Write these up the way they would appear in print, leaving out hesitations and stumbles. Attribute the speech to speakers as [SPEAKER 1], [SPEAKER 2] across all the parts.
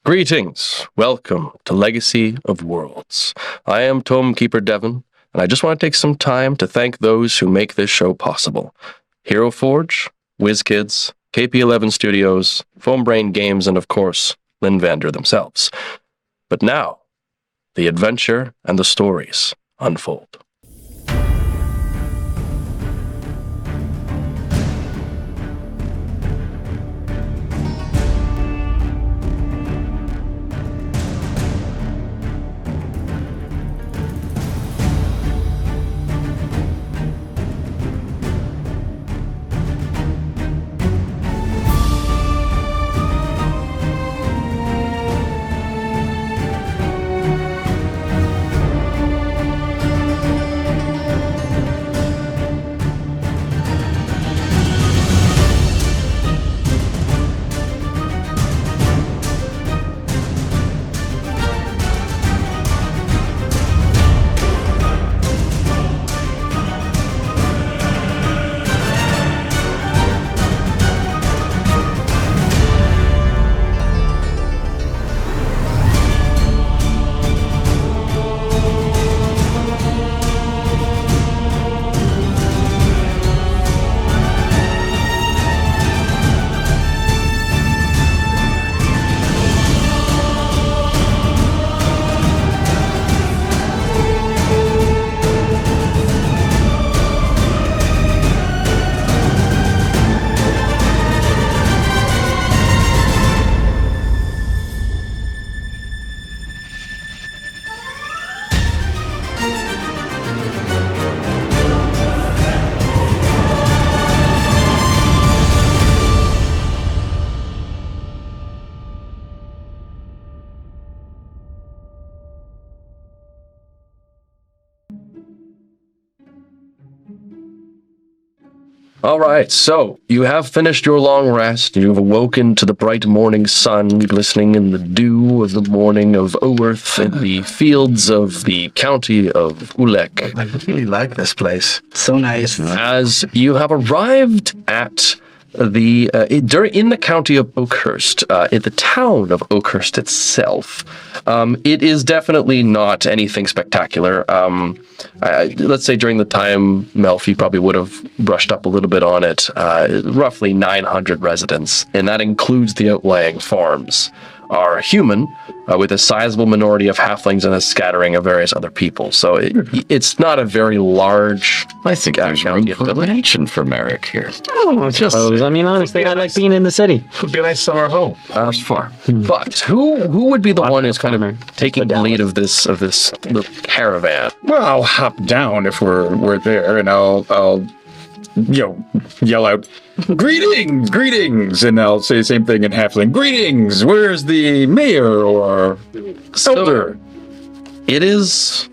[SPEAKER 1] Greetings. Welcome to Legacy of Worlds. I am Tomekeeper Devon, and I just want to take some time to thank those who make this show possible. Hero Forge, WizKids, KP11 Studios, Foambrain Games, and of course, Lynn Vander themselves. But now, the adventure and the stories unfold. All right, so you have finished your long rest. You've awoken to the bright morning sun glistening in the dew of the morning of Oerth in the fields of the county of Ulek.
[SPEAKER 2] I really like this place. So nice.
[SPEAKER 1] As you have arrived at the in the county of Oakhurst, in the town of Oakhurst itself, it is definitely not anything spectacular. Let's say during the time, Melf, you probably would have brushed up a little bit on it. Roughly 900 residents, and that includes the outlying farms, are human, with a sizable minority of halflings and a scattering of various other people. So it's not a very large.
[SPEAKER 3] I think there's room for mansion for Merrick here.
[SPEAKER 4] Oh, just. I mean, honestly, I like being in the city.
[SPEAKER 2] Would be a nice summer home.
[SPEAKER 3] Far.
[SPEAKER 1] But who would be the one who's kind of taking the lead of this little caravan?
[SPEAKER 5] Well, I'll hop down if we're there, and I'll yell out, greetings, and I'll say the same thing in halfling. Greetings. Where's the mayor or elder?
[SPEAKER 1] It is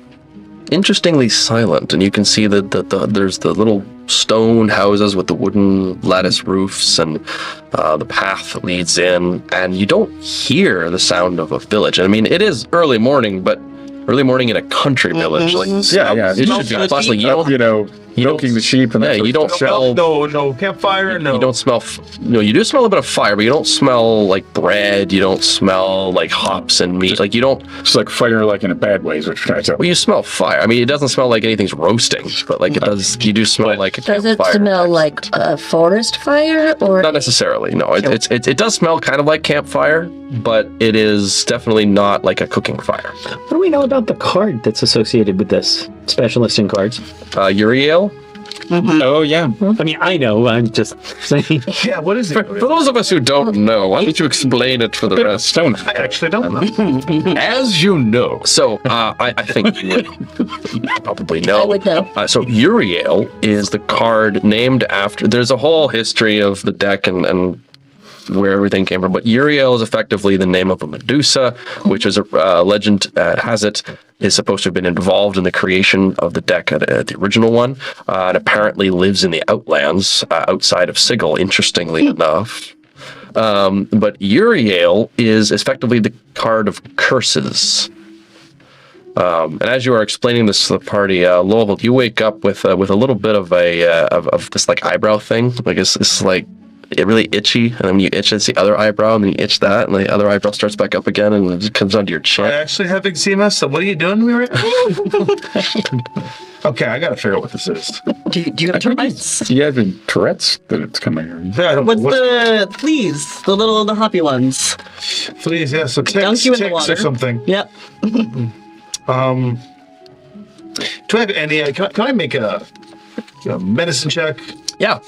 [SPEAKER 1] interestingly silent, and you can see that there's the little stone houses with the wooden lattice roofs, and the path that leads in, and you don't hear the sound of a village. I mean, it is early morning, but early morning in a country village, like
[SPEAKER 5] Yeah.
[SPEAKER 1] it should be possibly
[SPEAKER 5] Milking the sheep and
[SPEAKER 1] you don't smell
[SPEAKER 2] no campfire. No,
[SPEAKER 1] you don't smell. You do smell a bit of fire, but you don't smell like bread. You don't smell like hops and meat. Like you don't.
[SPEAKER 5] It's like fire, like in a bad way, is what you're trying to tell.
[SPEAKER 1] Well, you smell fire. I mean, it doesn't smell like anything's roasting, but like it does. You do smell like a
[SPEAKER 6] Does it
[SPEAKER 1] campfire.
[SPEAKER 6] smell like a forest fire or?
[SPEAKER 1] Not necessarily. No, it does smell kind of like campfire, but it is definitely not like a cooking fire.
[SPEAKER 4] What do we know about the card that's associated with this? Specialist in cards.
[SPEAKER 1] Uriel.
[SPEAKER 5] Oh, yeah.
[SPEAKER 4] I mean, I know. I'm just saying.
[SPEAKER 2] Yeah, what is it?
[SPEAKER 1] For those of us who don't know, why don't you explain it for the rest?
[SPEAKER 5] Stone.
[SPEAKER 2] I actually don't know.
[SPEAKER 1] As you know. So, I think you would probably know.
[SPEAKER 6] I would know.
[SPEAKER 1] So, Uriel is the card named after... There's a whole history of the deck and where everything came from, but Uriel is effectively the name of a Medusa, which is a legend has it is supposed to have been involved in the creation of the deck at the original one, and apparently lives in the Outlands outside of Sigil, interestingly enough. But Uriel is effectively the card of curses. And as you are explaining this to the party, Lowell, you wake up with a little bit of of this like eyebrow thing. Like it's like really itchy, and then when you itch, it's the other eyebrow, and then you itch that, and the other eyebrow starts back up again, and it just comes onto your
[SPEAKER 2] I
[SPEAKER 1] chin.
[SPEAKER 2] actually have eczema, so what are you doing to me right now? Okay, I gotta figure out what this is.
[SPEAKER 7] Do you have termites?
[SPEAKER 5] Do you have any Tourette's that it's coming?
[SPEAKER 2] Yeah, I don't
[SPEAKER 7] What's
[SPEAKER 2] know
[SPEAKER 7] the fleas? The hoppy ones.
[SPEAKER 2] Please, yeah, so
[SPEAKER 7] Dunk
[SPEAKER 2] ticks,
[SPEAKER 7] you in the
[SPEAKER 2] ticks
[SPEAKER 7] water.
[SPEAKER 2] or something.
[SPEAKER 7] Yep.
[SPEAKER 2] Do I have any? Can I make a medicine check?
[SPEAKER 1] Yeah.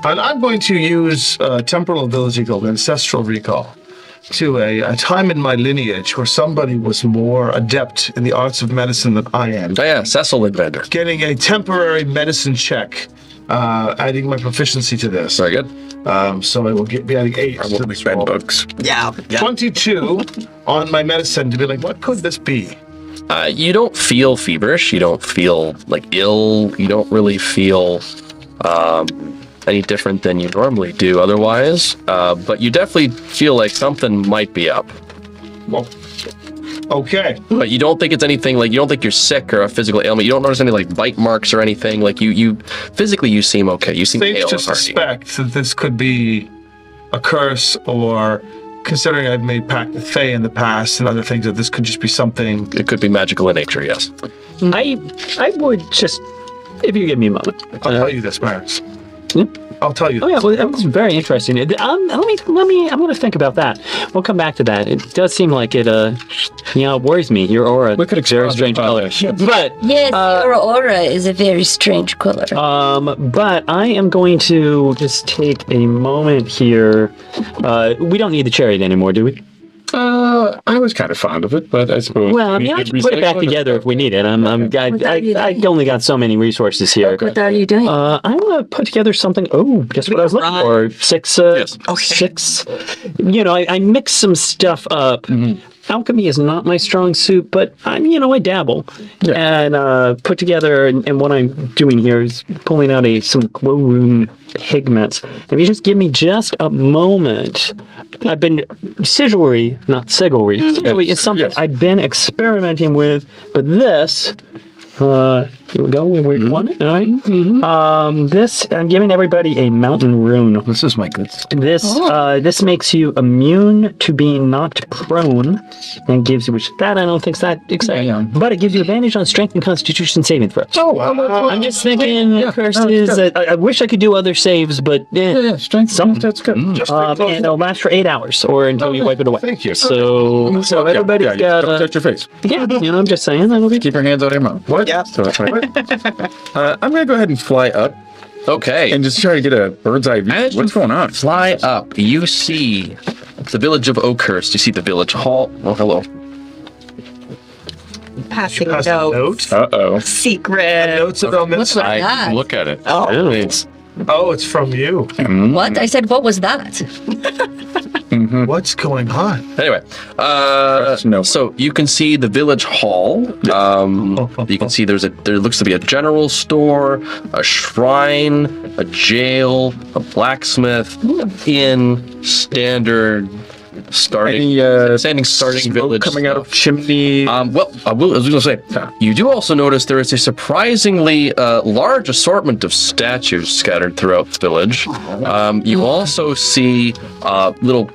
[SPEAKER 2] And I'm going to use temporal ability called ancestral recall to a time in my lineage where somebody was more adept in the arts of medicine than I am.
[SPEAKER 1] Oh yeah, Cecil Invander.
[SPEAKER 2] Getting a temporary medicine check, adding my proficiency to this.
[SPEAKER 1] Very good.
[SPEAKER 2] So I will be adding 8 to this
[SPEAKER 5] Bed
[SPEAKER 2] roll.
[SPEAKER 5] bugs.
[SPEAKER 7] Yeah.
[SPEAKER 2] 22 on my medicine to be like, what could this be?
[SPEAKER 1] You don't feel feverish. You don't feel like ill. You don't really feel any different than you normally do otherwise. But you definitely feel like something might be up.
[SPEAKER 2] Well, okay.
[SPEAKER 1] But you don't think it's anything like, you don't think you're sick or a physical ailment. You don't notice any like bite marks or anything. Like you physically you seem okay. You seem
[SPEAKER 2] Safe
[SPEAKER 1] pale
[SPEAKER 2] to
[SPEAKER 1] and hearty.
[SPEAKER 2] suspect that this could be a curse, or considering I've made pact with Fae in the past and other things, that this could just be something.
[SPEAKER 1] It could be magical in nature, yes.
[SPEAKER 4] I would just, if you give me a moment.
[SPEAKER 2] I'll tell you this, Maris.
[SPEAKER 4] Hmm?
[SPEAKER 2] I'll tell you.
[SPEAKER 4] Oh yeah, well, that was very interesting. I'm going to think about that. We'll come back to that. It does seem like it, worries me. Your aura,
[SPEAKER 5] We could
[SPEAKER 4] very
[SPEAKER 5] explore
[SPEAKER 4] strange
[SPEAKER 5] the
[SPEAKER 4] color.
[SPEAKER 5] ship.
[SPEAKER 4] But,
[SPEAKER 6] Yes, your aura is a very strange color.
[SPEAKER 4] but I am going to just take a moment here. We don't need the chariot anymore, do we?
[SPEAKER 5] I was kind of fond of it, but I suppose.
[SPEAKER 4] Well, I mean, I
[SPEAKER 5] we
[SPEAKER 4] can
[SPEAKER 5] could
[SPEAKER 4] put it back
[SPEAKER 5] recycle
[SPEAKER 4] together if we need it. I only got so many resources here.
[SPEAKER 6] What are you doing?
[SPEAKER 4] I'm gonna put together something. Oh, guess what I was looking for? Six.
[SPEAKER 1] Yes.
[SPEAKER 7] Okay.
[SPEAKER 4] 6. I mix some stuff up. Alchemy is not my strong suit, but I dabble and put together. And what I'm doing here is pulling out some glow rune pigments. If you just give me just a moment, I've been sigilry, not sigilry. Sigilry is something I've been experimenting with, but this. Here we go. Where you want it? All right. This I'm giving everybody a mountain rune.
[SPEAKER 3] This is my good stuff.
[SPEAKER 4] This makes you immune to being knocked prone, and gives you that I don't think's that exciting.
[SPEAKER 3] Yeah.
[SPEAKER 4] But it gives you advantage on strength and constitution saving throws.
[SPEAKER 2] Oh, wow.
[SPEAKER 4] I'm just thinking, curses. I wish I could do other saves, but
[SPEAKER 5] Strength.
[SPEAKER 4] some.
[SPEAKER 5] That's good.
[SPEAKER 2] Just
[SPEAKER 4] And it'll last for 8 hours, or until you wipe it away.
[SPEAKER 2] Thank you.
[SPEAKER 4] So everybody's got.
[SPEAKER 5] Don't touch your face.
[SPEAKER 4] I'm just saying that'll be.
[SPEAKER 5] Keep your hands out of your mouth.
[SPEAKER 2] What?
[SPEAKER 7] Yeah.
[SPEAKER 5] So that's right. I'm gonna go ahead and fly up
[SPEAKER 1] Okay.
[SPEAKER 5] and just try to get a bird's eye view.
[SPEAKER 1] As
[SPEAKER 5] What's
[SPEAKER 1] you
[SPEAKER 5] going on?
[SPEAKER 1] Fly up. You see the village of Oakhurst. You see the village hall. Oh, hello.
[SPEAKER 7] Passing
[SPEAKER 2] Pass a
[SPEAKER 7] notes.
[SPEAKER 2] note.
[SPEAKER 5] Uh-oh.
[SPEAKER 7] Secret.
[SPEAKER 2] Notes about
[SPEAKER 6] What's
[SPEAKER 2] Mystara.
[SPEAKER 6] that?
[SPEAKER 3] Look at it.
[SPEAKER 7] Oh.
[SPEAKER 1] It's
[SPEAKER 2] Oh, it's from you.
[SPEAKER 6] What? I said, what was that?
[SPEAKER 2] What's going on?
[SPEAKER 1] Anyway,
[SPEAKER 5] No.
[SPEAKER 1] so you can see the village hall. You can see there looks to be a general store, a shrine, a jail, a blacksmith, inn, standard, starting
[SPEAKER 5] Smoke
[SPEAKER 1] village
[SPEAKER 5] coming out of
[SPEAKER 1] stuff.
[SPEAKER 5] chimney.
[SPEAKER 1] I was going to say, you do also notice there is a surprisingly large assortment of statues scattered throughout the village. You also see little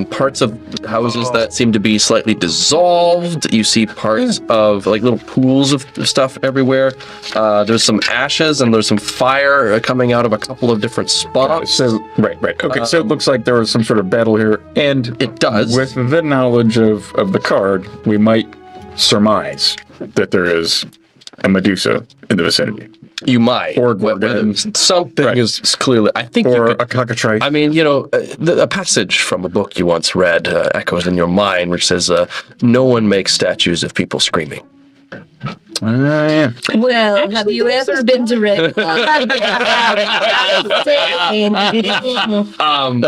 [SPEAKER 1] parts of houses that seem to be slightly dissolved. You see parts of like little pools of stuff everywhere. There's some ashes and there's some fire coming out of a couple of different spots.
[SPEAKER 5] So right. Okay, so it looks like there was some sort of battle here, and
[SPEAKER 1] It does.
[SPEAKER 5] With the knowledge of the card, we might surmise that there is a Medusa in the vicinity,
[SPEAKER 1] You might.
[SPEAKER 5] Or
[SPEAKER 1] Whether
[SPEAKER 5] Gorgon.
[SPEAKER 1] something
[SPEAKER 5] Right.
[SPEAKER 1] is clearly. I think you
[SPEAKER 5] or
[SPEAKER 1] could,
[SPEAKER 5] a cockatrice.
[SPEAKER 1] I mean, a passage from a book you once read echoes in your mind, which says, "No one makes statues of people screaming."
[SPEAKER 5] Yeah.
[SPEAKER 6] Well, have you ever been to Red
[SPEAKER 5] I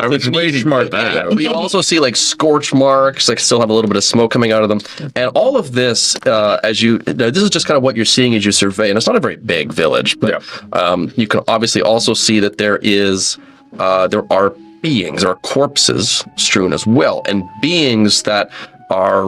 [SPEAKER 5] was way smart.
[SPEAKER 1] We also see like scorch marks, like still have a little bit of smoke coming out of them, and all of this, this is just kind of what you're seeing as you survey, and it's not a very big village, but you can obviously also see that there are beings, there are corpses strewn as well, and beings that are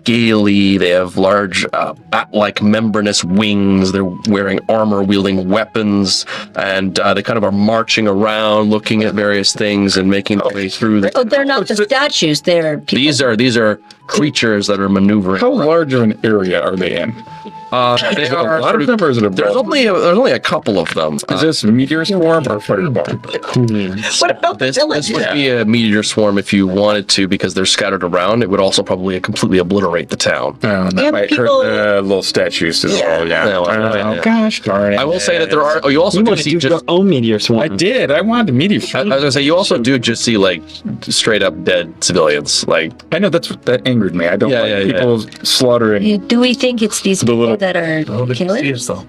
[SPEAKER 1] scaly. They have large bat-like membranous wings. They're wearing armor, wielding weapons, and they kind of are marching around, looking at various things and making their way through.
[SPEAKER 6] Oh, they're not the statues. They're people.
[SPEAKER 1] These are creatures that are maneuvering.
[SPEAKER 5] How large of an area are they in?
[SPEAKER 1] They
[SPEAKER 5] Is it a
[SPEAKER 1] are
[SPEAKER 5] lot of them, or is it a
[SPEAKER 1] there's
[SPEAKER 5] bulk?
[SPEAKER 1] only a couple of them.
[SPEAKER 5] Is this meteor swarm or fireball?
[SPEAKER 7] What about the
[SPEAKER 1] This
[SPEAKER 7] village?
[SPEAKER 1] would be a meteor swarm if you wanted to, because they're scattered around. It would also probably completely obliterate the town.
[SPEAKER 5] That
[SPEAKER 7] And
[SPEAKER 5] might
[SPEAKER 7] people-
[SPEAKER 5] hurt the little statues as well. Yeah.
[SPEAKER 1] Yeah, well, yeah.
[SPEAKER 5] Gosh darn it!
[SPEAKER 1] I will say that there are. You also
[SPEAKER 4] You
[SPEAKER 1] do
[SPEAKER 4] want to
[SPEAKER 1] see
[SPEAKER 4] do
[SPEAKER 1] just.
[SPEAKER 4] your own meteor swarm.
[SPEAKER 5] I did. I wanted a meteor
[SPEAKER 1] I
[SPEAKER 5] swarm.
[SPEAKER 1] was gonna say you also do just see like straight up dead civilians. Like
[SPEAKER 5] I know that angered me. I don't
[SPEAKER 1] Yeah,
[SPEAKER 5] like
[SPEAKER 1] yeah,
[SPEAKER 5] people slaughtering.
[SPEAKER 6] Do we think it's these people
[SPEAKER 5] little-
[SPEAKER 6] that are
[SPEAKER 2] Oh, they can see
[SPEAKER 6] killing?
[SPEAKER 2] us though.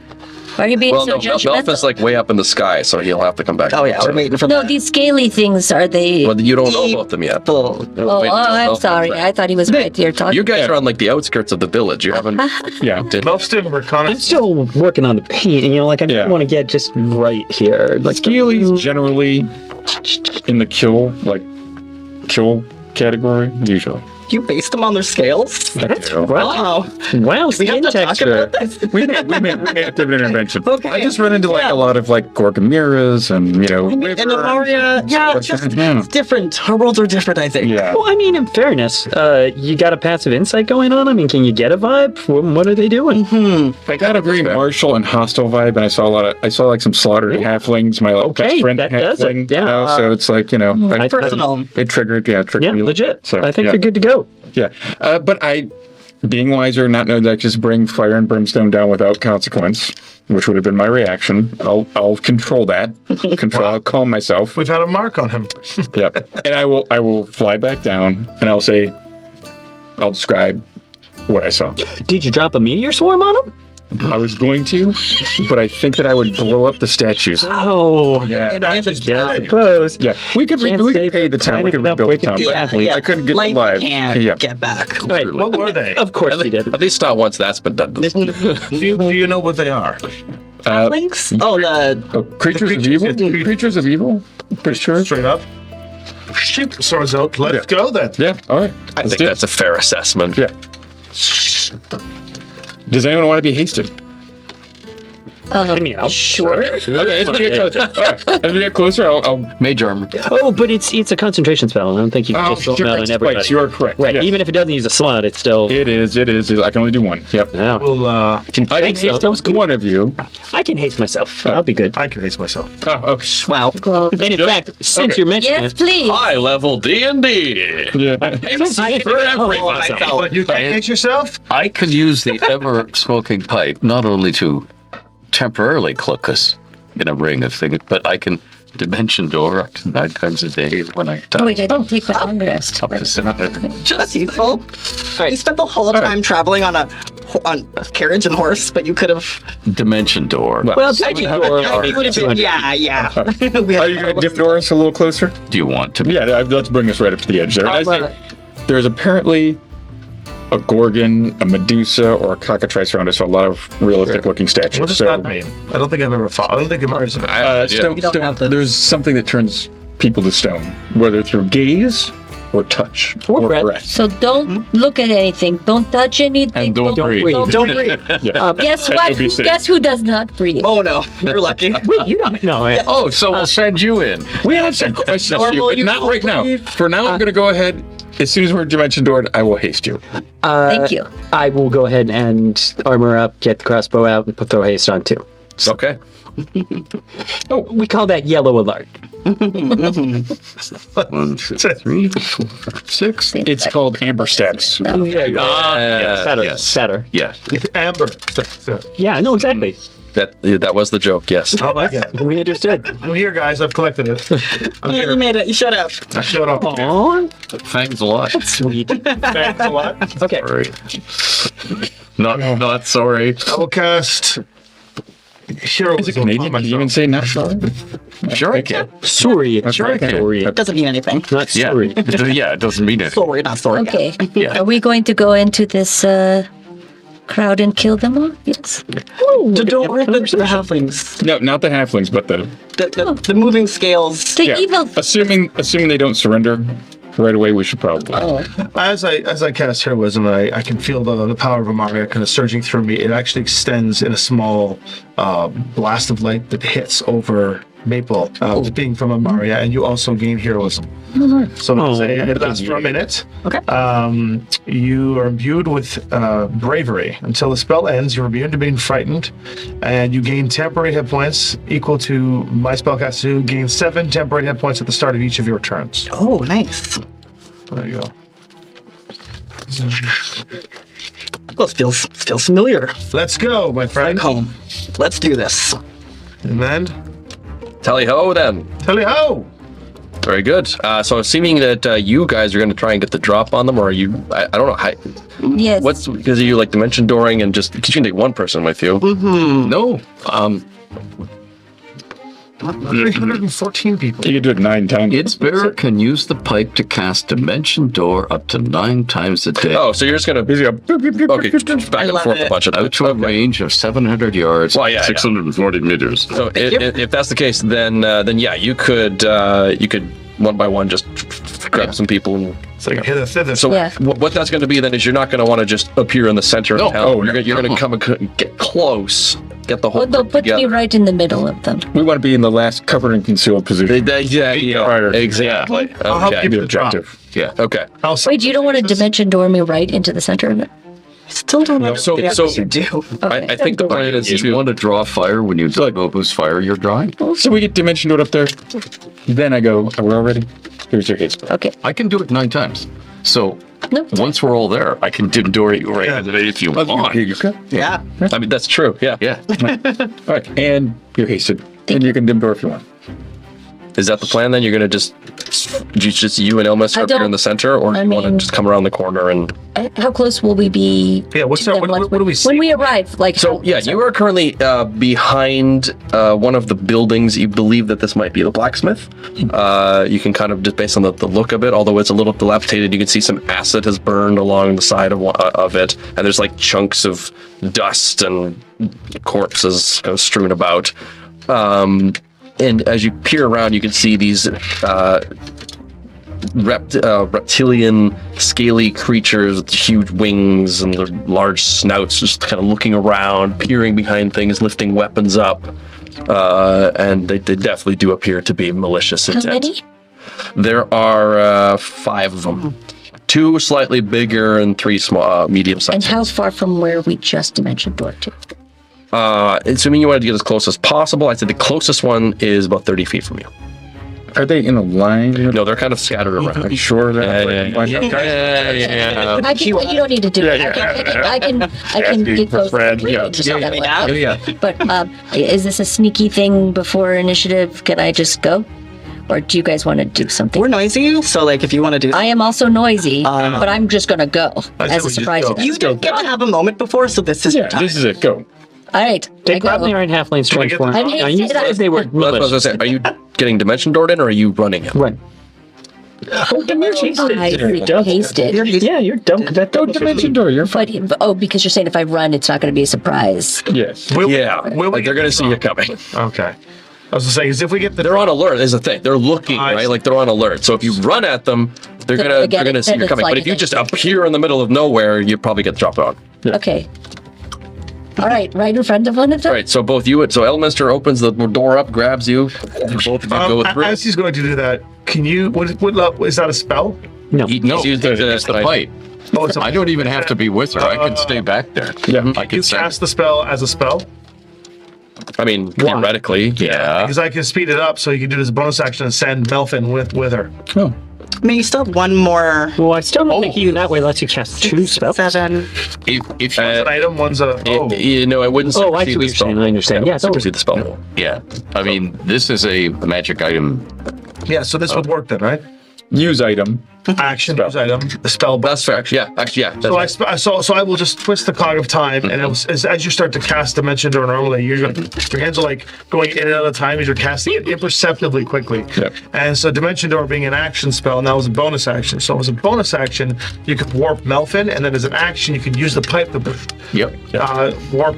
[SPEAKER 6] Why are you being
[SPEAKER 1] well,
[SPEAKER 6] so
[SPEAKER 1] no, Belf is
[SPEAKER 6] judgmental?
[SPEAKER 1] like way up in the sky, so he'll have to come back.
[SPEAKER 7] Oh yeah, we're waiting for
[SPEAKER 6] No,
[SPEAKER 7] that.
[SPEAKER 6] these scaly things, are they...
[SPEAKER 1] Well, you don't know about them yet.
[SPEAKER 7] People.
[SPEAKER 6] Oh,
[SPEAKER 1] Wait until
[SPEAKER 6] I'm
[SPEAKER 1] Belf
[SPEAKER 6] sorry.
[SPEAKER 1] comes back.
[SPEAKER 6] I thought he was right here talking.
[SPEAKER 1] You guys are on like the outskirts of the village. You haven't.
[SPEAKER 5] Yeah.
[SPEAKER 2] Most of them are
[SPEAKER 4] I'm
[SPEAKER 2] reconnaissance.
[SPEAKER 4] still working on the paint, and like I
[SPEAKER 5] Yeah.
[SPEAKER 4] want to get just right here. Like
[SPEAKER 5] Scaly's generally in the kill category usually.
[SPEAKER 7] You based them on their scales?
[SPEAKER 5] I do.
[SPEAKER 7] Wow.
[SPEAKER 4] wow,
[SPEAKER 7] We have
[SPEAKER 4] skin
[SPEAKER 7] to talk
[SPEAKER 4] texture.
[SPEAKER 7] about this.
[SPEAKER 5] We may have to have an intervention.
[SPEAKER 7] Okay.
[SPEAKER 5] I just run into like
[SPEAKER 7] Yeah.
[SPEAKER 5] a lot of like Gorgamiras and
[SPEAKER 7] And Imaria, yeah, it's just it's different. Our worlds are different, I think.
[SPEAKER 5] Yeah.
[SPEAKER 4] Well, I mean, in fairness, you got a passive insight going on. I mean, can you get a vibe? What are they doing?
[SPEAKER 5] I got a very martial and hostile vibe, and I saw like some slaughtered halflings. My
[SPEAKER 4] Okay,
[SPEAKER 5] best friend
[SPEAKER 4] that does it,
[SPEAKER 5] halfling.
[SPEAKER 4] yeah.
[SPEAKER 5] So it's like
[SPEAKER 4] I-
[SPEAKER 7] Personal.
[SPEAKER 5] it triggered
[SPEAKER 4] Yeah,
[SPEAKER 5] me.
[SPEAKER 4] legit.
[SPEAKER 5] So
[SPEAKER 4] I think
[SPEAKER 5] yeah.
[SPEAKER 4] you're good to go.
[SPEAKER 5] Yeah, but I, being wiser, not knowing that I just bring fire and brimstone down without consequence, which would have been my reaction. I'll control that. I'll calm myself.
[SPEAKER 2] We've had a mark on him.
[SPEAKER 5] Yep. And I will fly back down, and I'll describe what I saw.
[SPEAKER 4] Did you drop a meteor swarm on them?
[SPEAKER 5] I was going to, but I think that I would blow up the statues.
[SPEAKER 4] Oh,
[SPEAKER 5] Yeah.
[SPEAKER 4] yeah, I suppose.
[SPEAKER 5] Yeah, we could
[SPEAKER 4] Can't
[SPEAKER 5] pay the town. We could
[SPEAKER 4] without
[SPEAKER 5] rebuild the
[SPEAKER 4] breaking
[SPEAKER 5] town.
[SPEAKER 4] the
[SPEAKER 5] but
[SPEAKER 4] athlete.
[SPEAKER 5] I couldn't get
[SPEAKER 7] Like,
[SPEAKER 5] alive.
[SPEAKER 7] can't
[SPEAKER 5] Yeah.
[SPEAKER 7] get back.
[SPEAKER 4] Wait,
[SPEAKER 2] What were they?
[SPEAKER 4] of course he did.
[SPEAKER 1] At least not once that's been done.
[SPEAKER 2] Do you know what they are?
[SPEAKER 7] Links? Oh, the
[SPEAKER 5] Creatures of
[SPEAKER 2] creatures,
[SPEAKER 5] evil.
[SPEAKER 2] yeah,
[SPEAKER 5] Creatures of evil. Pretty sure.
[SPEAKER 2] Straight up. Shoot the swords out. Let's go then.
[SPEAKER 5] Yeah. All right.
[SPEAKER 1] I think that's a fair assessment.
[SPEAKER 5] Yeah. Does anyone want to be hasted?
[SPEAKER 4] I mean,
[SPEAKER 6] Sure.
[SPEAKER 5] Okay, as we get closer, I'll
[SPEAKER 3] Mage armor.
[SPEAKER 4] Oh, but it's a concentration spell. I don't think you can just throw it out on everybody.
[SPEAKER 5] Right, you are correct.
[SPEAKER 4] Right,
[SPEAKER 5] Yeah.
[SPEAKER 4] even if it doesn't use a slot, it's still.
[SPEAKER 5] It is. I can only do one. Yep.
[SPEAKER 4] Yeah.
[SPEAKER 2] Well,
[SPEAKER 5] I can haste one of you.
[SPEAKER 4] I can haste myself. I'll be good.
[SPEAKER 2] I can haste myself.
[SPEAKER 5] Oh, okay.
[SPEAKER 7] wow.
[SPEAKER 4] And in fact, since you're mentioning
[SPEAKER 6] Yes,
[SPEAKER 4] it,
[SPEAKER 6] please.
[SPEAKER 1] High level D&D.
[SPEAKER 5] Yeah.
[SPEAKER 1] For everyone.
[SPEAKER 2] But you can haste yourself?
[SPEAKER 3] I could use the ever smoking pipe not only to temporarily cloak us in a ring of things, but I can dimension door up to 9 times a day when I die.
[SPEAKER 6] Oh, wait, I didn't take my long rest.
[SPEAKER 3] Up to 7.
[SPEAKER 7] Just useful. You spent the whole time traveling on a carriage and horse, but you could have.
[SPEAKER 3] Dimension door.
[SPEAKER 4] well, taking door
[SPEAKER 7] It would have been. Yeah, yeah. We
[SPEAKER 5] Are
[SPEAKER 7] had-
[SPEAKER 5] you going to dip Doris a little closer?
[SPEAKER 3] Do you want to?
[SPEAKER 5] Yeah, let's bring us right up to the edge there.
[SPEAKER 6] I'll run it.
[SPEAKER 5] There's apparently a Gorgon, a Medusa, or a cockatrice around us, so a lot of realistic looking statues.
[SPEAKER 2] What does
[SPEAKER 5] So,
[SPEAKER 2] that mean? I don't think I've ever fought. I don't think Imaria's in it.
[SPEAKER 5] stone,
[SPEAKER 7] You don't have this.
[SPEAKER 5] there's something that turns people to stone, whether through gaze or touch
[SPEAKER 4] Or breath.
[SPEAKER 6] So don't look at anything. Don't touch anything.
[SPEAKER 3] And don't breathe.
[SPEAKER 7] Don't breathe.
[SPEAKER 6] Guess what?
[SPEAKER 5] It'll be safe.
[SPEAKER 6] Guess who does not breathe?
[SPEAKER 7] Oh no, you're lucky.
[SPEAKER 4] Wait, you don't know.
[SPEAKER 3] Oh, so we'll send you in.
[SPEAKER 5] We have some questions for you,
[SPEAKER 7] Normal,
[SPEAKER 5] but
[SPEAKER 7] you
[SPEAKER 5] not right now.
[SPEAKER 7] believe.
[SPEAKER 5] For now, I'm going to go ahead. As soon as we're dimension doored, I will haste you.
[SPEAKER 6] Thank you.
[SPEAKER 4] I will go ahead and armor up, get the crossbow out, and throw haste on too.
[SPEAKER 1] Okay.
[SPEAKER 4] We call that yellow alert.
[SPEAKER 3] 1, 2, 3, 4, 5, 6.
[SPEAKER 5] It's called amber status.
[SPEAKER 6] No.
[SPEAKER 4] Better.
[SPEAKER 3] yes.
[SPEAKER 4] Better.
[SPEAKER 3] Yeah.
[SPEAKER 2] Amber.
[SPEAKER 4] Yeah, I know exactly.
[SPEAKER 1] That was the joke. Yes.
[SPEAKER 2] I like it.
[SPEAKER 4] We understood.
[SPEAKER 2] I'm here, guys. I've collected it. I'm
[SPEAKER 7] You
[SPEAKER 2] here.
[SPEAKER 7] made it. You shut up.
[SPEAKER 2] I showed up.
[SPEAKER 4] Aw,
[SPEAKER 3] Thanks a lot.
[SPEAKER 4] sweet.
[SPEAKER 2] Thanks a lot.
[SPEAKER 4] Okay.
[SPEAKER 3] Sorry. Not sorry.
[SPEAKER 2] I will cast Heroes
[SPEAKER 5] Is it
[SPEAKER 2] on
[SPEAKER 5] Canadian? Can you even
[SPEAKER 2] myself.
[SPEAKER 5] say not sorry?
[SPEAKER 3] Sure I can.
[SPEAKER 4] Sorry.
[SPEAKER 5] Sure I can.
[SPEAKER 4] Sorry.
[SPEAKER 7] Doesn't mean anything.
[SPEAKER 4] Not
[SPEAKER 3] Yeah.
[SPEAKER 4] sorry.
[SPEAKER 3] Yeah, it doesn't mean it.
[SPEAKER 7] Sorry, not sorry.
[SPEAKER 6] Okay.
[SPEAKER 3] Yeah.
[SPEAKER 6] Are we going to go into this crowd and kill them all? Yes.
[SPEAKER 7] Don't worry the halflings.
[SPEAKER 5] No, not the halflings, but the
[SPEAKER 7] The moving scales.
[SPEAKER 6] The
[SPEAKER 5] yeah.
[SPEAKER 6] evil.
[SPEAKER 5] Assuming they don't surrender, right away, we should probably.
[SPEAKER 2] As I cast heroism, I can feel the power of Imaria kind of surging through me. It actually extends in a small blast of light that hits over Maple, being from Imaria, and you also gain heroism. So it lasts for a minute.
[SPEAKER 7] Okay.
[SPEAKER 2] You are imbued with bravery. Until the spell ends, you're immune to being frightened, and you gain temporary hit points equal to my spellcaster who gains 7 temporary hit points at the start of each of your turns.
[SPEAKER 7] Oh, nice.
[SPEAKER 2] There you go.
[SPEAKER 7] Well, it feels familiar.
[SPEAKER 2] Let's go, my friend.
[SPEAKER 7] Home. Let's do this.
[SPEAKER 2] And then,
[SPEAKER 1] Tally ho, then.
[SPEAKER 2] tally ho!
[SPEAKER 1] Very good. So assuming that you guys are going to try and get the drop on them, or are you? I don't know. How,
[SPEAKER 6] Yes.
[SPEAKER 1] what's because you like dimension dooring and just because you can take one person with you.
[SPEAKER 3] No.
[SPEAKER 2] 314 people.
[SPEAKER 5] You can do it 9 times.
[SPEAKER 3] Its bearer can use the pipe to cast dimension door up to 9 times a day.
[SPEAKER 1] Oh, so you're just gonna
[SPEAKER 5] He's got boop, boop, boop,
[SPEAKER 1] okay,
[SPEAKER 5] boop, boop, boop.
[SPEAKER 1] back and
[SPEAKER 7] love
[SPEAKER 1] forth a
[SPEAKER 7] it.
[SPEAKER 1] bunch of
[SPEAKER 3] Out to a range of 700 yards,
[SPEAKER 1] Well, yeah,
[SPEAKER 3] 640 meters.
[SPEAKER 1] So if that's the case, then yeah, you could one by one just grab some people. And,
[SPEAKER 2] It's like hit a thither.
[SPEAKER 1] so
[SPEAKER 6] Yeah.
[SPEAKER 1] what that's going to be then is you're not going to want to just appear in the center
[SPEAKER 3] No.
[SPEAKER 1] of town.
[SPEAKER 3] Oh,
[SPEAKER 1] you're going to come and get close, get the whole.
[SPEAKER 6] Well, they'll
[SPEAKER 1] group
[SPEAKER 6] put me
[SPEAKER 1] together.
[SPEAKER 6] right in the middle of them.
[SPEAKER 5] We want to be in the last covered and concealed position.
[SPEAKER 1] Yeah, exactly.
[SPEAKER 2] I'll help
[SPEAKER 1] Okay.
[SPEAKER 2] you
[SPEAKER 5] The
[SPEAKER 2] with the drop.
[SPEAKER 5] objective.
[SPEAKER 3] Yeah.
[SPEAKER 1] Okay.
[SPEAKER 6] Wait, you don't want to dimension door me right into the center of it?
[SPEAKER 7] Still don't know.
[SPEAKER 1] So
[SPEAKER 7] you do.
[SPEAKER 1] I think the plan is
[SPEAKER 3] If you want to draw fire when you know whose fire you're drawing,
[SPEAKER 5] So we get dimension door up there. Then I go, are we all ready? Here's your hate spell.
[SPEAKER 6] Okay.
[SPEAKER 3] I can do it 9 times. So
[SPEAKER 6] No.
[SPEAKER 3] once we're all there, I can door you right into it if you want.
[SPEAKER 5] Here you go.
[SPEAKER 7] Yeah.
[SPEAKER 1] I mean that's true. Yeah.
[SPEAKER 3] Yeah.
[SPEAKER 5] All right, and you're hasted. And you can dim door if you want.
[SPEAKER 1] Is that the plan then? You're going to just you and Elmas
[SPEAKER 6] I
[SPEAKER 1] are up here in
[SPEAKER 6] don't-
[SPEAKER 1] the center, or
[SPEAKER 6] I
[SPEAKER 1] you want to
[SPEAKER 6] mean-
[SPEAKER 1] just come around the corner and?
[SPEAKER 6] How close will we be?
[SPEAKER 2] Yeah, what's
[SPEAKER 6] to
[SPEAKER 2] that?
[SPEAKER 6] them
[SPEAKER 2] What
[SPEAKER 6] once
[SPEAKER 2] do we see?
[SPEAKER 6] When we arrive, like.
[SPEAKER 1] So yeah, you are currently behind one of the buildings. You believe that this might be the blacksmith. You can kind of just based on the look of it, although it's a little dilapidated, you can see some acid has burned along the side of it, and there's like chunks of dust and corpses kind of strewn about. And as you peer around, you can see these reptilian, scaly creatures with huge wings and their large snouts, just kind of looking around, peering behind things, lifting weapons up. And they definitely do appear to be malicious
[SPEAKER 6] How
[SPEAKER 1] intent.
[SPEAKER 6] many?
[SPEAKER 1] There are 5 of them. 2 slightly bigger and 3 small, medium-sized.
[SPEAKER 6] And how far from where we just dimensioned door to?
[SPEAKER 1] Assuming you want to get as close as possible, I'd say the closest one is about 30 feet from you.
[SPEAKER 5] Are they in a line?
[SPEAKER 1] No, they're kind of scattered around.
[SPEAKER 5] Are you sure that?
[SPEAKER 1] Yeah.
[SPEAKER 6] I can, you don't need to do it. I can get close.
[SPEAKER 3] Yeah.
[SPEAKER 6] But is this a sneaky thing before initiative? Can I just go? Or do you guys want to do something?
[SPEAKER 7] We're noisy, so like if you want to do
[SPEAKER 6] I am also noisy, but I'm just going to go
[SPEAKER 2] I
[SPEAKER 6] as
[SPEAKER 2] say
[SPEAKER 6] a
[SPEAKER 2] we
[SPEAKER 6] surprise.
[SPEAKER 2] just go.
[SPEAKER 7] you didn't get to have a moment before, so this is your
[SPEAKER 5] Yeah,
[SPEAKER 7] time.
[SPEAKER 5] this is it. Go.
[SPEAKER 6] All right. I
[SPEAKER 4] They grab me
[SPEAKER 6] go.
[SPEAKER 4] right halfling strength
[SPEAKER 2] get
[SPEAKER 4] for
[SPEAKER 2] the-
[SPEAKER 4] him.
[SPEAKER 6] I'm
[SPEAKER 4] You
[SPEAKER 6] hasted.
[SPEAKER 4] said they were
[SPEAKER 1] Well, that's what I was
[SPEAKER 4] malicious.
[SPEAKER 1] gonna say. Are you getting dimension doored in, or are you running it?
[SPEAKER 4] Right. Oh, you're
[SPEAKER 6] Hasted.
[SPEAKER 4] Yeah, you're dumb. That
[SPEAKER 5] Go dimension door. You're fine.
[SPEAKER 6] But because you're saying if I run, it's not going to be a surprise.
[SPEAKER 5] Yes.
[SPEAKER 1] Yeah,
[SPEAKER 2] will we
[SPEAKER 1] like they're
[SPEAKER 2] get
[SPEAKER 1] gonna
[SPEAKER 2] the
[SPEAKER 1] see you
[SPEAKER 2] drop?
[SPEAKER 1] coming.
[SPEAKER 2] Okay. I was just saying, is if we get the
[SPEAKER 1] They're on alert. Is the thing. They're looking,
[SPEAKER 2] I
[SPEAKER 1] right?
[SPEAKER 2] see.
[SPEAKER 1] Like they're on alert. So if you run at them, they're
[SPEAKER 6] They're
[SPEAKER 1] gonna see you
[SPEAKER 6] it's
[SPEAKER 1] coming.
[SPEAKER 6] like
[SPEAKER 1] But if you
[SPEAKER 6] an
[SPEAKER 1] just
[SPEAKER 6] instinct.
[SPEAKER 1] appear in the middle of nowhere, you probably get dropped on.
[SPEAKER 6] Okay. All right, in front of one of them?
[SPEAKER 1] All right. So both you, so Elminster opens the door up, grabs you. Both of you go through.
[SPEAKER 2] as he's going to do that, can you? What is that a spell?
[SPEAKER 4] No.
[SPEAKER 1] He's
[SPEAKER 3] No,
[SPEAKER 1] using
[SPEAKER 3] it's the pipe.
[SPEAKER 2] Oh, it's a,
[SPEAKER 3] I don't even have to be with her. I can stay back there.
[SPEAKER 5] Yeah.
[SPEAKER 3] I can
[SPEAKER 2] you
[SPEAKER 3] send-
[SPEAKER 2] cast the spell as a spell
[SPEAKER 1] I mean, theoretically,
[SPEAKER 3] Yeah.
[SPEAKER 2] because I can speed it up so you can do this bonus action and send Melfin with her.
[SPEAKER 5] Oh.
[SPEAKER 7] I mean, you still have one more.
[SPEAKER 4] Well, I still don't think you that way lets you cast 2 spells.
[SPEAKER 7] 7.
[SPEAKER 3] If
[SPEAKER 2] One's an item, one's a. Oh,
[SPEAKER 1] you know, I wouldn't.
[SPEAKER 4] Oh, I see
[SPEAKER 1] supersede
[SPEAKER 4] what
[SPEAKER 1] the
[SPEAKER 4] you're
[SPEAKER 1] spell.
[SPEAKER 4] saying. I understand. Yeah,
[SPEAKER 1] supersede the spell.
[SPEAKER 3] yeah. I mean, this is a magic item.
[SPEAKER 2] yeah. So this would work then, right?
[SPEAKER 5] Use item.
[SPEAKER 2] Action, use item, the spell.
[SPEAKER 1] That's fair. Actually, yeah. That's
[SPEAKER 2] So
[SPEAKER 1] right.
[SPEAKER 2] so I will just twist the cog of time, and as you start to cast Dimension Door normally, your hands are like going in and out of time as you're casting it imperceptibly quickly.
[SPEAKER 5] Yep.
[SPEAKER 2] And so Dimension Door being an action spell, and that was a bonus action. So as a bonus action, you could warp Melfin, and then as an action, you can use the pipe to
[SPEAKER 3] Yep.
[SPEAKER 2] warp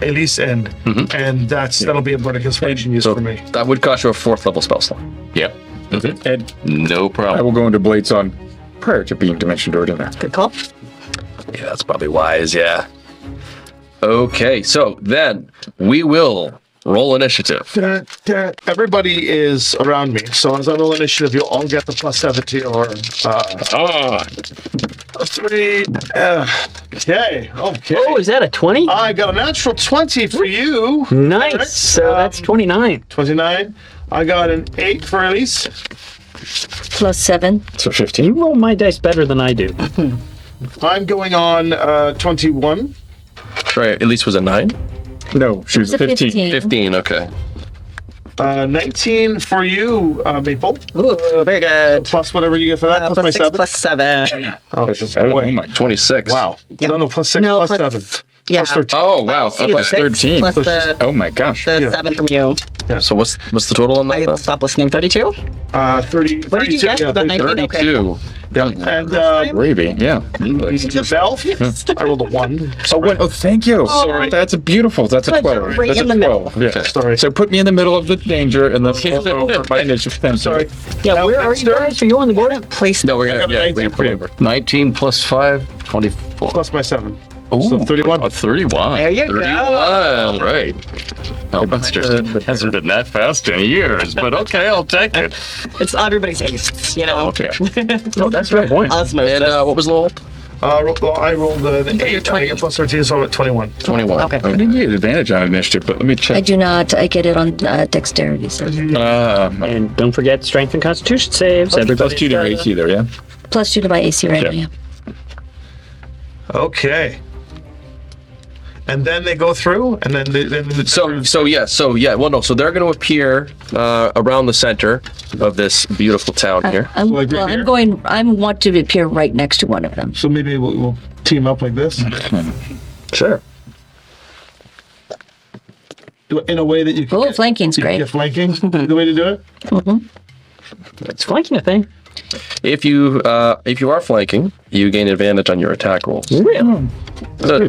[SPEAKER 2] Elise in, and that'll be a Bardic Inspiration use
[SPEAKER 1] So
[SPEAKER 2] for me.
[SPEAKER 1] that would cost you a 4th level spell slot.
[SPEAKER 3] Yep.
[SPEAKER 5] And
[SPEAKER 3] No
[SPEAKER 5] I
[SPEAKER 3] problem.
[SPEAKER 5] will go into blades on prior to being dimension doored in there.
[SPEAKER 7] Good call.
[SPEAKER 1] Yeah, that's probably wise, yeah. Okay, so then we will roll initiative.
[SPEAKER 2] Everybody is around me, so as I roll initiative, you'll all get the +7 to your 3. Okay.
[SPEAKER 4] Oh, is that a 20?
[SPEAKER 2] I got a natural 20 for you.
[SPEAKER 4] Nice.
[SPEAKER 2] Alright,
[SPEAKER 4] So that's 29.
[SPEAKER 2] 29. I got an 8 for Elise.
[SPEAKER 6] +7.
[SPEAKER 5] So
[SPEAKER 4] You
[SPEAKER 5] 15.
[SPEAKER 4] roll my dice better than I do.
[SPEAKER 2] I'm going on 21.
[SPEAKER 1] Right, Elise was a 9?
[SPEAKER 5] No, she was
[SPEAKER 6] It's a
[SPEAKER 5] 15.
[SPEAKER 1] 15, okay.
[SPEAKER 2] 19 for you, Maple.
[SPEAKER 7] Ooh, very good.
[SPEAKER 2] Plus whatever you get for that. Plus my 7.
[SPEAKER 7] +7.
[SPEAKER 5] Oh my.
[SPEAKER 1] 26.
[SPEAKER 2] Wow.
[SPEAKER 7] Yeah.
[SPEAKER 2] No, plus 6,
[SPEAKER 7] No,
[SPEAKER 2] plus
[SPEAKER 7] plus-
[SPEAKER 2] 7.
[SPEAKER 7] Yeah.
[SPEAKER 2] Plus 13.
[SPEAKER 1] Oh, wow.
[SPEAKER 7] See,
[SPEAKER 1] Okay.
[SPEAKER 7] the 6
[SPEAKER 5] 13.
[SPEAKER 7] plus the,
[SPEAKER 5] Oh my gosh.
[SPEAKER 7] the
[SPEAKER 2] Yeah.
[SPEAKER 7] 7 from you.
[SPEAKER 1] So what's the total on that?
[SPEAKER 7] I
[SPEAKER 1] then?
[SPEAKER 7] stopped listening. 32?
[SPEAKER 2] 30.
[SPEAKER 7] What did you
[SPEAKER 2] 32,
[SPEAKER 7] get?
[SPEAKER 2] yeah,
[SPEAKER 7] The 19?
[SPEAKER 1] 32.
[SPEAKER 2] And
[SPEAKER 5] Gravy, yeah.
[SPEAKER 2] Val, I rolled a 1.
[SPEAKER 5] Oh, what? Oh, thank you.
[SPEAKER 2] Sorry.
[SPEAKER 5] That's a beautiful. That's a
[SPEAKER 7] But
[SPEAKER 5] 12.
[SPEAKER 7] you're right
[SPEAKER 5] That's
[SPEAKER 7] in
[SPEAKER 5] a
[SPEAKER 7] the middle.
[SPEAKER 5] 12. Yeah.
[SPEAKER 2] Sorry.
[SPEAKER 5] So put me in the middle of the danger and then over my initiative. Thank you.
[SPEAKER 2] Sorry.
[SPEAKER 4] Yeah,
[SPEAKER 2] Now,
[SPEAKER 4] where are you guys? Are you on the board?
[SPEAKER 7] Place.
[SPEAKER 1] No, we're
[SPEAKER 2] I got
[SPEAKER 1] gonna,
[SPEAKER 2] an
[SPEAKER 1] yeah,
[SPEAKER 2] 18
[SPEAKER 1] we're gonna
[SPEAKER 2] for
[SPEAKER 1] put
[SPEAKER 2] you.
[SPEAKER 1] over.
[SPEAKER 3] 19 plus 5, 24.
[SPEAKER 2] Plus my 7.
[SPEAKER 3] Ooh,
[SPEAKER 2] So 31.
[SPEAKER 3] Oh, 31.
[SPEAKER 7] There you
[SPEAKER 3] 31.
[SPEAKER 7] go.
[SPEAKER 3] Right. Oh, that's just hasn't been that fast in years, but okay, I'll take it.
[SPEAKER 7] It's everybody's ace, you know?
[SPEAKER 3] Okay.
[SPEAKER 5] No, that's right. Point.
[SPEAKER 7] Osmosis.
[SPEAKER 1] And what was the roll?
[SPEAKER 2] I rolled the 8. I get plus 13, so I'm at 21.
[SPEAKER 1] 21.
[SPEAKER 7] Okay.
[SPEAKER 5] I didn't get advantage on initiative, but let me
[SPEAKER 6] I
[SPEAKER 5] check.
[SPEAKER 6] do not. I get it on dexterity. So.
[SPEAKER 4] And don't forget strength and constitution saves.
[SPEAKER 5] Plus
[SPEAKER 4] Everybody
[SPEAKER 5] 2 to your AC there, yeah?
[SPEAKER 6] +2 to my AC right now,
[SPEAKER 5] Yeah.
[SPEAKER 6] yeah.
[SPEAKER 2] Okay. And then they go through, and then
[SPEAKER 1] So yeah. Well, no. So they're going to appear around the center of this beautiful town here.
[SPEAKER 6] I'm,
[SPEAKER 2] Like right
[SPEAKER 6] well,
[SPEAKER 2] here?
[SPEAKER 6] I want to appear right next to one of them.
[SPEAKER 2] So maybe we'll team up like this.
[SPEAKER 1] Sure.
[SPEAKER 2] In a way that you can
[SPEAKER 6] Oh,
[SPEAKER 2] get,
[SPEAKER 6] flanking's
[SPEAKER 2] you can
[SPEAKER 6] great.
[SPEAKER 2] get flanking. The way to do it.
[SPEAKER 4] It's flanking a thing.
[SPEAKER 1] If you are flanking, you gain advantage on your attack rolls.
[SPEAKER 4] Really?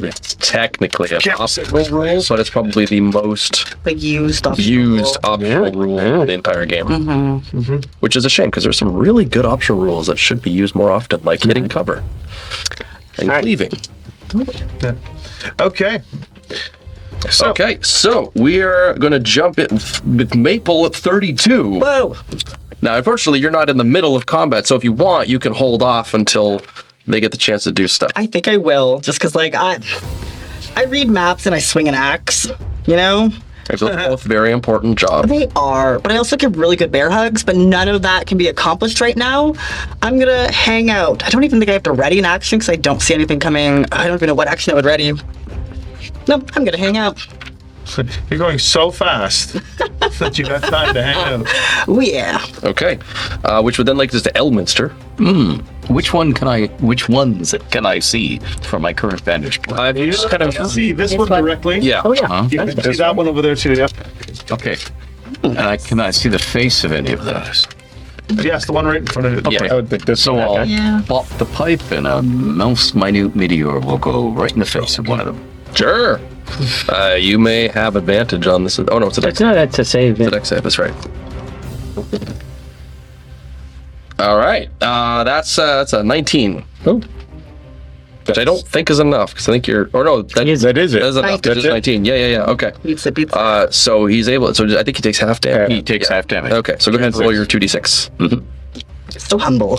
[SPEAKER 1] It's technically a optional rule, but it's probably the most
[SPEAKER 7] Like used optional
[SPEAKER 1] used
[SPEAKER 7] rule.
[SPEAKER 1] optional rule in the entire game. Which is a shame because there's some really good optional rules that should be used more often, like hitting cover and cleaving.
[SPEAKER 2] Yeah. Okay. So,
[SPEAKER 1] Okay, so we're gonna jump in with Maple at 32.
[SPEAKER 7] Whoa.
[SPEAKER 1] Now, unfortunately, you're not in the middle of combat, so if you want, you can hold off until they get the chance to do stuff.
[SPEAKER 7] I think I will, just because, like, I read maps and I swing an axe, you know?
[SPEAKER 1] Those are both very important jobs.
[SPEAKER 7] They are, but I also give really good bear hugs, but none of that can be accomplished right now. I'm gonna hang out. I don't even think I have to ready an action because I don't see anything coming. I don't even know what action I would ready. No, I'm gonna hang out.
[SPEAKER 2] you're going so fast that you got time to hang out.
[SPEAKER 7] Oh, yeah.
[SPEAKER 1] Okay, which would then take us to Elminster.
[SPEAKER 3] Which ones can I see from my current vantage point?
[SPEAKER 1] If you just kind of
[SPEAKER 2] See this one directly.
[SPEAKER 1] yeah.
[SPEAKER 4] Oh, yeah.
[SPEAKER 3] Huh?
[SPEAKER 2] You can see that one over there too. Yeah.
[SPEAKER 3] Okay. And I cannot see the face of any of those.
[SPEAKER 2] Yes, the one right in front of it.
[SPEAKER 3] Okay.
[SPEAKER 5] I would think this
[SPEAKER 3] So
[SPEAKER 5] one.
[SPEAKER 3] I'll
[SPEAKER 7] Yeah.
[SPEAKER 3] pop the pipe and a mouse minute meteor will go right in the face of one of them.
[SPEAKER 1] Sure. You may have advantage on this. Oh no, it's a dex.
[SPEAKER 4] No, that's a save.
[SPEAKER 1] It's a dex save. That's right. All right. That's a 19,
[SPEAKER 5] Oh,
[SPEAKER 1] which I don't think is enough because I think you're. Or no, that is
[SPEAKER 5] that is it.
[SPEAKER 1] enough. That
[SPEAKER 2] That's
[SPEAKER 1] is
[SPEAKER 2] it?
[SPEAKER 1] 19. Yeah. Okay.
[SPEAKER 7] Pizza, pizza.
[SPEAKER 1] So he's able. So I think he takes half damage.
[SPEAKER 3] He takes half damage.
[SPEAKER 1] Okay. So go ahead and roll your 2d6.
[SPEAKER 7] So humble.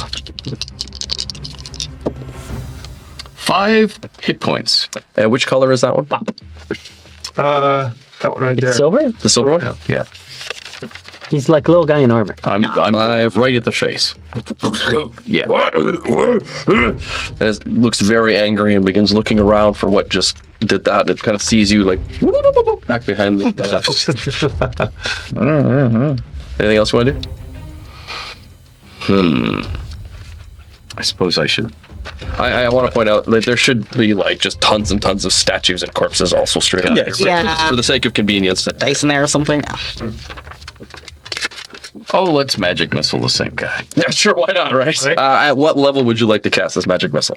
[SPEAKER 3] 5 hit points.
[SPEAKER 1] And which color is that one?
[SPEAKER 2] That one right there.
[SPEAKER 4] Silver?
[SPEAKER 1] The silver one.
[SPEAKER 3] Yeah.
[SPEAKER 4] He's like a little guy in armor.
[SPEAKER 3] I'm
[SPEAKER 1] 5.
[SPEAKER 3] right at the face. Yeah.
[SPEAKER 1] And it looks very angry and begins looking around for what just did that. It kind of sees you like back behind the. Anything else you want to do?
[SPEAKER 3] I suppose I should.
[SPEAKER 1] I want to point out that there should be like just tons and tons of statues and corpses also straight up.
[SPEAKER 5] Yes.
[SPEAKER 7] Yeah.
[SPEAKER 1] For the sake of convenience.
[SPEAKER 7] Dice in there or something.
[SPEAKER 3] Oh, let's magic missile the same guy.
[SPEAKER 1] Yeah, sure. Why not? Right. At what level would you like to cast this magic missile?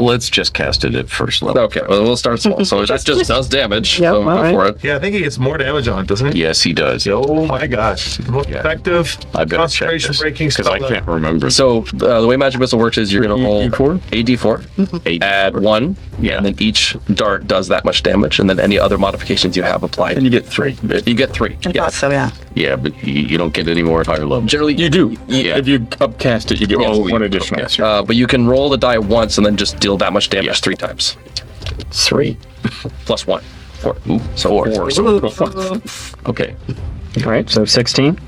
[SPEAKER 3] Let's just cast it at first level.
[SPEAKER 1] Okay, well, we'll start small. So that just does damage.
[SPEAKER 4] Yeah,
[SPEAKER 1] so
[SPEAKER 4] all
[SPEAKER 1] go
[SPEAKER 4] right.
[SPEAKER 1] for it.
[SPEAKER 2] Yeah, I think he gets more damage on it, doesn't he?
[SPEAKER 3] Yes, he does.
[SPEAKER 2] Oh my gosh. Most
[SPEAKER 3] Yeah.
[SPEAKER 2] effective
[SPEAKER 3] I better check
[SPEAKER 2] concentration
[SPEAKER 3] this,
[SPEAKER 2] breaking
[SPEAKER 3] because
[SPEAKER 2] spell.
[SPEAKER 3] I can't remember.
[SPEAKER 1] So the way Magic Missile works is you're going to roll
[SPEAKER 5] D4?
[SPEAKER 1] a d4, add 1,
[SPEAKER 3] Yeah.
[SPEAKER 1] and then each dart does that much damage, and then any other modifications you have applied.
[SPEAKER 5] And you get 3.
[SPEAKER 1] You get 3.
[SPEAKER 7] I thought so, yeah.
[SPEAKER 3] Yeah, but you don't get any more at higher levels.
[SPEAKER 1] Generally,
[SPEAKER 5] You do.
[SPEAKER 3] Yeah.
[SPEAKER 5] If you upcast it, you get
[SPEAKER 3] Oh,
[SPEAKER 5] one
[SPEAKER 3] yeah.
[SPEAKER 5] additional.
[SPEAKER 3] Okay.
[SPEAKER 1] but you can roll the die once and then just deal that much damage 3 times.
[SPEAKER 4] 3.
[SPEAKER 1] Plus 1. 4.
[SPEAKER 3] Ooh,
[SPEAKER 1] So 4. So,
[SPEAKER 3] Okay.
[SPEAKER 4] All right, so 16.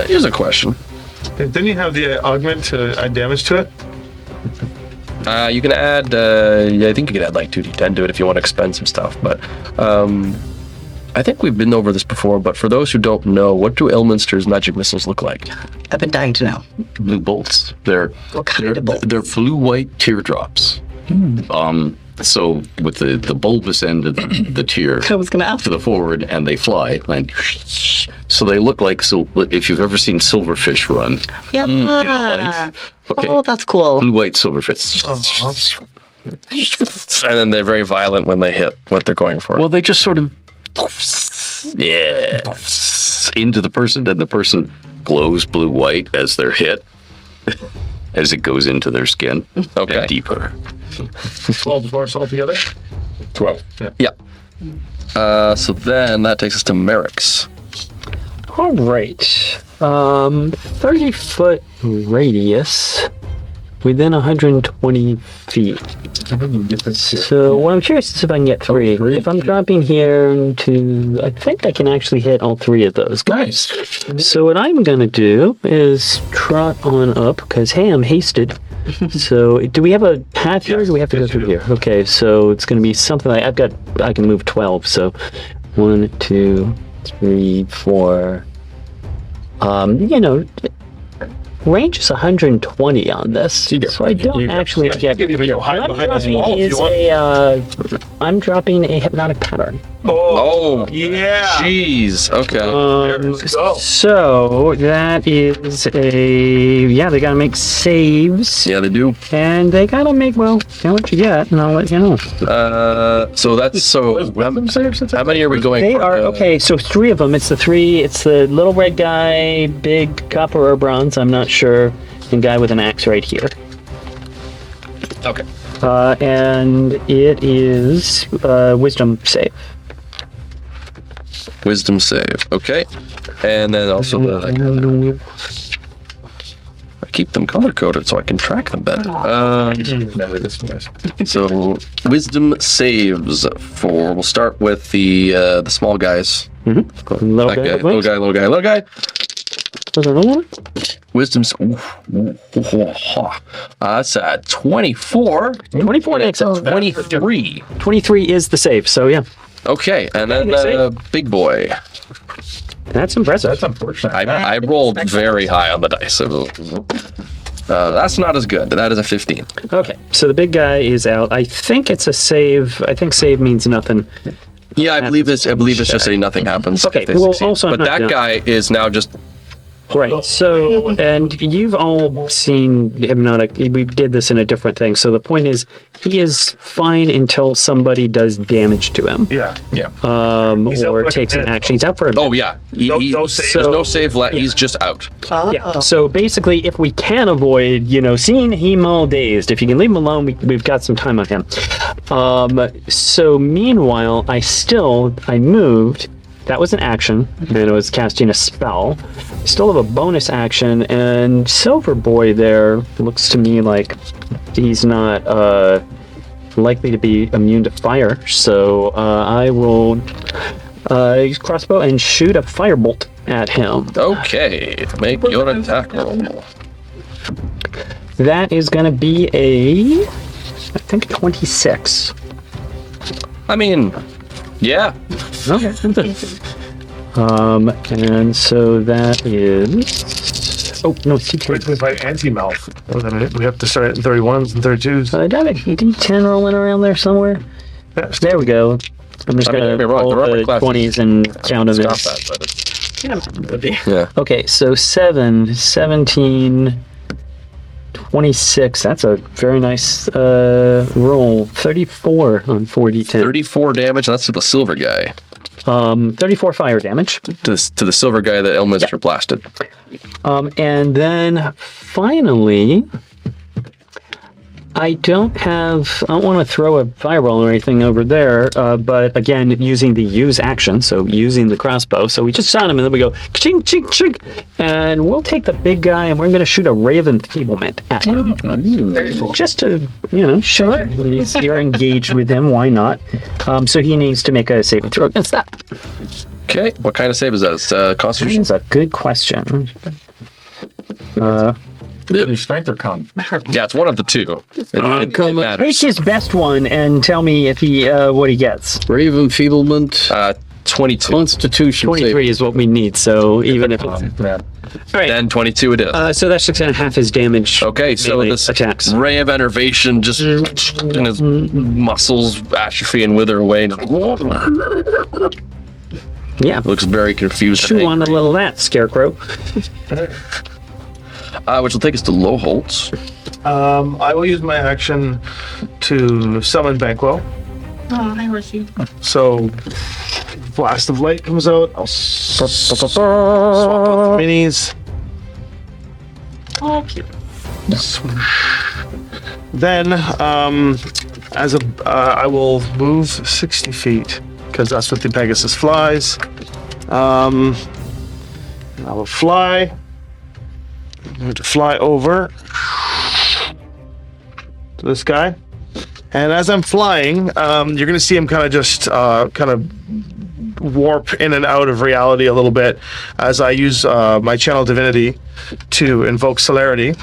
[SPEAKER 1] here's a question.
[SPEAKER 2] Didn't you have the augment to add damage to it?
[SPEAKER 1] You can add, I think you can add like 2d10 to it if you want to expend some stuff, but I think we've been over this before, but for those who don't know, what do Elminster's magic missiles look like?
[SPEAKER 7] I've been dying to know.
[SPEAKER 3] Blue bolts. They're
[SPEAKER 7] What kind of bolts?
[SPEAKER 3] They're blue white teardrops. So with the bulbous end of the tear
[SPEAKER 7] I was going to ask.
[SPEAKER 3] to the forward, and they fly, and so they look like, so if you've ever seen silverfish run,
[SPEAKER 7] Yeah.
[SPEAKER 3] okay,
[SPEAKER 7] Oh, that's cool.
[SPEAKER 3] blue white silverfish.
[SPEAKER 1] And then they're very violent when they hit what they're going for.
[SPEAKER 3] Well, they just sort of, yeah, into the person, and the person glows blue white as they're hit, as it goes into their skin.
[SPEAKER 1] Okay.
[SPEAKER 3] And deeper.
[SPEAKER 2] 12 dwarfs altogether?
[SPEAKER 5] 12.
[SPEAKER 1] Yeah. So then that takes us to Merrick's.
[SPEAKER 4] All right. 30-foot radius within 120 feet. So what I'm curious is if I can get 3. If I'm dropping here to, I think I can actually hit all 3 of those.
[SPEAKER 5] Nice.
[SPEAKER 4] So what I'm gonna do is trot on up because hey, I'm hasted. So do we have a path here? Or do we have to go through here? Okay, so it's gonna be something like I can move 12. So 1, 2, 3, 4. Range is 120 on this, so I don't actually get. I'm dropping a hypnotic pattern.
[SPEAKER 1] Oh,
[SPEAKER 2] Yeah.
[SPEAKER 1] jeez. Okay.
[SPEAKER 4] So that is they gotta make saves,
[SPEAKER 1] Yeah, they do.
[SPEAKER 4] and they gotta make tell what you get, and I'll let you know.
[SPEAKER 1] So that's how many are we going
[SPEAKER 4] They
[SPEAKER 1] for?
[SPEAKER 4] are okay. So 3 of them. It's the little red guy, big copper or bronze. I'm not sure. And guy with an axe right here.
[SPEAKER 1] Okay.
[SPEAKER 4] And it is wisdom save.
[SPEAKER 1] Wisdom save. Okay. And then also I keep them color coded so I can track them better. So wisdom saves for. We'll start with the small guys.
[SPEAKER 4] Little
[SPEAKER 1] That guy,
[SPEAKER 4] guy.
[SPEAKER 1] little guy.
[SPEAKER 4] Was there another one?
[SPEAKER 1] Wisdom's. That's a 24.
[SPEAKER 4] 24 next.
[SPEAKER 1] 23.
[SPEAKER 4] 23 is the save. So yeah,
[SPEAKER 1] Okay, and then big boy.
[SPEAKER 4] that's impressive.
[SPEAKER 5] That's unfortunate.
[SPEAKER 1] I rolled very high on the dice. So, that's not as good. That is a 15.
[SPEAKER 4] Okay, so the big guy is out. I think it's a save. I think save means nothing.
[SPEAKER 1] Yeah, I believe it's just saying nothing happens.
[SPEAKER 4] Okay,
[SPEAKER 1] if they
[SPEAKER 4] well,
[SPEAKER 1] succeed.
[SPEAKER 4] also
[SPEAKER 1] but
[SPEAKER 4] not
[SPEAKER 1] that
[SPEAKER 4] down.
[SPEAKER 1] guy is now just.
[SPEAKER 4] Right. So, and you've all seen hypnotic. We did this in a different thing. So the point is, he is fine until somebody does damage to him,
[SPEAKER 2] Yeah. He's out
[SPEAKER 4] or
[SPEAKER 2] for a
[SPEAKER 4] takes an
[SPEAKER 2] minute.
[SPEAKER 4] action. He's out for a minute.
[SPEAKER 1] Oh yeah,
[SPEAKER 2] No save.
[SPEAKER 1] There's no save left. He's just out.
[SPEAKER 4] Yeah. So basically, if we can avoid, seeing him all dazed, if you can leave him alone, we've got some time on him. So meanwhile, I moved. That was an action, and it was casting a spell. Still have a bonus action, and Silver Boy there looks to me like he's not likely to be immune to fire. So I will use crossbow and shoot a firebolt at him.
[SPEAKER 1] Okay, make your attack roll.
[SPEAKER 4] That is going to be I think 26.
[SPEAKER 1] I mean, yeah.
[SPEAKER 4] Okay. And so that is. Oh no, it's
[SPEAKER 2] Wait,
[SPEAKER 4] D10.
[SPEAKER 2] by anti-mouth. Oh, then we have to start at 31s and 32s.
[SPEAKER 4] Do I have a D10 rolling around there somewhere? There we go. I'm just
[SPEAKER 1] I mean,
[SPEAKER 4] gonna
[SPEAKER 1] don't get me wrong,
[SPEAKER 4] roll
[SPEAKER 1] the rubber
[SPEAKER 4] the
[SPEAKER 1] class
[SPEAKER 4] 20s and count them
[SPEAKER 1] Got
[SPEAKER 4] as.
[SPEAKER 1] that, but it's, yeah.
[SPEAKER 4] Okay, so 7, 17, 26. That's a very nice roll. 34 on 4d10.
[SPEAKER 1] 34 damage. That's to the silver guy.
[SPEAKER 4] 34 fire damage.
[SPEAKER 1] To the silver guy that Elminster blasted.
[SPEAKER 4] And then finally, I don't want to throw a fireball or anything over there, but again, using the use action, so using the crossbow. So we just shot him and then we go ching, ching, ching, and we'll take the big guy and we're going to shoot a raven feeblement at him. Just to, show it. You're engaged with him, why not? So he needs to make a saving throw against that.
[SPEAKER 1] Okay, what kind of save is that? It's Constitution?
[SPEAKER 4] That's a good question.
[SPEAKER 5] Strength or con?
[SPEAKER 1] Yeah, it's one of the two. It
[SPEAKER 4] Take
[SPEAKER 1] matters.
[SPEAKER 4] his best one and tell me if he what he gets.
[SPEAKER 3] Raven feeblement.
[SPEAKER 1] 22.
[SPEAKER 3] Constitution.
[SPEAKER 4] 23 is what we need, so even if it's...
[SPEAKER 5] Yeah.
[SPEAKER 4] All right,
[SPEAKER 1] Then 22 it is.
[SPEAKER 4] so that's just gonna half his damage.
[SPEAKER 1] Okay, so
[SPEAKER 4] melee
[SPEAKER 1] this
[SPEAKER 4] attacks.
[SPEAKER 1] ray of enervation just and his muscles atrophy and wither away.
[SPEAKER 4] Yeah,
[SPEAKER 1] Looks very confused.
[SPEAKER 4] chew on a little of that, Scarecrow.
[SPEAKER 1] Which will take us to low holds.
[SPEAKER 2] I will use my action to summon Banquo.
[SPEAKER 7] Oh, hi, Horsey.
[SPEAKER 2] So, Blast of Light comes out. I'll swap out the minis.
[SPEAKER 7] Oh, cute.
[SPEAKER 2] Then, I will move 60 feet because that's what the Pegasus flies. I will fly. I'm going to fly over to this guy. And as I'm flying, you're going to see him kind of warp in and out of reality a little bit as I use my channel divinity to invoke celerity,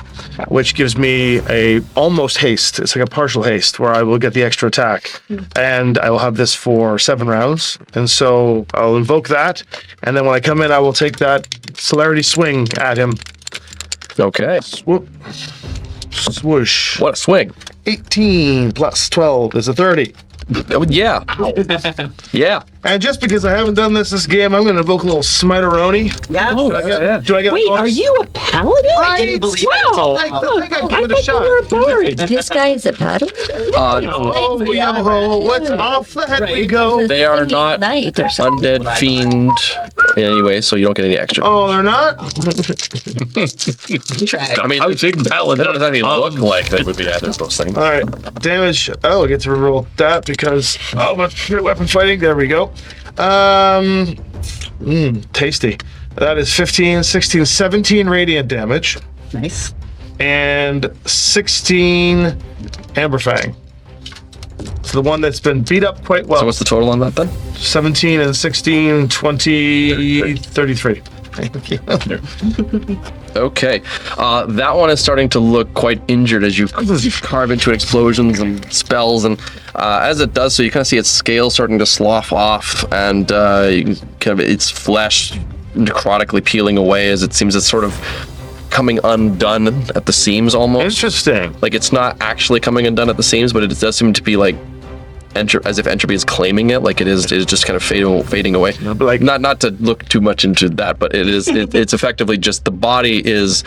[SPEAKER 2] which gives me a almost haste. It's like a partial haste where I will get the extra attack, and I will have this for 7 rounds. And so I'll invoke that, and then when I come in, I will take that celerity swing at him.
[SPEAKER 1] Okay.
[SPEAKER 2] Swoop. Swoosh.
[SPEAKER 1] What a swing.
[SPEAKER 2] 18 plus 12 is a 30.
[SPEAKER 1] Oh, yeah. Yeah.
[SPEAKER 2] And just because I haven't done this game, I'm going to invoke a little Smiteroni.
[SPEAKER 7] Yeah.
[SPEAKER 2] Do I get
[SPEAKER 4] Wait,
[SPEAKER 2] a bonus?
[SPEAKER 4] are you a paladin?
[SPEAKER 2] I
[SPEAKER 7] didn't believe it.
[SPEAKER 4] Wow.
[SPEAKER 2] I think I'd give it a
[SPEAKER 4] thought
[SPEAKER 2] shot.
[SPEAKER 4] you were a bard.
[SPEAKER 6] This guy is a paddle?
[SPEAKER 2] Oh, yo, what's off the head we go.
[SPEAKER 1] They are not
[SPEAKER 6] Knight or something.
[SPEAKER 1] undead fiend anyway, so you don't get any extra.
[SPEAKER 2] Oh, they're not?
[SPEAKER 1] I mean, I would think paladin doesn't exactly look like they would be either of those things.
[SPEAKER 2] All right, damage. Oh, I get to reroll that because let's weapon fighting. There we go. Tasty. That is 15, 16, 17 radiant damage
[SPEAKER 7] Nice.
[SPEAKER 2] and 16 Amber Fang. So the one that's been beat up quite well.
[SPEAKER 1] So what's the total on that then?
[SPEAKER 2] 17 and 16, 20, 33.
[SPEAKER 1] Okay. That one is starting to look quite injured as you carve into explosions and spells, and as it does so, you kind of see its scales starting to slough off, and its flesh necrotically peeling away as it seems it's sort of coming undone at the seams almost.
[SPEAKER 2] Interesting.
[SPEAKER 1] Like it's not actually coming undone at the seams, but it does seem to be like as if entropy is claiming it, like it is just kind of fading away.
[SPEAKER 2] Like
[SPEAKER 1] Not to look too much into that, but it's effectively just the body is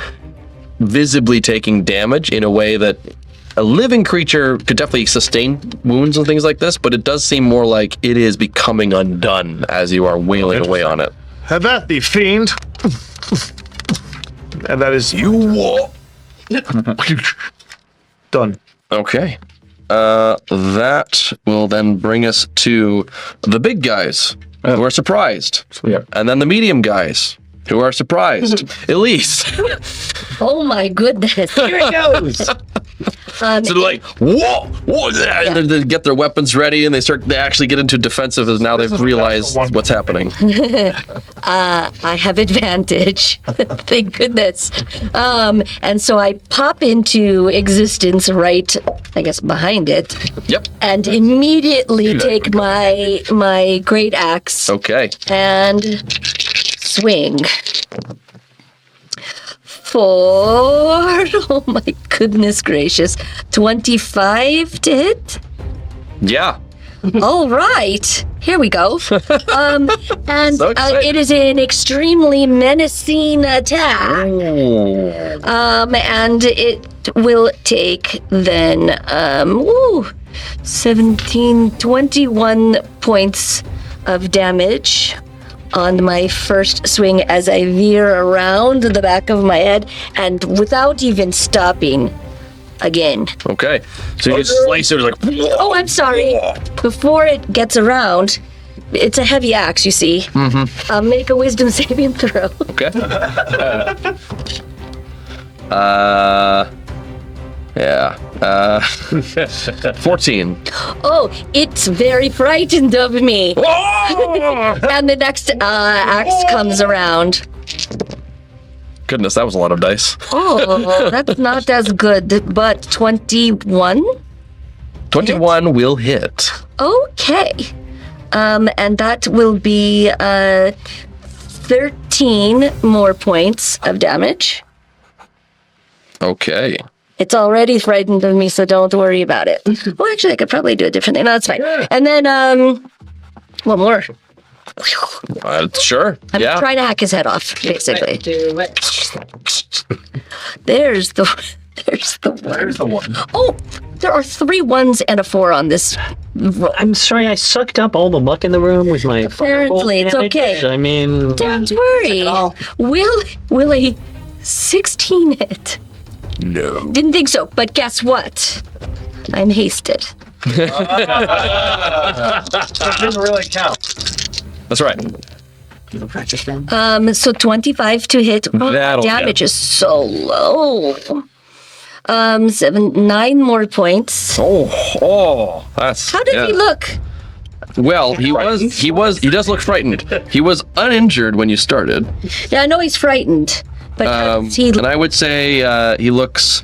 [SPEAKER 1] visibly taking damage in a way that a living creature could definitely sustain wounds and things like this, but it does seem more like it is becoming undone as you are wailing away on it.
[SPEAKER 2] have at thee, fiend. And that is you. Done.
[SPEAKER 1] Okay. That will then bring us to the big guys who are surprised.
[SPEAKER 5] Yeah.
[SPEAKER 1] And then the medium guys who are surprised. Elise.
[SPEAKER 6] Oh my goodness.
[SPEAKER 7] Here it goes.
[SPEAKER 1] So they're like, whoa, whoa, and they get their weapons ready and they actually get into defensive as now they've realized what's happening.
[SPEAKER 6] I have advantage. Thank goodness. And so I pop into existence right, I guess, behind it,
[SPEAKER 1] Yep.
[SPEAKER 6] and immediately take my great axe
[SPEAKER 1] Okay.
[SPEAKER 6] and swing. Oh my goodness gracious, 25 to hit?
[SPEAKER 1] Yeah.
[SPEAKER 6] All right, here we go. And
[SPEAKER 1] So exciting.
[SPEAKER 6] it is an extremely menacing attack. And it will take then 21 points of damage on my first swing as I veer around the back of my head and without even stopping again.
[SPEAKER 1] Okay. So you just slice it like.
[SPEAKER 6] Oh, I'm sorry. Before it gets around, it's a heavy axe, you see. Make a wisdom saving throw.
[SPEAKER 1] Okay. Yeah. 14.
[SPEAKER 6] Oh, it's very frightened of me. And the next axe comes around.
[SPEAKER 1] Goodness, that was a lot of dice.
[SPEAKER 6] Oh, that's not as good, but 21?
[SPEAKER 1] 21 will hit.
[SPEAKER 6] Okay. And that will be 13 more points of damage.
[SPEAKER 1] Okay.
[SPEAKER 6] It's already frightened of me, so don't worry about it. Well, actually, I could probably do it differently. No, that's fine. And then, one more.
[SPEAKER 1] Sure.
[SPEAKER 6] I'm
[SPEAKER 1] yeah.
[SPEAKER 6] trying to hack his head off, basically.
[SPEAKER 7] Do it.
[SPEAKER 6] There's the one. Oh, there are 3 1s and a 4 on this roll.
[SPEAKER 4] I'm sorry, I sucked up all the luck in the room with my.
[SPEAKER 6] Apparently, it's
[SPEAKER 4] damage.
[SPEAKER 6] okay.
[SPEAKER 4] I mean,
[SPEAKER 6] Don't worry. Will a 16 hit?
[SPEAKER 1] No.
[SPEAKER 6] Didn't think so, but guess what? I'm hasted.
[SPEAKER 2] That didn't really count.
[SPEAKER 1] That's right.
[SPEAKER 7] Practice then.
[SPEAKER 6] So 25 to hit. Oh,
[SPEAKER 1] That'll
[SPEAKER 6] damage is so low. 9 more points.
[SPEAKER 1] Oh, that's.
[SPEAKER 6] How did he look?
[SPEAKER 1] Well, he does look frightened. He was uninjured when you started.
[SPEAKER 6] Yeah, I know he's frightened, but how does he
[SPEAKER 1] And I would say he looks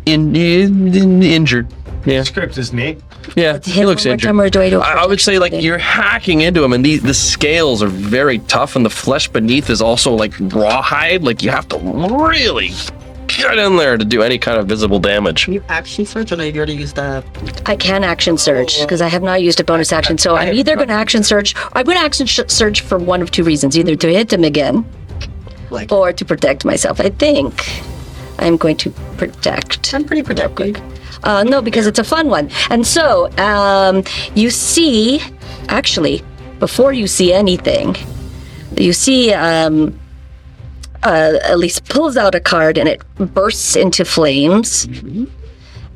[SPEAKER 1] injured. Yeah.
[SPEAKER 2] Scraped his knee.
[SPEAKER 1] Yeah, he looks
[SPEAKER 6] one more
[SPEAKER 1] injured.
[SPEAKER 6] time, or do I do it
[SPEAKER 1] I would say like you're hacking into him, and the scales are very tough, and the flesh beneath is also like rawhide. Like you have to really get in there to do any kind of visible damage.
[SPEAKER 7] Can you action search, or no, you already used that?
[SPEAKER 6] I can action search because I have not used a bonus action. So I'm either going to action search. I'm going to action search for one of 2 reasons: either to hit him again, or to protect myself. I think I'm going to protect.
[SPEAKER 7] I'm pretty protective.
[SPEAKER 6] No, because it's a fun one. And so you see, actually, before you see anything, you see Elise pulls out a card and it bursts into flames.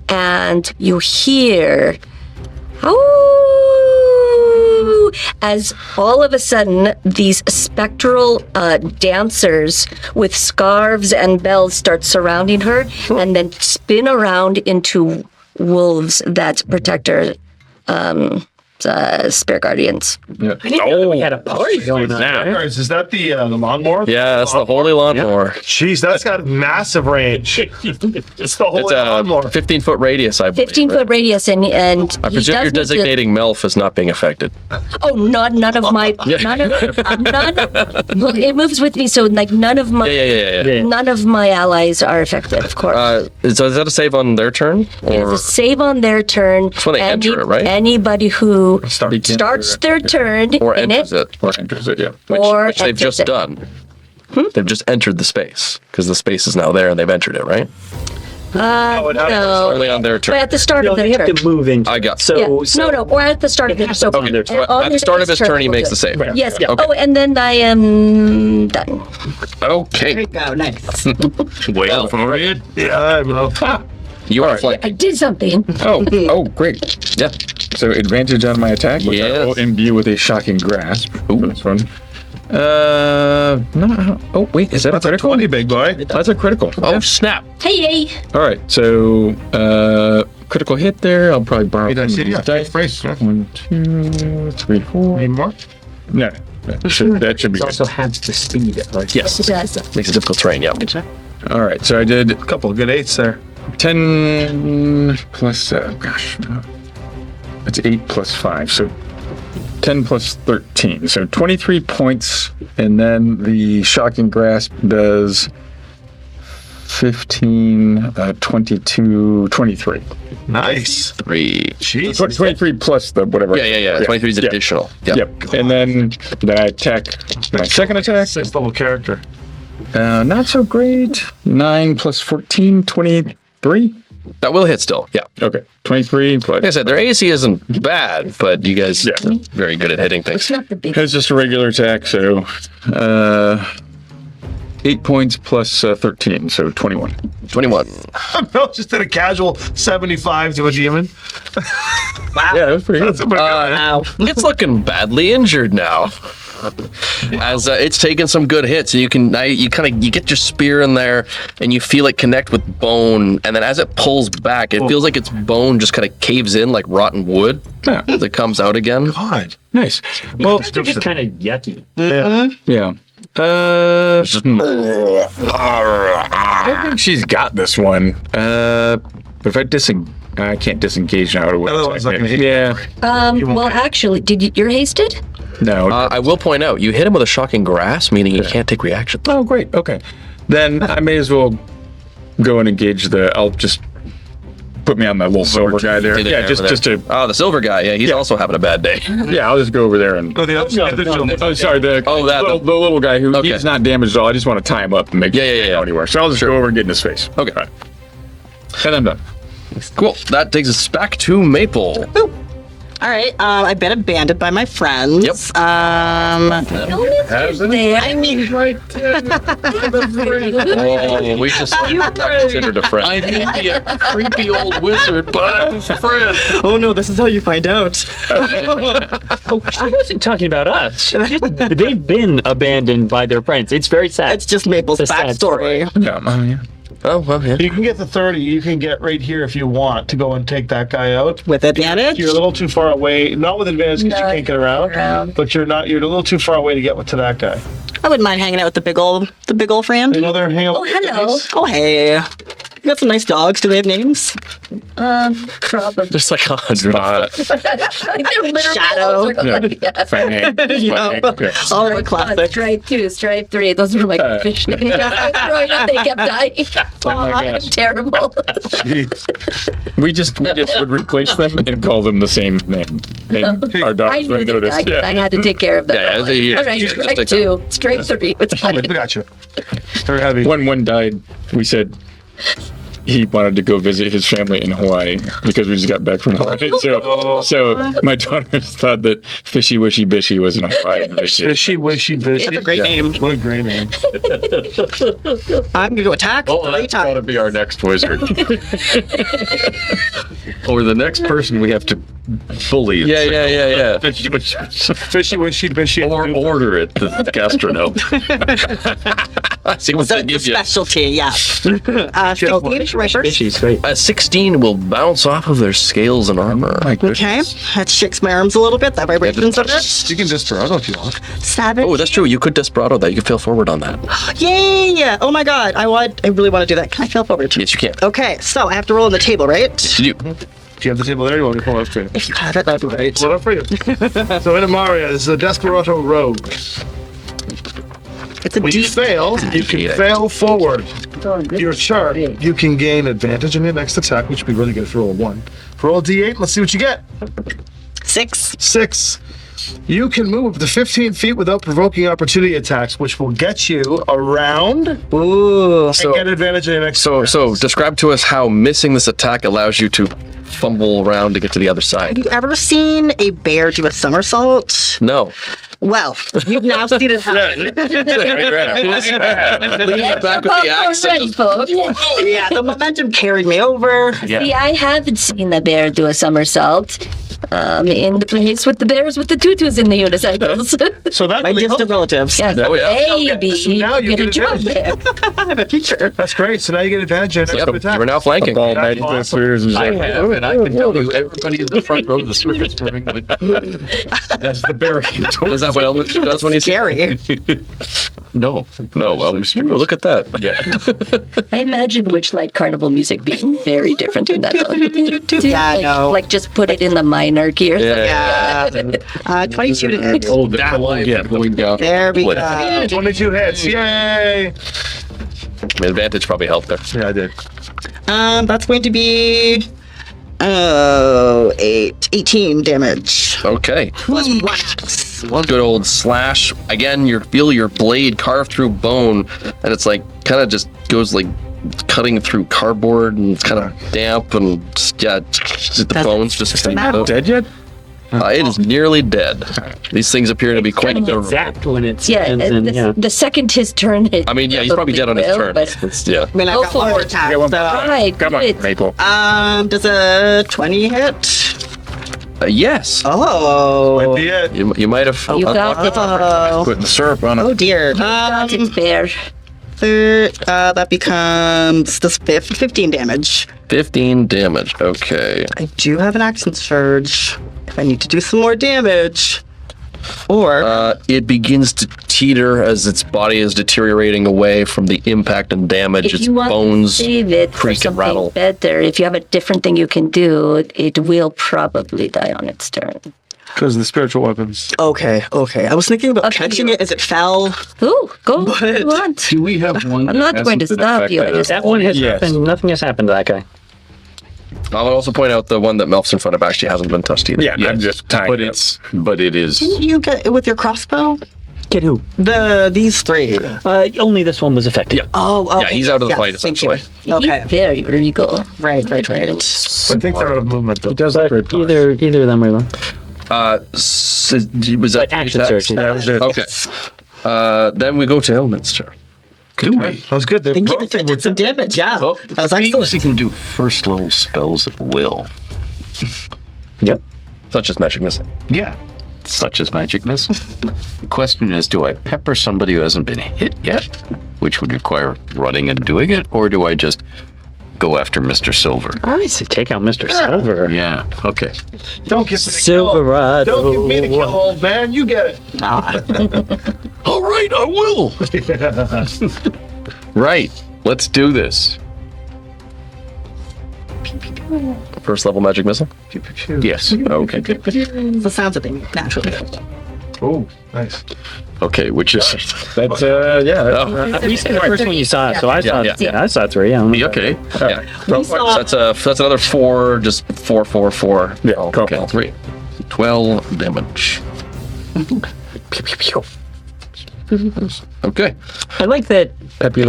[SPEAKER 6] And you hear, "Oh!" as all of a sudden these spectral dancers with scarves and bells start surrounding her and then spin around into wolves that protect her spirit guardians.
[SPEAKER 5] Yeah.
[SPEAKER 4] I didn't know we had a party going on.
[SPEAKER 1] Now.
[SPEAKER 4] there.
[SPEAKER 2] Is that the lawnmower?
[SPEAKER 1] Yeah, that's the holy lawnmower.
[SPEAKER 2] Jeez, that's got massive range. It's the holy
[SPEAKER 1] It's a
[SPEAKER 2] lawnmower.
[SPEAKER 1] 15-foot radius, I believe.
[SPEAKER 6] 15-foot radius, and
[SPEAKER 1] I
[SPEAKER 6] he
[SPEAKER 1] presume
[SPEAKER 6] does
[SPEAKER 1] you're
[SPEAKER 6] need to-
[SPEAKER 1] designating Melf as not being affected.
[SPEAKER 6] Oh, none of my well, it moves with me, so like none of my
[SPEAKER 1] Yeah.
[SPEAKER 6] none of my allies are affected, of course.
[SPEAKER 1] So is that a save on their turn?
[SPEAKER 6] It's
[SPEAKER 1] Or
[SPEAKER 6] a save on their turn.
[SPEAKER 1] when they enter it, right?
[SPEAKER 6] Anybody who
[SPEAKER 2] Start.
[SPEAKER 6] starts their turn
[SPEAKER 1] or
[SPEAKER 6] in
[SPEAKER 1] enters it?
[SPEAKER 5] Or enters it, yeah.
[SPEAKER 1] Which they've
[SPEAKER 6] enters
[SPEAKER 1] just
[SPEAKER 6] it.
[SPEAKER 1] done. They've just entered the space because the space is now there and they've entered it, right?
[SPEAKER 6] No.
[SPEAKER 1] Only on their turn.
[SPEAKER 6] But at the start
[SPEAKER 4] No,
[SPEAKER 6] of
[SPEAKER 4] they
[SPEAKER 6] their
[SPEAKER 4] have
[SPEAKER 6] turn.
[SPEAKER 4] to move into.
[SPEAKER 1] I got-
[SPEAKER 4] So,
[SPEAKER 6] Yeah.
[SPEAKER 4] so
[SPEAKER 6] No, or at the start of their so
[SPEAKER 1] Okay, so
[SPEAKER 6] on
[SPEAKER 1] at the
[SPEAKER 6] their
[SPEAKER 1] start of his
[SPEAKER 6] next
[SPEAKER 1] turn, he
[SPEAKER 6] we'll
[SPEAKER 1] makes
[SPEAKER 6] do
[SPEAKER 1] the
[SPEAKER 6] it.
[SPEAKER 1] save.
[SPEAKER 6] Yes.
[SPEAKER 1] Okay.
[SPEAKER 6] Oh, and then I am done.
[SPEAKER 7] There
[SPEAKER 1] Okay.
[SPEAKER 7] you go, nice.
[SPEAKER 5] Well, from it.
[SPEAKER 2] Yeah, bro.
[SPEAKER 1] You are flank.
[SPEAKER 6] I did something.
[SPEAKER 5] Oh, great.
[SPEAKER 1] Yeah.
[SPEAKER 5] So advantage on my attack, which I will
[SPEAKER 1] Yes.
[SPEAKER 5] imbue with a shocking grasp. Ooh. This one. No. Oh, wait, is that
[SPEAKER 2] That's
[SPEAKER 5] a
[SPEAKER 2] a
[SPEAKER 5] critical?
[SPEAKER 2] 20, big boy.
[SPEAKER 5] That's a critical.
[SPEAKER 1] Oh, snap.
[SPEAKER 6] Hey.
[SPEAKER 5] All right, so critical hit there. I'll probably borrow
[SPEAKER 2] Did I see?
[SPEAKER 5] some
[SPEAKER 2] Yeah,
[SPEAKER 5] dice.
[SPEAKER 2] phrase.
[SPEAKER 5] 1, 2, 3, 4.
[SPEAKER 2] Need more?
[SPEAKER 5] No, that should be
[SPEAKER 4] it
[SPEAKER 5] good.
[SPEAKER 4] also has the speed. Right?
[SPEAKER 1] Yes.
[SPEAKER 6] It does.
[SPEAKER 1] Makes it difficult terrain, yeah.
[SPEAKER 5] All right, so I did
[SPEAKER 2] A couple of good 8s there.
[SPEAKER 5] 10 plus, that's 8 plus 5, so 10 plus 13, so 23 points, and then the shocking grasp does 15, 22, 23.
[SPEAKER 2] Nice.
[SPEAKER 1] 3.
[SPEAKER 2] Jeez.
[SPEAKER 5] 23 plus the whatever.
[SPEAKER 1] Yeah. 23 is additional.
[SPEAKER 5] Yep. And then I attack my second attack.
[SPEAKER 2] 6th level character.
[SPEAKER 5] Not so great. 9 plus 14, 23.
[SPEAKER 1] That will hit still. Yeah.
[SPEAKER 5] Okay. 23. But
[SPEAKER 1] Like I said, their AC isn't bad, but you guys
[SPEAKER 5] Yeah.
[SPEAKER 1] are very good at hitting things.
[SPEAKER 6] It's not the big.
[SPEAKER 5] it's just a regular attack, so 8 points plus 13, so 21.
[SPEAKER 1] 21.
[SPEAKER 2] No, just did a casual 75 to a demon.
[SPEAKER 5] Yeah, that was pretty good.
[SPEAKER 7] Ow.
[SPEAKER 1] It's looking badly injured now. As it's taken some good hits, you can you get your spear in there, and you feel it connect with bone, and then as it pulls back, it feels like its bone just kind of caves in like rotten wood
[SPEAKER 5] Yeah.
[SPEAKER 1] as it comes out again.
[SPEAKER 2] God.
[SPEAKER 5] Nice. Well,
[SPEAKER 4] It's just kind of yucky.
[SPEAKER 5] yeah. I think she's got this one. But if I can't disengage now.
[SPEAKER 2] Otherwise I can hit you.
[SPEAKER 5] Yeah.
[SPEAKER 6] Well, actually, you're hasted?
[SPEAKER 5] No.
[SPEAKER 1] I will point out, you hit him with a shocking grasp, meaning he can't take reaction.
[SPEAKER 5] Oh, great. Okay. Then I may as well go and engage I'll just put me on that little silver guy there.
[SPEAKER 1] Take the
[SPEAKER 5] Yeah,
[SPEAKER 1] guy
[SPEAKER 5] just
[SPEAKER 1] over
[SPEAKER 5] just
[SPEAKER 1] there.
[SPEAKER 5] to.
[SPEAKER 1] Oh, the silver guy. Yeah, he's also having a bad day.
[SPEAKER 5] Yeah, I'll just go over there and.
[SPEAKER 2] Oh, the other
[SPEAKER 5] Oh, sorry. The little guy who
[SPEAKER 1] Okay.
[SPEAKER 5] he's not damaged at all. I just want to tie him up and make
[SPEAKER 1] Yeah.
[SPEAKER 5] go anywhere. So I'll just go over and get in his face.
[SPEAKER 1] Okay.
[SPEAKER 5] Right. And I'm done.
[SPEAKER 1] Cool. That takes us back to Maple.
[SPEAKER 7] All right. I've been abandoned by my friends.
[SPEAKER 1] Yep.
[SPEAKER 6] There.
[SPEAKER 7] I mean,
[SPEAKER 1] Oh, we just not considered a friend.
[SPEAKER 3] I may be a creepy old wizard, but I'm a friend.
[SPEAKER 7] oh no, this is how you find out.
[SPEAKER 4] I wasn't talking about us. They've been abandoned by their friends. It's very sad.
[SPEAKER 7] It's just Maple's
[SPEAKER 4] It's a sad
[SPEAKER 7] backstory.
[SPEAKER 5] Yeah.
[SPEAKER 1] Oh, well, yeah.
[SPEAKER 2] You can get the 30. You can get right here if you want to go and take that guy out.
[SPEAKER 7] With advantage?
[SPEAKER 2] You're a little too far away. Not with advantage because you can't get around. But you're not. You're a little too far away to get to that guy.
[SPEAKER 7] I wouldn't mind hanging out with the big old friend.
[SPEAKER 2] Another hang out.
[SPEAKER 6] Oh, hello.
[SPEAKER 7] Oh hey. You got some nice dogs. Do they have names?
[SPEAKER 6] Probably.
[SPEAKER 1] There's like 100.
[SPEAKER 6] They're literal
[SPEAKER 7] Shadow.
[SPEAKER 6] yeah.
[SPEAKER 7] All right, classic.
[SPEAKER 6] Stripe 2, Stripe 3. Those were my fish names. Growing up, they kept dying. I'm terrible.
[SPEAKER 5] We just would replace them and call them the same name. And our
[SPEAKER 6] I
[SPEAKER 5] dogs
[SPEAKER 6] knew
[SPEAKER 5] would notice.
[SPEAKER 6] I had to take care of them.
[SPEAKER 1] Yeah,
[SPEAKER 6] All right,
[SPEAKER 1] just
[SPEAKER 6] Stripe
[SPEAKER 1] take
[SPEAKER 6] 2, Stripe 3. It's fine.
[SPEAKER 2] I got you. Very heavy.
[SPEAKER 5] When one died, we said he wanted to go visit his family in Hawaii because we just got back from Hawaii. So my daughters thought that Fishy Wishy Bishy was in Hawaii.
[SPEAKER 2] Fishy, wishy, bishy.
[SPEAKER 7] That's a great name.
[SPEAKER 2] What a great name.
[SPEAKER 7] I'm gonna go attack
[SPEAKER 3] Oh,
[SPEAKER 7] 3
[SPEAKER 3] that's got to
[SPEAKER 7] times.
[SPEAKER 3] be our next wizard. Or the next person we have to bully.
[SPEAKER 1] Yeah.
[SPEAKER 2] Fishy, wishy, bishy.
[SPEAKER 3] Or order it, the gastronome.
[SPEAKER 1] I see what
[SPEAKER 7] So
[SPEAKER 1] they
[SPEAKER 7] it's a
[SPEAKER 1] give you.
[SPEAKER 7] specialty, yeah. 15 for my first.
[SPEAKER 4] She's great.
[SPEAKER 1] A 16 will bounce off of their scales and armor.
[SPEAKER 7] Okay, that shakes my arms a little bit. That vibrations of it.
[SPEAKER 2] You can Desperado if you want.
[SPEAKER 7] 7.
[SPEAKER 1] Oh, that's true. You could Desperado that. You could fail forward on that.
[SPEAKER 7] Yay! Oh my god, I really want to do that. Can I fail forward?
[SPEAKER 1] Yes, you can.
[SPEAKER 7] Okay, so I have to roll on the table, right?
[SPEAKER 1] You.
[SPEAKER 2] Do you have the table there? Or you want me to pull it up for you?
[SPEAKER 7] If you have it, that'd be great.
[SPEAKER 2] Pull it up for you. So in Imaria, this is a Desperado Rogue.
[SPEAKER 7] It's a
[SPEAKER 2] When you
[SPEAKER 7] D.
[SPEAKER 2] fail, you can fail forward. Your chart, you can gain advantage on your next attack, which would be really good if you roll a 1. Roll a d8, let's see what you get.
[SPEAKER 7] 6.
[SPEAKER 2] 6. You can move up to 15 feet without provoking opportunity attacks, which will get you around
[SPEAKER 7] Ooh.
[SPEAKER 2] and get advantage on your next
[SPEAKER 1] So describe to us how missing this attack allows you to fumble around to get to the other side.
[SPEAKER 7] Have you ever seen a bear do a somersault?
[SPEAKER 1] No.
[SPEAKER 7] Well, you've now seen it happen.
[SPEAKER 1] Back with the accent.
[SPEAKER 7] Yeah, the momentum carried me over.
[SPEAKER 6] See, I haven't seen the bear do a somersault. In the place with the bears with the tutus in the unicycles.
[SPEAKER 2] So that
[SPEAKER 7] My
[SPEAKER 2] really
[SPEAKER 7] distant
[SPEAKER 2] helps.
[SPEAKER 7] relatives.
[SPEAKER 6] Yes,
[SPEAKER 1] Oh, yeah.
[SPEAKER 6] maybe
[SPEAKER 2] So now you
[SPEAKER 6] you get a
[SPEAKER 2] get
[SPEAKER 6] job
[SPEAKER 2] advantage.
[SPEAKER 6] there.
[SPEAKER 7] I have a future.
[SPEAKER 2] That's great. So now you get advantage on your
[SPEAKER 1] Yep,
[SPEAKER 2] next attack.
[SPEAKER 1] you are now flanking.
[SPEAKER 5] Ball
[SPEAKER 2] That's
[SPEAKER 5] magic
[SPEAKER 2] awesome.
[SPEAKER 5] clears and
[SPEAKER 3] I have, and I can tell you, everybody in the front row of the circus ring. That's the barricade.
[SPEAKER 1] Is that what Elvis does when he's
[SPEAKER 7] Scary.
[SPEAKER 3] No.
[SPEAKER 1] No, well, look at that.
[SPEAKER 3] Yeah.
[SPEAKER 6] I imagine Witchlight Carnival music being very different than that.
[SPEAKER 7] Yeah, I know.
[SPEAKER 6] Like just put it in the minor key or something.
[SPEAKER 7] Yeah. 22 to hit.
[SPEAKER 3] Oh, that one. Yeah, going down.
[SPEAKER 7] There we go.
[SPEAKER 2] 22 hits. Yay!
[SPEAKER 1] Advantage probably helped there.
[SPEAKER 2] Yeah, I did.
[SPEAKER 7] That's going to be 18 damage.
[SPEAKER 1] Okay.
[SPEAKER 7] Wax.
[SPEAKER 1] One good old slash. Again, you feel your blade carve through bone, and it's like kind of just goes like cutting through cardboard, and it's kind of damp, and the bones just
[SPEAKER 5] Dead yet?
[SPEAKER 1] it is nearly dead. These things appear to be quite durable.
[SPEAKER 4] Zapped when it
[SPEAKER 6] Yeah,
[SPEAKER 4] stands in. Yeah.
[SPEAKER 6] the second his turn.
[SPEAKER 1] I mean, yeah, he's probably dead on his turn.
[SPEAKER 6] But
[SPEAKER 1] Yeah.
[SPEAKER 7] I mean, I've
[SPEAKER 6] Go
[SPEAKER 7] got one
[SPEAKER 6] for
[SPEAKER 7] more
[SPEAKER 6] it.
[SPEAKER 7] attack.
[SPEAKER 5] one
[SPEAKER 7] So,
[SPEAKER 6] right,
[SPEAKER 5] Come on,
[SPEAKER 6] good.
[SPEAKER 5] Maple.
[SPEAKER 7] does a 20 hit?
[SPEAKER 1] Yes.
[SPEAKER 7] Oh.
[SPEAKER 2] Might be it.
[SPEAKER 1] You might have.
[SPEAKER 6] You got it.
[SPEAKER 7] Oh.
[SPEAKER 5] Putting the syrup on it.
[SPEAKER 7] Oh dear.
[SPEAKER 6] Got it, bear.
[SPEAKER 7] That becomes this 15 damage.
[SPEAKER 1] 15 damage. Okay.
[SPEAKER 7] I do have an action surge if I need to do some more damage. Or
[SPEAKER 1] It begins to teeter as its body is deteriorating away from the impact and damage.
[SPEAKER 6] If
[SPEAKER 1] Its
[SPEAKER 6] you want
[SPEAKER 1] bones
[SPEAKER 6] to save it for
[SPEAKER 1] creak and
[SPEAKER 6] something
[SPEAKER 1] rattle.
[SPEAKER 6] better, if you have a different thing you can do, it will probably die on its turn.
[SPEAKER 2] Because of the spiritual weapons.
[SPEAKER 7] okay. I was thinking about
[SPEAKER 6] Okay,
[SPEAKER 7] catching
[SPEAKER 6] you're-
[SPEAKER 7] it as it fell.
[SPEAKER 6] Ooh, go if you want.
[SPEAKER 3] Do we have one?
[SPEAKER 6] I'm not
[SPEAKER 3] that
[SPEAKER 6] going to
[SPEAKER 3] hasn't been
[SPEAKER 6] stop you. I
[SPEAKER 3] affected
[SPEAKER 6] just
[SPEAKER 3] at
[SPEAKER 4] That one has
[SPEAKER 5] Yes.
[SPEAKER 4] happened. Nothing has happened to that guy.
[SPEAKER 1] I'll also point out the one that Melf's in front of actually hasn't been touched either.
[SPEAKER 5] Yeah, I'm just tying
[SPEAKER 3] But
[SPEAKER 5] it up.
[SPEAKER 3] it is.
[SPEAKER 7] Didn't you get it with your crossbow?
[SPEAKER 4] Get who?
[SPEAKER 7] These three.
[SPEAKER 4] Only this one was affected.
[SPEAKER 1] Yeah.
[SPEAKER 7] Oh, okay.
[SPEAKER 1] Yeah, he's out of the
[SPEAKER 7] Yes,
[SPEAKER 1] fight,
[SPEAKER 7] thank you.
[SPEAKER 1] essentially.
[SPEAKER 7] Okay.
[SPEAKER 6] Very regal.
[SPEAKER 7] Right.
[SPEAKER 2] I think they're out of movement, though.
[SPEAKER 5] It does look very positive.
[SPEAKER 4] Either of them are though.
[SPEAKER 1] Was that
[SPEAKER 4] Action surge.
[SPEAKER 2] That was it.
[SPEAKER 1] Okay. Then we go to Elminster.
[SPEAKER 3] Do we?
[SPEAKER 2] That was good. They
[SPEAKER 7] Thank you.
[SPEAKER 2] both
[SPEAKER 7] They did some damage. Yeah.
[SPEAKER 3] Well,
[SPEAKER 7] that was
[SPEAKER 3] means
[SPEAKER 7] excellent.
[SPEAKER 3] you can do first level spells at will.
[SPEAKER 4] Yep.
[SPEAKER 1] Such as magic missile.
[SPEAKER 3] Yeah. Such as magic missile. The question is, do I pepper somebody who hasn't been hit yet, which would require running and doing it, or do I just go after Mr. Silver?
[SPEAKER 4] I say take out Mr. Silver.
[SPEAKER 3] Yeah. Okay.
[SPEAKER 2] Don't give me the
[SPEAKER 4] Silverado.
[SPEAKER 2] kill. Don't give me the kill, old man. You get it.
[SPEAKER 3] All right, I will. Right. Let's do this.
[SPEAKER 1] First level magic missile.
[SPEAKER 3] Yes.
[SPEAKER 1] Okay.
[SPEAKER 7] The sounds of them naturally.
[SPEAKER 2] Oh, nice.
[SPEAKER 3] Okay. Which is
[SPEAKER 5] That's, yeah.
[SPEAKER 4] You said the first one you saw, so I saw.
[SPEAKER 1] Yeah.
[SPEAKER 4] Yeah, I saw 3. Yeah.
[SPEAKER 3] okay.
[SPEAKER 1] Yeah.
[SPEAKER 7] We saw-
[SPEAKER 1] So that's another 4, just 4, 4, 4.
[SPEAKER 5] Yeah,
[SPEAKER 1] Oh,
[SPEAKER 5] cool.
[SPEAKER 1] okay. 3. 12 damage. Okay.
[SPEAKER 4] I like that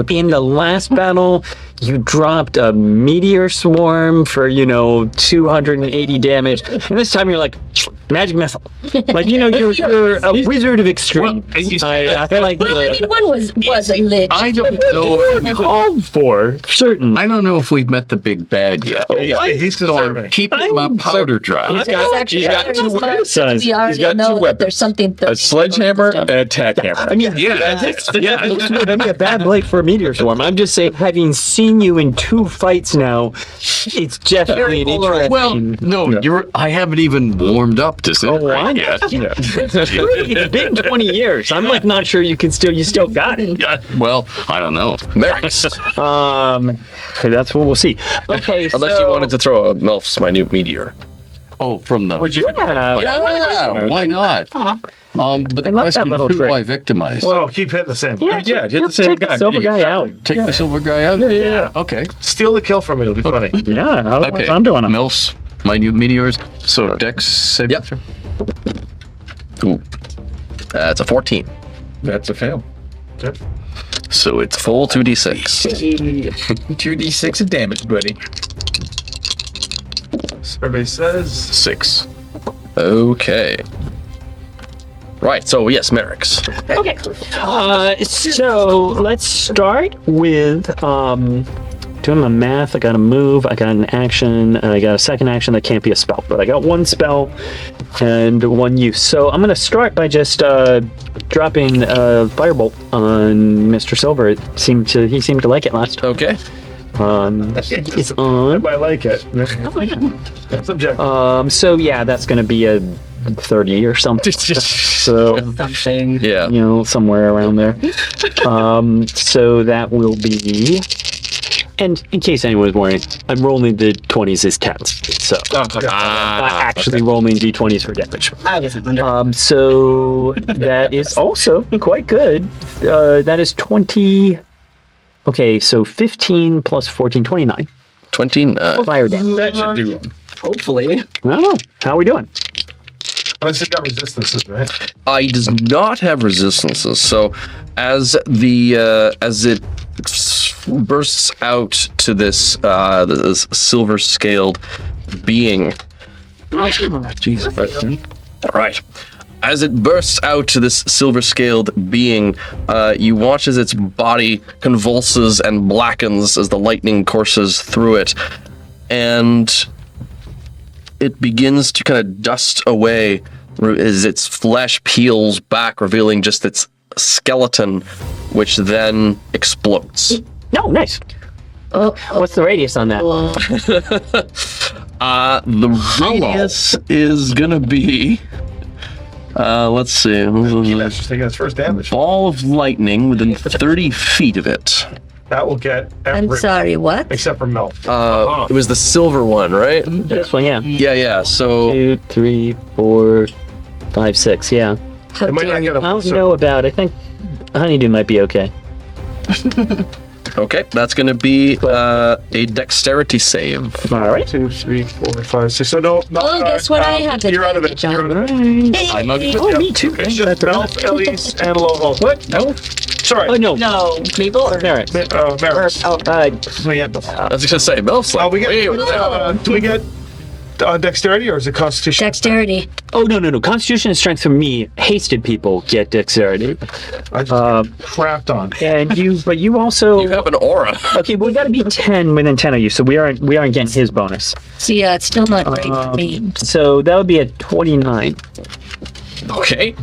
[SPEAKER 4] in the last battle, you dropped a meteor swarm for, 280 damage. And this time you're like, magic missile. Like, you're a wizard of extreme. I feel like
[SPEAKER 6] One was a lich.
[SPEAKER 3] I don't know.
[SPEAKER 4] called for, certain.
[SPEAKER 3] I don't know if we've met the big bad yet.
[SPEAKER 2] Yeah, he's deserving.
[SPEAKER 3] Keeping my powder dry.
[SPEAKER 6] It's actually
[SPEAKER 5] he's got two
[SPEAKER 6] weapons.
[SPEAKER 4] weapons.
[SPEAKER 6] We already
[SPEAKER 5] He's got
[SPEAKER 6] know
[SPEAKER 5] two
[SPEAKER 6] that there's something.
[SPEAKER 5] A sledgehammer and a tack hammer.
[SPEAKER 4] I mean, that'd be a bad blade for a meteor swarm. I'm just saying, having seen you in 2 fights now, it's definitely an interesting.
[SPEAKER 3] Well, no, I haven't even warmed up to sit right yet.
[SPEAKER 4] It's been 20 years. I'm like not sure you still got it.
[SPEAKER 3] Yeah, well, I don't know.
[SPEAKER 1] Merrick's.
[SPEAKER 4] That's what we'll see. Okay,
[SPEAKER 1] Unless you wanted to throw a Melf's minute meteor.
[SPEAKER 3] Oh, from the.
[SPEAKER 4] Yeah.
[SPEAKER 3] Why not? But the
[SPEAKER 4] love that
[SPEAKER 3] question
[SPEAKER 4] little
[SPEAKER 3] is, who do
[SPEAKER 4] trick.
[SPEAKER 3] I victimize?
[SPEAKER 2] Well, keep hitting the same.
[SPEAKER 5] Yeah, hit the same
[SPEAKER 4] Take
[SPEAKER 5] guy.
[SPEAKER 4] the silver guy out.
[SPEAKER 3] Take the silver guy out?
[SPEAKER 5] Yeah.
[SPEAKER 3] Okay.
[SPEAKER 2] Steal the kill from me. It'll be funny.
[SPEAKER 4] Yeah,
[SPEAKER 3] Okay.
[SPEAKER 4] I'm doing them.
[SPEAKER 3] Mills, minute meteors. So Dex save.
[SPEAKER 1] Yep. Ooh. That's a 14.
[SPEAKER 5] That's a fail.
[SPEAKER 3] So it's
[SPEAKER 1] Full 2d6.
[SPEAKER 5] 2d6 of damage, buddy.
[SPEAKER 2] Survey says
[SPEAKER 3] 6.
[SPEAKER 1] Okay. Right, so yes, Merrick's.
[SPEAKER 4] Okay. So let's start with doing my math. I got a move, I got an action, and I got a second action that can't be a spell. But I got 1 spell and 1 use. So I'm gonna start by just dropping a firebolt on Mr. Silver. He seemed to like it last.
[SPEAKER 1] Okay.
[SPEAKER 4] It's on.
[SPEAKER 2] I like it. That's objective.
[SPEAKER 4] So yeah, that's gonna be a 30 or something. So
[SPEAKER 7] Something.
[SPEAKER 1] Yeah.
[SPEAKER 4] somewhere around there. So that will be. And in case anyone was wondering, I'm rolling the 20s as 10s. So actually rolling d20s for damage.
[SPEAKER 7] I wasn't wondering.
[SPEAKER 4] So that is also quite good. That is 20. Okay, so 15 plus 14, 29.
[SPEAKER 1] 29.
[SPEAKER 4] Fire damage.
[SPEAKER 5] That should do him.
[SPEAKER 7] Hopefully.
[SPEAKER 4] I don't know. How are we doing?
[SPEAKER 2] Unless it's got resistances, right?
[SPEAKER 1] He does not have resistances. So as it bursts out to this silver scaled being.
[SPEAKER 5] Jesus.
[SPEAKER 1] All right. As it bursts out to this silver-scaled being, you watch as its body convulses and blackens as the lightning courses through it, and it begins to kind of dust away as its flesh peels back, revealing just its skeleton, which then explodes.
[SPEAKER 4] No, nice. What's the radius on that?
[SPEAKER 1] The radius is gonna be. Let's see.
[SPEAKER 2] That's just taking its first damage.
[SPEAKER 1] Ball of lightning within 30 feet of it.
[SPEAKER 2] That will get
[SPEAKER 6] I'm
[SPEAKER 2] everyone,
[SPEAKER 6] sorry, what?
[SPEAKER 2] except for Mel.
[SPEAKER 1] It was the silver one, right?
[SPEAKER 4] This one, yeah.
[SPEAKER 1] Yeah. So
[SPEAKER 4] 2, 3, 4, 5, 6, yeah.
[SPEAKER 6] How
[SPEAKER 2] It might
[SPEAKER 6] dare
[SPEAKER 2] not
[SPEAKER 6] you.
[SPEAKER 2] get
[SPEAKER 4] I don't
[SPEAKER 2] a
[SPEAKER 4] know about, I think Honeydew might be okay.
[SPEAKER 1] okay, that's gonna be a dexterity save.
[SPEAKER 4] All right.
[SPEAKER 2] 2, 3, 4, 5, 6. So no.
[SPEAKER 6] Oh, guess what I have to
[SPEAKER 2] You're out of it.
[SPEAKER 6] John.
[SPEAKER 2] You're out of it.
[SPEAKER 6] Hey,
[SPEAKER 4] Oh, me too.
[SPEAKER 2] Mel, Elise, and Loho. What? No. Sorry.
[SPEAKER 4] Oh, no.
[SPEAKER 7] No. Maple or
[SPEAKER 4] Merit.
[SPEAKER 2] Maris.
[SPEAKER 7] Oh,
[SPEAKER 2] We had the.
[SPEAKER 1] I was just gonna say, Melflame.
[SPEAKER 2] We get. Do we get dexterity or is it constitution?
[SPEAKER 6] dexterity.
[SPEAKER 4] Oh, no. Constitution and strength for me. Hasted people get dexterity.
[SPEAKER 2] I just crapped on.
[SPEAKER 4] And you also.
[SPEAKER 1] You have an aura.
[SPEAKER 4] Okay, well, we got to be 10 within 10 of you, so we aren't getting his bonus.
[SPEAKER 6] So yeah, it's still not great for me.
[SPEAKER 4] So that would be a 29.
[SPEAKER 1] Okay.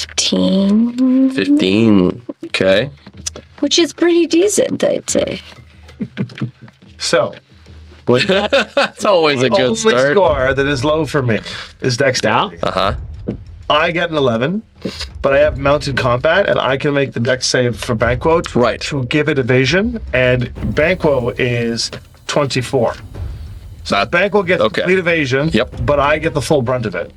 [SPEAKER 6] 15,
[SPEAKER 1] 15. Okay.
[SPEAKER 6] which is pretty decent, I'd say.
[SPEAKER 2] So,
[SPEAKER 1] That's always a good
[SPEAKER 2] only
[SPEAKER 1] start.
[SPEAKER 2] score that is low for me is dexterity.
[SPEAKER 1] Uh-huh.
[SPEAKER 2] I get an 11, but I have mounted combat, and I can make the dex save for Banquo
[SPEAKER 1] Right.
[SPEAKER 2] to give it evasion, and Banquo is 24. So
[SPEAKER 1] That-
[SPEAKER 2] Banquo gets
[SPEAKER 1] okay.
[SPEAKER 2] complete evasion,
[SPEAKER 1] Yep.
[SPEAKER 2] but I get the full brunt of it.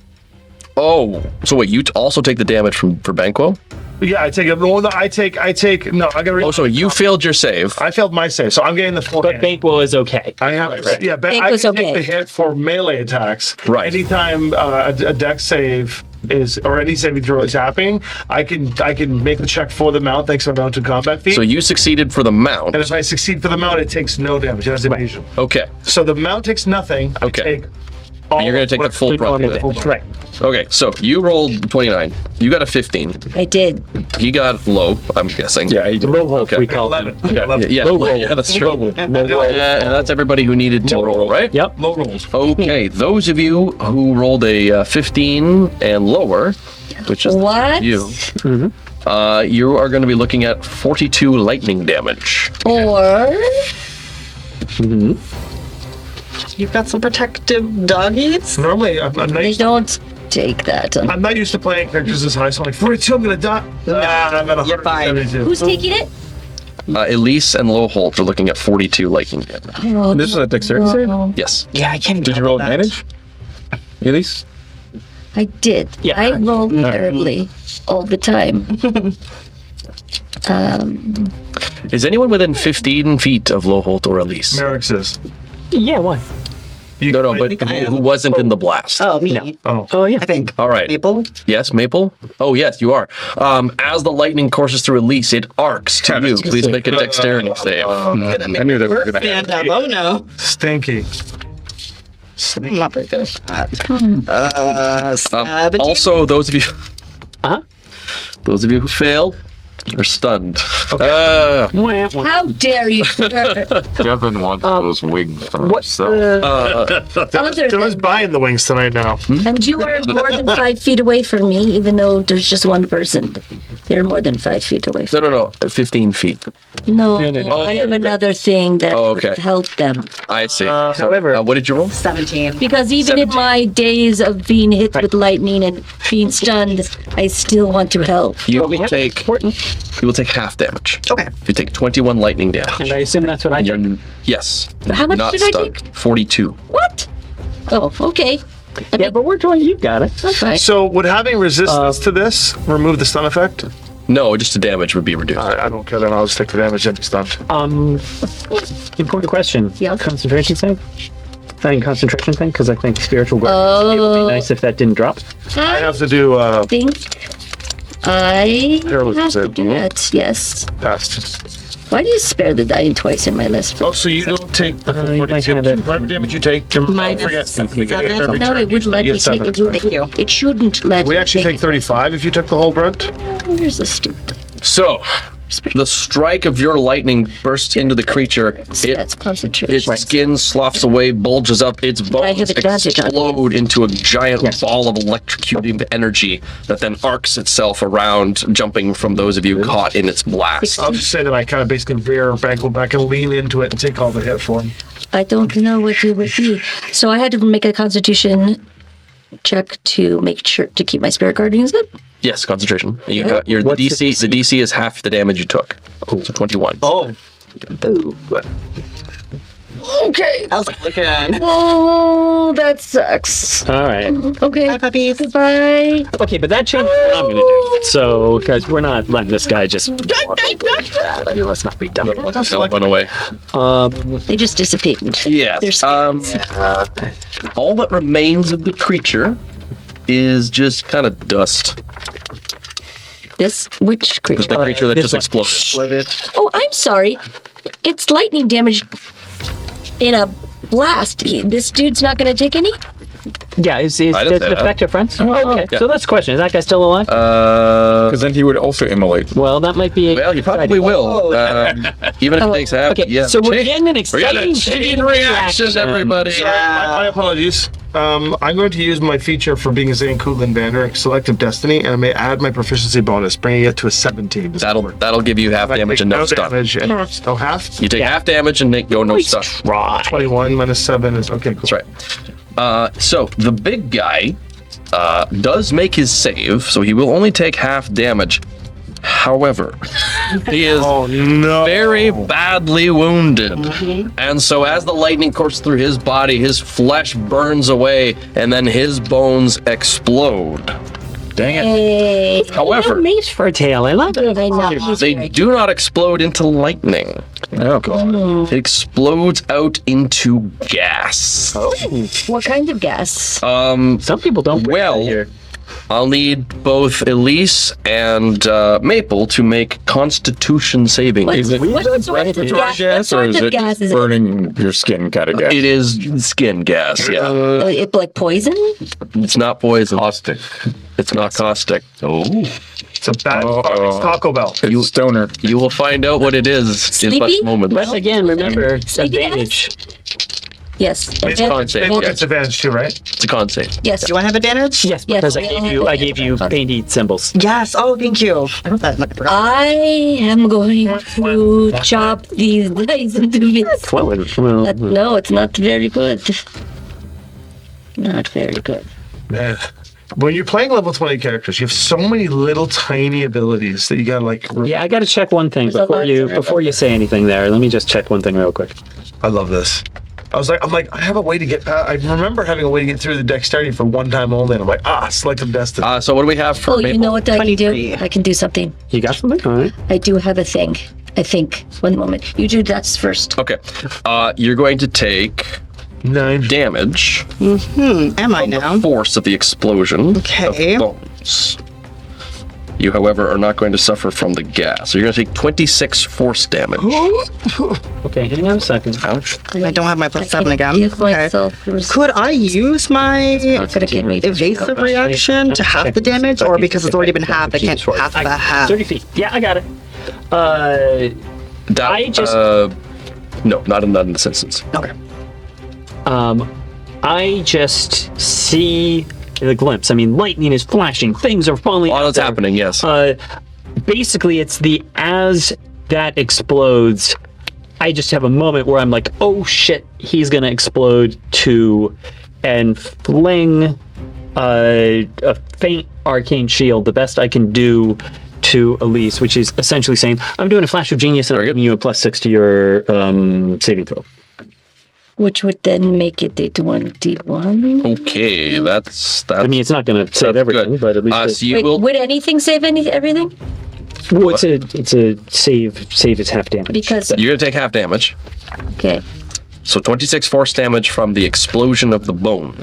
[SPEAKER 1] Oh, so wait, you also take the damage for Banquo?
[SPEAKER 2] Yeah, I take it. No, I take. No, I got.
[SPEAKER 1] Oh, so you failed your save.
[SPEAKER 2] I failed my save, so I'm getting the full.
[SPEAKER 4] But
[SPEAKER 2] hand.
[SPEAKER 4] Banquo is okay.
[SPEAKER 2] I have. Yeah,
[SPEAKER 6] Banquo's
[SPEAKER 2] I can
[SPEAKER 6] okay.
[SPEAKER 2] take the hit for melee attacks.
[SPEAKER 1] Right.
[SPEAKER 2] Anytime a dex save is or any saving throw is happening, I can make the check for the mount thanks to my mounted combat feat.
[SPEAKER 1] So you succeeded for the mount.
[SPEAKER 2] And if I succeed for the mount, it takes no damage. It has evasion.
[SPEAKER 1] Okay.
[SPEAKER 2] So the mount takes nothing. I
[SPEAKER 1] Okay.
[SPEAKER 2] take all
[SPEAKER 1] And you're going to take the full brunt of it.
[SPEAKER 2] Right.
[SPEAKER 1] Okay, so you rolled 29. You got a 15.
[SPEAKER 6] I did.
[SPEAKER 1] He got low, I'm guessing.
[SPEAKER 5] Yeah, he did.
[SPEAKER 1] Okay.
[SPEAKER 4] We call it.
[SPEAKER 2] 11. 11.
[SPEAKER 1] Yeah, yeah, that's true. And that's everybody who needed to roll, right?
[SPEAKER 4] Yep.
[SPEAKER 2] Low rolls.
[SPEAKER 1] Okay, those of you who rolled a 15 and lower, which is
[SPEAKER 6] What?
[SPEAKER 1] you, you are going to be looking at 42 lightning damage.
[SPEAKER 6] Or
[SPEAKER 7] you've got some protective doggies.
[SPEAKER 2] Normally, I'm not
[SPEAKER 6] they
[SPEAKER 2] used.
[SPEAKER 6] don't take that.
[SPEAKER 2] I'm not used to playing characters this high, so I'm like 42. I'm gonna die. I'm at
[SPEAKER 7] You're fine.
[SPEAKER 2] 172.
[SPEAKER 6] Who's taking it?
[SPEAKER 1] Elise and Lowholt are looking at 42 lightning damage.
[SPEAKER 6] Oh,
[SPEAKER 5] This is a dexterity save?
[SPEAKER 1] Yes.
[SPEAKER 7] Yeah, I can't.
[SPEAKER 5] Did you roll advantage? Elise?
[SPEAKER 6] I did.
[SPEAKER 4] Yeah.
[SPEAKER 6] I rolled terribly all the time.
[SPEAKER 1] Is anyone within 15 feet of Lowholt or Elise?
[SPEAKER 2] Merrick's is.
[SPEAKER 4] Yeah, why?
[SPEAKER 1] No, but
[SPEAKER 7] think I am.
[SPEAKER 1] who wasn't in the blast?
[SPEAKER 7] Oh, me.
[SPEAKER 4] No.
[SPEAKER 2] Oh.
[SPEAKER 4] Oh, yeah.
[SPEAKER 7] I think.
[SPEAKER 1] All right.
[SPEAKER 7] Maple.
[SPEAKER 1] Yes, Maple? Oh, yes, you are. As the lightning courses through Elise, it arcs to you. Please make a dexterity save.
[SPEAKER 5] I knew they were going to
[SPEAKER 7] Stand up. Oh no.
[SPEAKER 2] Stinky.
[SPEAKER 7] I'm not very good at that. 17?
[SPEAKER 1] Also, those of you
[SPEAKER 4] Uh-huh.
[SPEAKER 1] those of you who failed are stunned.
[SPEAKER 4] Wah, wah.
[SPEAKER 6] How dare you, sir?
[SPEAKER 3] Devin wants those wings for
[SPEAKER 4] What?
[SPEAKER 3] himself.
[SPEAKER 6] Other
[SPEAKER 2] I was
[SPEAKER 6] than,
[SPEAKER 2] buying the wings tonight now.
[SPEAKER 6] and you are more than 5 feet away from me, even though there's just one person. They're more than 5 feet away from
[SPEAKER 1] No, 15 feet.
[SPEAKER 6] No,
[SPEAKER 1] no.
[SPEAKER 6] I have another thing that
[SPEAKER 1] Oh, okay.
[SPEAKER 6] would help them.
[SPEAKER 1] I see.
[SPEAKER 4] however-
[SPEAKER 1] what did you roll?
[SPEAKER 7] 17.
[SPEAKER 6] Because even in my days of being hit with lightning and being stunned, I still want to help.
[SPEAKER 1] You
[SPEAKER 4] We
[SPEAKER 1] will
[SPEAKER 4] have
[SPEAKER 1] take
[SPEAKER 4] important.
[SPEAKER 1] you will take half damage.
[SPEAKER 7] Okay.
[SPEAKER 1] You take 21 lightning damage.
[SPEAKER 4] And I assume that's what I
[SPEAKER 1] You're
[SPEAKER 4] did.
[SPEAKER 1] yes.
[SPEAKER 6] How much
[SPEAKER 1] not
[SPEAKER 6] did I
[SPEAKER 1] stunned.
[SPEAKER 6] take?
[SPEAKER 1] 42.
[SPEAKER 6] What? Oh, okay.
[SPEAKER 4] Yeah, but we're doing. You got it.
[SPEAKER 6] That's right.
[SPEAKER 2] So would having resistance to this remove the stun effect?
[SPEAKER 1] No, just the damage would be reduced.
[SPEAKER 2] I don't care then. I'll just take the damage and be stunned.
[SPEAKER 4] Important question.
[SPEAKER 6] Yeah.
[SPEAKER 4] Concentration save? Concentration thing? Because I think spiritual guard. It would be nice if that didn't drop.
[SPEAKER 2] I have to do
[SPEAKER 6] I think I
[SPEAKER 2] Heroism
[SPEAKER 6] have to
[SPEAKER 2] save.
[SPEAKER 6] do that. Yes.
[SPEAKER 2] past.
[SPEAKER 6] Why do you spare the dying twice in my list?
[SPEAKER 2] Oh, so you don't take the
[SPEAKER 4] you might
[SPEAKER 2] 42.
[SPEAKER 4] have it.
[SPEAKER 2] Whatever damage you take,
[SPEAKER 7] Minus
[SPEAKER 2] forget.
[SPEAKER 7] seven.
[SPEAKER 6] No, it would let me take
[SPEAKER 2] seven.
[SPEAKER 6] it.
[SPEAKER 7] Thank you.
[SPEAKER 6] It shouldn't let
[SPEAKER 2] We
[SPEAKER 6] me
[SPEAKER 2] actually take 35 if you took the whole brunt.
[SPEAKER 6] Where's the stupid?
[SPEAKER 1] So, the strike of your lightning bursts into the creature.
[SPEAKER 6] That's concentration.
[SPEAKER 1] Its skin sloughs away, bulges up, its
[SPEAKER 6] I
[SPEAKER 1] bones
[SPEAKER 6] have advantage on it.
[SPEAKER 1] explode into a giant ball of electrocuting energy that then arcs itself around, jumping from those of you caught in its blast.
[SPEAKER 2] I'll just say that I kind of basically rear back, go back and lean into it and take all the hit for him.
[SPEAKER 6] I don't know what it would be. So I had to make a constitution check to make sure to keep my spirit guardians up.
[SPEAKER 1] Yes, concentration. You got your the DC. The DC is half the damage you took. So 21.
[SPEAKER 7] Oh.
[SPEAKER 6] Ooh.
[SPEAKER 7] Okay. I was like, looking.
[SPEAKER 6] Oh, that sucks.
[SPEAKER 4] All right.
[SPEAKER 6] Okay.
[SPEAKER 7] Bye, puppies.
[SPEAKER 6] Goodbye.
[SPEAKER 4] Okay, but that changes what I'm going to do. So, guys, we're not letting this guy just... Let's not be dumb.
[SPEAKER 1] They'll run away.
[SPEAKER 6] They just dissipated.
[SPEAKER 1] Yeah.
[SPEAKER 6] They're scared.
[SPEAKER 1] All that remains of the creature is just kind of dust.
[SPEAKER 6] Which creature?
[SPEAKER 1] The creature that
[SPEAKER 4] This
[SPEAKER 1] just
[SPEAKER 4] one.
[SPEAKER 1] exploded.
[SPEAKER 6] Oh, I'm sorry. It's lightning damage in a blast. This dude's not going to take any?
[SPEAKER 4] Yeah, is
[SPEAKER 1] I didn't
[SPEAKER 4] does
[SPEAKER 1] say
[SPEAKER 4] it
[SPEAKER 1] that.
[SPEAKER 4] affect your friends? Oh, okay.
[SPEAKER 1] Yeah.
[SPEAKER 4] So that's the question. Is that guy still alive?
[SPEAKER 5] Because then he would also immolate.
[SPEAKER 4] Well, that might be...
[SPEAKER 1] Well, you probably will. Even if it takes half.
[SPEAKER 4] Okay,
[SPEAKER 1] Yeah.
[SPEAKER 4] so we're getting an
[SPEAKER 1] We're
[SPEAKER 4] exciting
[SPEAKER 1] getting a chain reaction, everybody.
[SPEAKER 2] My apologies. I'm going to use my feature for being Zane Kutlin Vander, Selective Destiny, and I may add my proficiency bonus, bringing it to a 17.
[SPEAKER 1] That'll give you half damage and no stun.
[SPEAKER 2] damage and no half.
[SPEAKER 1] You take half damage and go no stun.
[SPEAKER 4] Try.
[SPEAKER 2] 21 minus 7 is okay. Cool.
[SPEAKER 1] That's right. So the big guy does make his save, so he will only take half damage. However, he is
[SPEAKER 2] Oh no!
[SPEAKER 1] very badly wounded. And so as the lightning courses through his body, his flesh burns away, and then his bones explode.
[SPEAKER 5] Dang it.
[SPEAKER 6] Hey.
[SPEAKER 1] However,
[SPEAKER 4] Mace for a tail. I love it.
[SPEAKER 6] I know.
[SPEAKER 1] they do not explode into lightning.
[SPEAKER 5] Oh, God.
[SPEAKER 1] It explodes out into gas.
[SPEAKER 6] What kind of gas?
[SPEAKER 4] Some people don't. break
[SPEAKER 1] Well,
[SPEAKER 4] that here.
[SPEAKER 1] I'll need both Elise and Maple to make Constitution saving.
[SPEAKER 6] What
[SPEAKER 5] Is it
[SPEAKER 6] sort of
[SPEAKER 5] respiratory
[SPEAKER 6] gas?
[SPEAKER 5] gas,
[SPEAKER 6] What sort
[SPEAKER 5] or is
[SPEAKER 6] of
[SPEAKER 5] it
[SPEAKER 6] gas is it?
[SPEAKER 5] burning your skin kind of gas?
[SPEAKER 1] It is skin gas, yeah.
[SPEAKER 6] It like poison?
[SPEAKER 1] It's not poison.
[SPEAKER 3] Caustic.
[SPEAKER 1] It's not caustic.
[SPEAKER 3] Oh.
[SPEAKER 2] It's a bad. It's Taco Bell.
[SPEAKER 5] It's stoner.
[SPEAKER 1] You will find out what it is in
[SPEAKER 6] Sleepy?
[SPEAKER 1] such moments.
[SPEAKER 4] But again, remember,
[SPEAKER 6] Sleepy gas?
[SPEAKER 4] advantage.
[SPEAKER 6] Yes.
[SPEAKER 1] con save,
[SPEAKER 2] Maple
[SPEAKER 1] yeah.
[SPEAKER 2] gets advantage too, right?
[SPEAKER 1] It's a con save.
[SPEAKER 6] Yes.
[SPEAKER 7] Do I have advantage?
[SPEAKER 4] Yes,
[SPEAKER 6] Yes,
[SPEAKER 4] because
[SPEAKER 6] we
[SPEAKER 4] I gave you painted symbols.
[SPEAKER 7] Yes. Oh, thank you. I wrote that. I forgot.
[SPEAKER 6] I am going to chop these guys into bits.
[SPEAKER 4] Well,
[SPEAKER 6] No, it's not very good. Not very good.
[SPEAKER 2] Man. When you're playing level 20 characters, you have so many little tiny abilities that you gotta like.
[SPEAKER 4] yeah, I got to check one thing before you say anything there. Let me just check one thing real quick.
[SPEAKER 2] I love this. I'm like, I have a way to get. I remember having a way to get through the dexterity for one time only, and I'm like, Selective Destiny.
[SPEAKER 1] So what do we have for
[SPEAKER 6] Oh,
[SPEAKER 1] Maple?
[SPEAKER 6] you know what I can do?
[SPEAKER 7] 23.
[SPEAKER 6] I can do something.
[SPEAKER 4] You got something? All right.
[SPEAKER 6] I do have a thing. I think. One moment. You do that first.
[SPEAKER 1] Okay. You're going to take
[SPEAKER 2] 9
[SPEAKER 1] damage
[SPEAKER 7] Am I now?
[SPEAKER 1] force of the explosion
[SPEAKER 7] Okay.
[SPEAKER 1] of bones. You, however, are not going to suffer from the gas. So you're going to take 26 force damage.
[SPEAKER 4] Okay, hang on a second.
[SPEAKER 1] Ouch.
[SPEAKER 7] I don't have my plus 7 again.
[SPEAKER 6] Give
[SPEAKER 7] Okay.
[SPEAKER 6] myself
[SPEAKER 7] Could I use my
[SPEAKER 6] gonna get me
[SPEAKER 7] evasive reaction to half the damage, or because it's already been halved, I can't half the half?
[SPEAKER 4] 30 feet. Yeah, I got it.
[SPEAKER 1] That,
[SPEAKER 4] I just-
[SPEAKER 1] no, not in this instance.
[SPEAKER 7] Okay.
[SPEAKER 4] I just see the glimpse. I mean, lightning is flashing. Things are falling.
[SPEAKER 1] A lot
[SPEAKER 4] out
[SPEAKER 1] is
[SPEAKER 4] there.
[SPEAKER 1] happening, yes.
[SPEAKER 4] Basically, it's as that explodes, I just have a moment where I'm like, oh shit, he's gonna explode too, and fling a faint arcane shield, the best I can do to Elise, which is essentially saying, I'm doing a flash of genius and I'm giving you a +6 to your saving throw.
[SPEAKER 6] Which would then make it a 21.
[SPEAKER 1] Okay, that's
[SPEAKER 4] I mean, it's not gonna save
[SPEAKER 1] that's
[SPEAKER 4] everything,
[SPEAKER 1] good.
[SPEAKER 4] but at least
[SPEAKER 1] So you
[SPEAKER 6] Wait,
[SPEAKER 1] will
[SPEAKER 6] would anything save everything?
[SPEAKER 4] Well, it's a save. Save is half damage.
[SPEAKER 6] Because
[SPEAKER 1] You're gonna take half damage.
[SPEAKER 6] okay,
[SPEAKER 1] So 26 force damage from the explosion of the bone.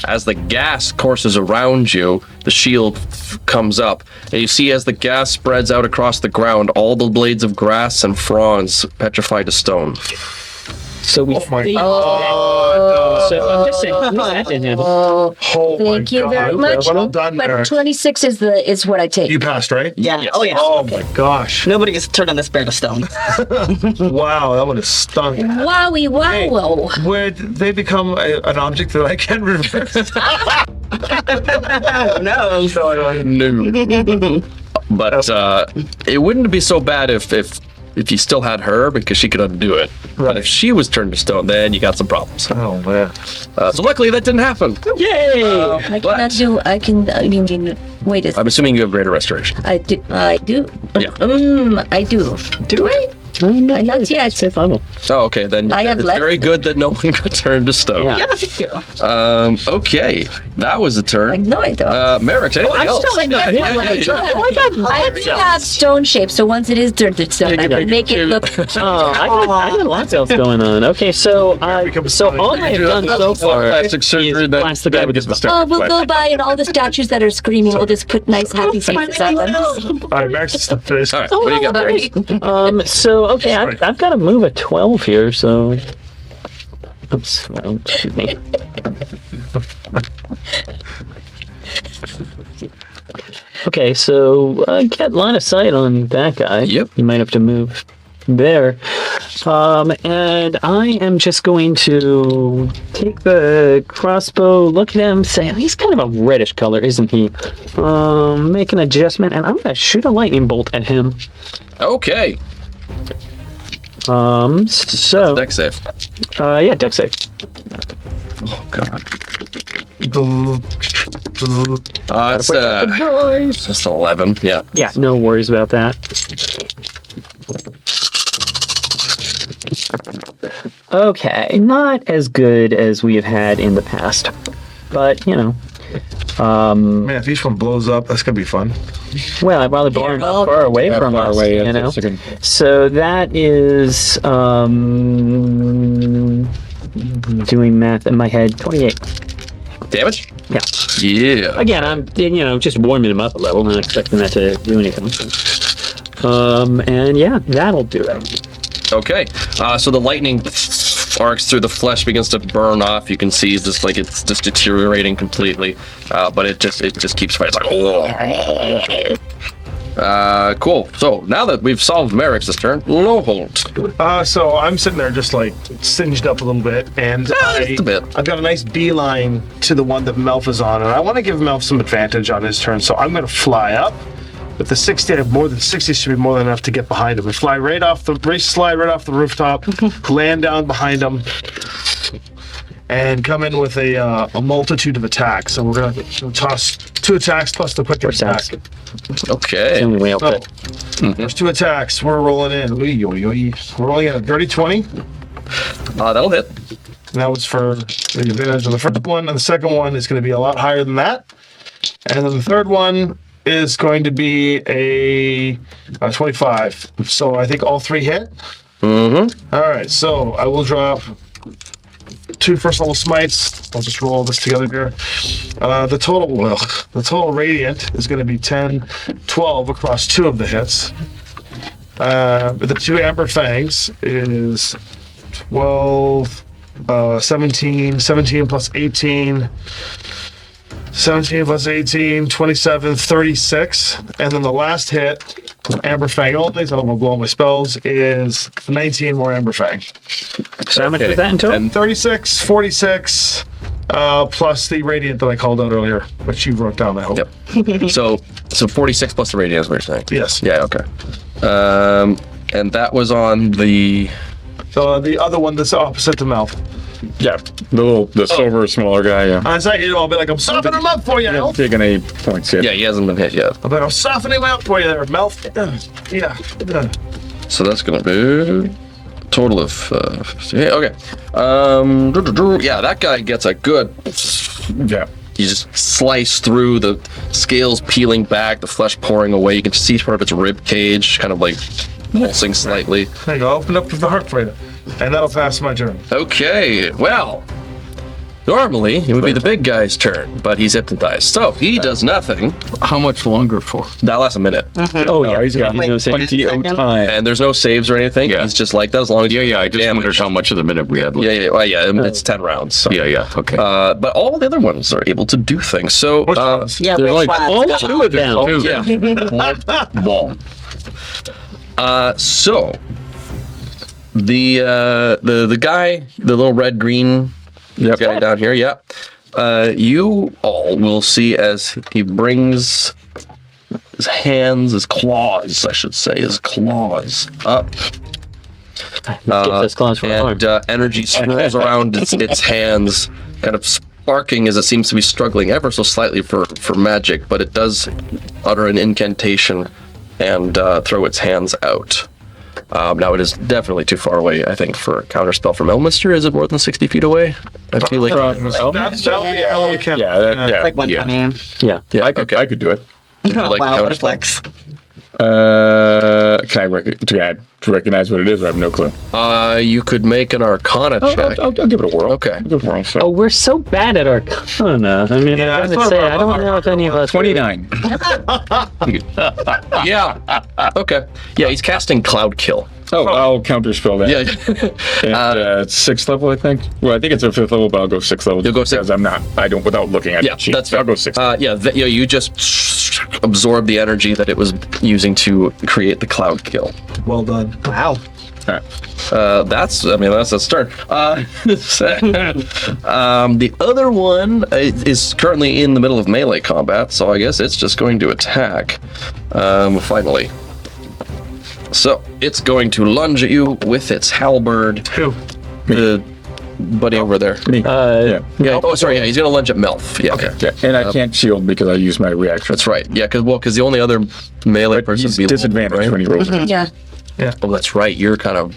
[SPEAKER 1] As the gas courses around you, the shield comes up, and you see as the gas spreads out across the ground, all the blades of grass and fronds petrified to stone.
[SPEAKER 4] So we.
[SPEAKER 2] Oh my
[SPEAKER 4] think-
[SPEAKER 2] god.
[SPEAKER 4] So I'm just saying, that didn't happen.
[SPEAKER 2] Oh
[SPEAKER 6] thank
[SPEAKER 2] my
[SPEAKER 6] you
[SPEAKER 2] god.
[SPEAKER 6] very much.
[SPEAKER 2] Well done,
[SPEAKER 6] But
[SPEAKER 2] Eric.
[SPEAKER 6] 26 is what I take.
[SPEAKER 2] You passed, right?
[SPEAKER 7] Yeah. Oh yeah.
[SPEAKER 2] Oh my gosh.
[SPEAKER 7] Nobody gets turning this bear to stone.
[SPEAKER 2] Wow, that would have stung.
[SPEAKER 6] Wowie wow.
[SPEAKER 2] Would they become an object that I can reverse?
[SPEAKER 7] No.
[SPEAKER 1] No. But it wouldn't be so bad if you still had her, because she could undo it. But if she was turned to stone, then you got some problems.
[SPEAKER 2] Oh man.
[SPEAKER 1] So luckily that didn't happen.
[SPEAKER 4] Yay!
[SPEAKER 6] I cannot do. I can. You mean? Wait a
[SPEAKER 1] I'm
[SPEAKER 6] second.
[SPEAKER 1] assuming you have greater restoration.
[SPEAKER 6] I do. I do.
[SPEAKER 1] Yeah.
[SPEAKER 6] I do. Do I? Not yet.
[SPEAKER 4] Fifth level.
[SPEAKER 1] Oh, okay. Then
[SPEAKER 6] I have
[SPEAKER 1] it's
[SPEAKER 6] left-
[SPEAKER 1] very good that no one got turned to stone.
[SPEAKER 4] Yeah.
[SPEAKER 7] Yeah, thank you.
[SPEAKER 1] Okay, that was a
[SPEAKER 6] I
[SPEAKER 1] turn.
[SPEAKER 6] know I don't.
[SPEAKER 1] Merrick, anything
[SPEAKER 4] I'm
[SPEAKER 1] else?
[SPEAKER 4] still in that.
[SPEAKER 6] I already have stone shape, so once it is turned to stone, I can make it look.
[SPEAKER 4] Oh, I got lots else going on. Okay, so all I have done so far
[SPEAKER 5] Plastic surgery.
[SPEAKER 4] is blast the guy with his bow.
[SPEAKER 6] Oh, we'll go by and all the statues that are screaming, we'll just put nice happy faces on them.
[SPEAKER 2] All right, Max is the finish.
[SPEAKER 1] All right, what do you got?
[SPEAKER 6] Sorry.
[SPEAKER 4] So okay, I've got to move a 12 here. So, oops, well, excuse me. Okay, so get line of sight on that guy.
[SPEAKER 1] Yep.
[SPEAKER 4] You might have to move there. And I am just going to take the crossbow, look at him, say, oh, he's kind of a reddish color, isn't he? Make an adjustment, and I'm going to shoot a lightning bolt at him.
[SPEAKER 1] Okay,
[SPEAKER 4] So,
[SPEAKER 1] deck save.
[SPEAKER 4] yeah, deck save.
[SPEAKER 1] Oh god.
[SPEAKER 2] That's
[SPEAKER 1] It's just 11. Yeah.
[SPEAKER 4] Yeah, no worries about that. Okay, not as good as we have had in the past, but you know,
[SPEAKER 2] Man, if each one blows up, that's gonna be fun.
[SPEAKER 4] well, I'd rather burn far away from
[SPEAKER 5] far
[SPEAKER 4] us,
[SPEAKER 5] away,
[SPEAKER 4] you
[SPEAKER 5] yeah,
[SPEAKER 4] know.
[SPEAKER 5] that's a good-
[SPEAKER 4] So that is doing math in my head. 28.
[SPEAKER 1] Damage?
[SPEAKER 4] Yeah.
[SPEAKER 1] Yeah.
[SPEAKER 4] Again, I'm just warming him up a level, not expecting that to do anything. And yeah, that'll do it.
[SPEAKER 1] Okay. So the lightning arcs through the flesh, begins to burn off. You can see just like it's just deteriorating completely. But it just keeps fighting. It's like, cool. So now that we've solved Merrick's turn, Lowholt.
[SPEAKER 2] So I'm sitting there just like singed up a little bit, and
[SPEAKER 1] just a bit.
[SPEAKER 2] I've got a nice beeline to the one that Melf is on, and I want to give Melf some advantage on his turn, so I'm going to fly up. With the 60, I have more than 60 should be more than enough to get behind him. We slide right off the rooftop, land down behind him, and come in with a multitude of attacks. So we're gonna toss 2 attacks plus the quick attack.
[SPEAKER 1] Okay.
[SPEAKER 4] The only way I'll
[SPEAKER 2] So,
[SPEAKER 4] fit.
[SPEAKER 2] there's 2 attacks. We're rolling in. We're rolling in a dirty 20.
[SPEAKER 1] That'll hit.
[SPEAKER 2] And that was for the advantage on the first one, and the second one is going to be a lot higher than that. And then the third one is going to be a 25. So I think all 3 hit.
[SPEAKER 1] Mm-hmm.
[SPEAKER 2] All right, so I will drop 2 first level smites. I'll just roll this together here. The total radiant is going to be 10, 12 across 2 of the hits. The 2 amber fangs is 12, 17 plus 18. 17 plus 18, 27, 36. And then the last hit, Amber Fang only, so I'm going to blow all my spells, is 19 more Amber Fang.
[SPEAKER 4] So how much was that in total?
[SPEAKER 1] And
[SPEAKER 2] 36, 46, plus the Radiant that I called out earlier, which you wrote down, I hope.
[SPEAKER 1] Yep. So 46 plus the radius, what you're saying?
[SPEAKER 2] Yes.
[SPEAKER 1] Yeah. Okay. And that was on the.
[SPEAKER 2] So the other one that's opposite to Mouth.
[SPEAKER 5] Yeah, the silver, smaller guy, yeah.
[SPEAKER 2] As I hit it, I'll be like, I'm softening him up for you, Elf.
[SPEAKER 5] Taking 8 points, yeah.
[SPEAKER 1] Yeah, he hasn't been hit yet.
[SPEAKER 2] I'll be like, I'm softening him up for you there, Mouth. Yeah.
[SPEAKER 1] So that's gonna be a total of. Yeah. Okay. Yeah, that guy gets a good.
[SPEAKER 5] Yeah.
[SPEAKER 1] you just slice through, the scales peeling back, the flesh pouring away. You can see part of its rib cage kind of like pulsing slightly.
[SPEAKER 2] There you go. Open up the heart for you. And that'll pass my turn.
[SPEAKER 1] Okay, well, normally it would be the big guy's turn, but he's hypnotized, so he does nothing.
[SPEAKER 3] How much longer for?
[SPEAKER 1] That lasts a minute,
[SPEAKER 4] Oh yeah,
[SPEAKER 5] he's got
[SPEAKER 4] you know,
[SPEAKER 5] plenty of time.
[SPEAKER 1] and there's no saves or anything.
[SPEAKER 3] Yeah.
[SPEAKER 1] He's just like that as long as
[SPEAKER 3] Yeah, I just
[SPEAKER 1] damage.
[SPEAKER 3] wondered how much of the minute we had left.
[SPEAKER 1] It's 10 rounds. So.
[SPEAKER 3] Yeah, okay.
[SPEAKER 1] But all the other ones are able to do things. So,
[SPEAKER 2] Which ones?
[SPEAKER 7] Yeah,
[SPEAKER 3] There's
[SPEAKER 7] which
[SPEAKER 3] only
[SPEAKER 7] one?
[SPEAKER 4] all two of them.
[SPEAKER 1] oh, yeah.
[SPEAKER 3] Ball.
[SPEAKER 1] So the guy, the little red green guy down here, you all will see as he brings his hands, his claws, I should say, his claws up.
[SPEAKER 4] Let's get those claws for an arm.
[SPEAKER 1] And energy swirls around its hands, kind of sparking as it seems to be struggling ever so slightly for magic, but it does utter an incantation and throw its hands out. Now it is definitely too far away, I think, for a counterspell from Elminster. Is it more than 60 feet away? I feel like
[SPEAKER 2] That'll be all we can.
[SPEAKER 7] Like 120.
[SPEAKER 4] Yeah.
[SPEAKER 1] yeah,
[SPEAKER 5] I could do it.
[SPEAKER 1] like
[SPEAKER 7] Wow, what a
[SPEAKER 1] counterspell.
[SPEAKER 7] flex.
[SPEAKER 5] Can I recognize what it is? I have no clue.
[SPEAKER 1] You could make an Arcana check.
[SPEAKER 5] I'll give it a whirl.
[SPEAKER 1] Okay.
[SPEAKER 5] I'll give it a whirl. So.
[SPEAKER 4] Oh, we're so bad at Arcana. I mean,
[SPEAKER 2] Yeah,
[SPEAKER 4] I
[SPEAKER 2] I
[SPEAKER 4] would
[SPEAKER 2] thought
[SPEAKER 4] say
[SPEAKER 2] about
[SPEAKER 4] I don't know if any of us.
[SPEAKER 5] 29.
[SPEAKER 1] Yeah. Okay. Yeah, he's casting Cloud Kill.
[SPEAKER 5] Oh, I'll counterspell that.
[SPEAKER 1] Yeah.
[SPEAKER 5] It's 6th level, I think. Well, I think it's a 5th level, but I'll go 6th level.
[SPEAKER 1] You'll go 6th.
[SPEAKER 5] Because I don't, without looking at
[SPEAKER 1] Yeah,
[SPEAKER 5] the sheet.
[SPEAKER 1] that's fair.
[SPEAKER 5] I'll go 6th.
[SPEAKER 1] You just absorb the energy that it was using to create the Cloud Kill.
[SPEAKER 2] Well done.
[SPEAKER 7] Wow.
[SPEAKER 1] That's a start. The other one is currently in the middle of melee combat, so I guess it's just going to attack. Finally. So it's going to lunge at you with its halberd.
[SPEAKER 2] Who?
[SPEAKER 1] The buddy over there.
[SPEAKER 5] Me. Yeah.
[SPEAKER 1] Yeah. Oh, sorry. Yeah, he's going to lunge at Melf. Yeah. Okay.
[SPEAKER 5] Yeah. And I can't shield because I use my reaction.
[SPEAKER 1] That's right. Yeah, because the only other melee person
[SPEAKER 5] He's
[SPEAKER 1] would be
[SPEAKER 5] disadvantaged
[SPEAKER 1] right?
[SPEAKER 5] when he rolls.
[SPEAKER 6] Yeah.
[SPEAKER 1] Oh, that's right. You're kind of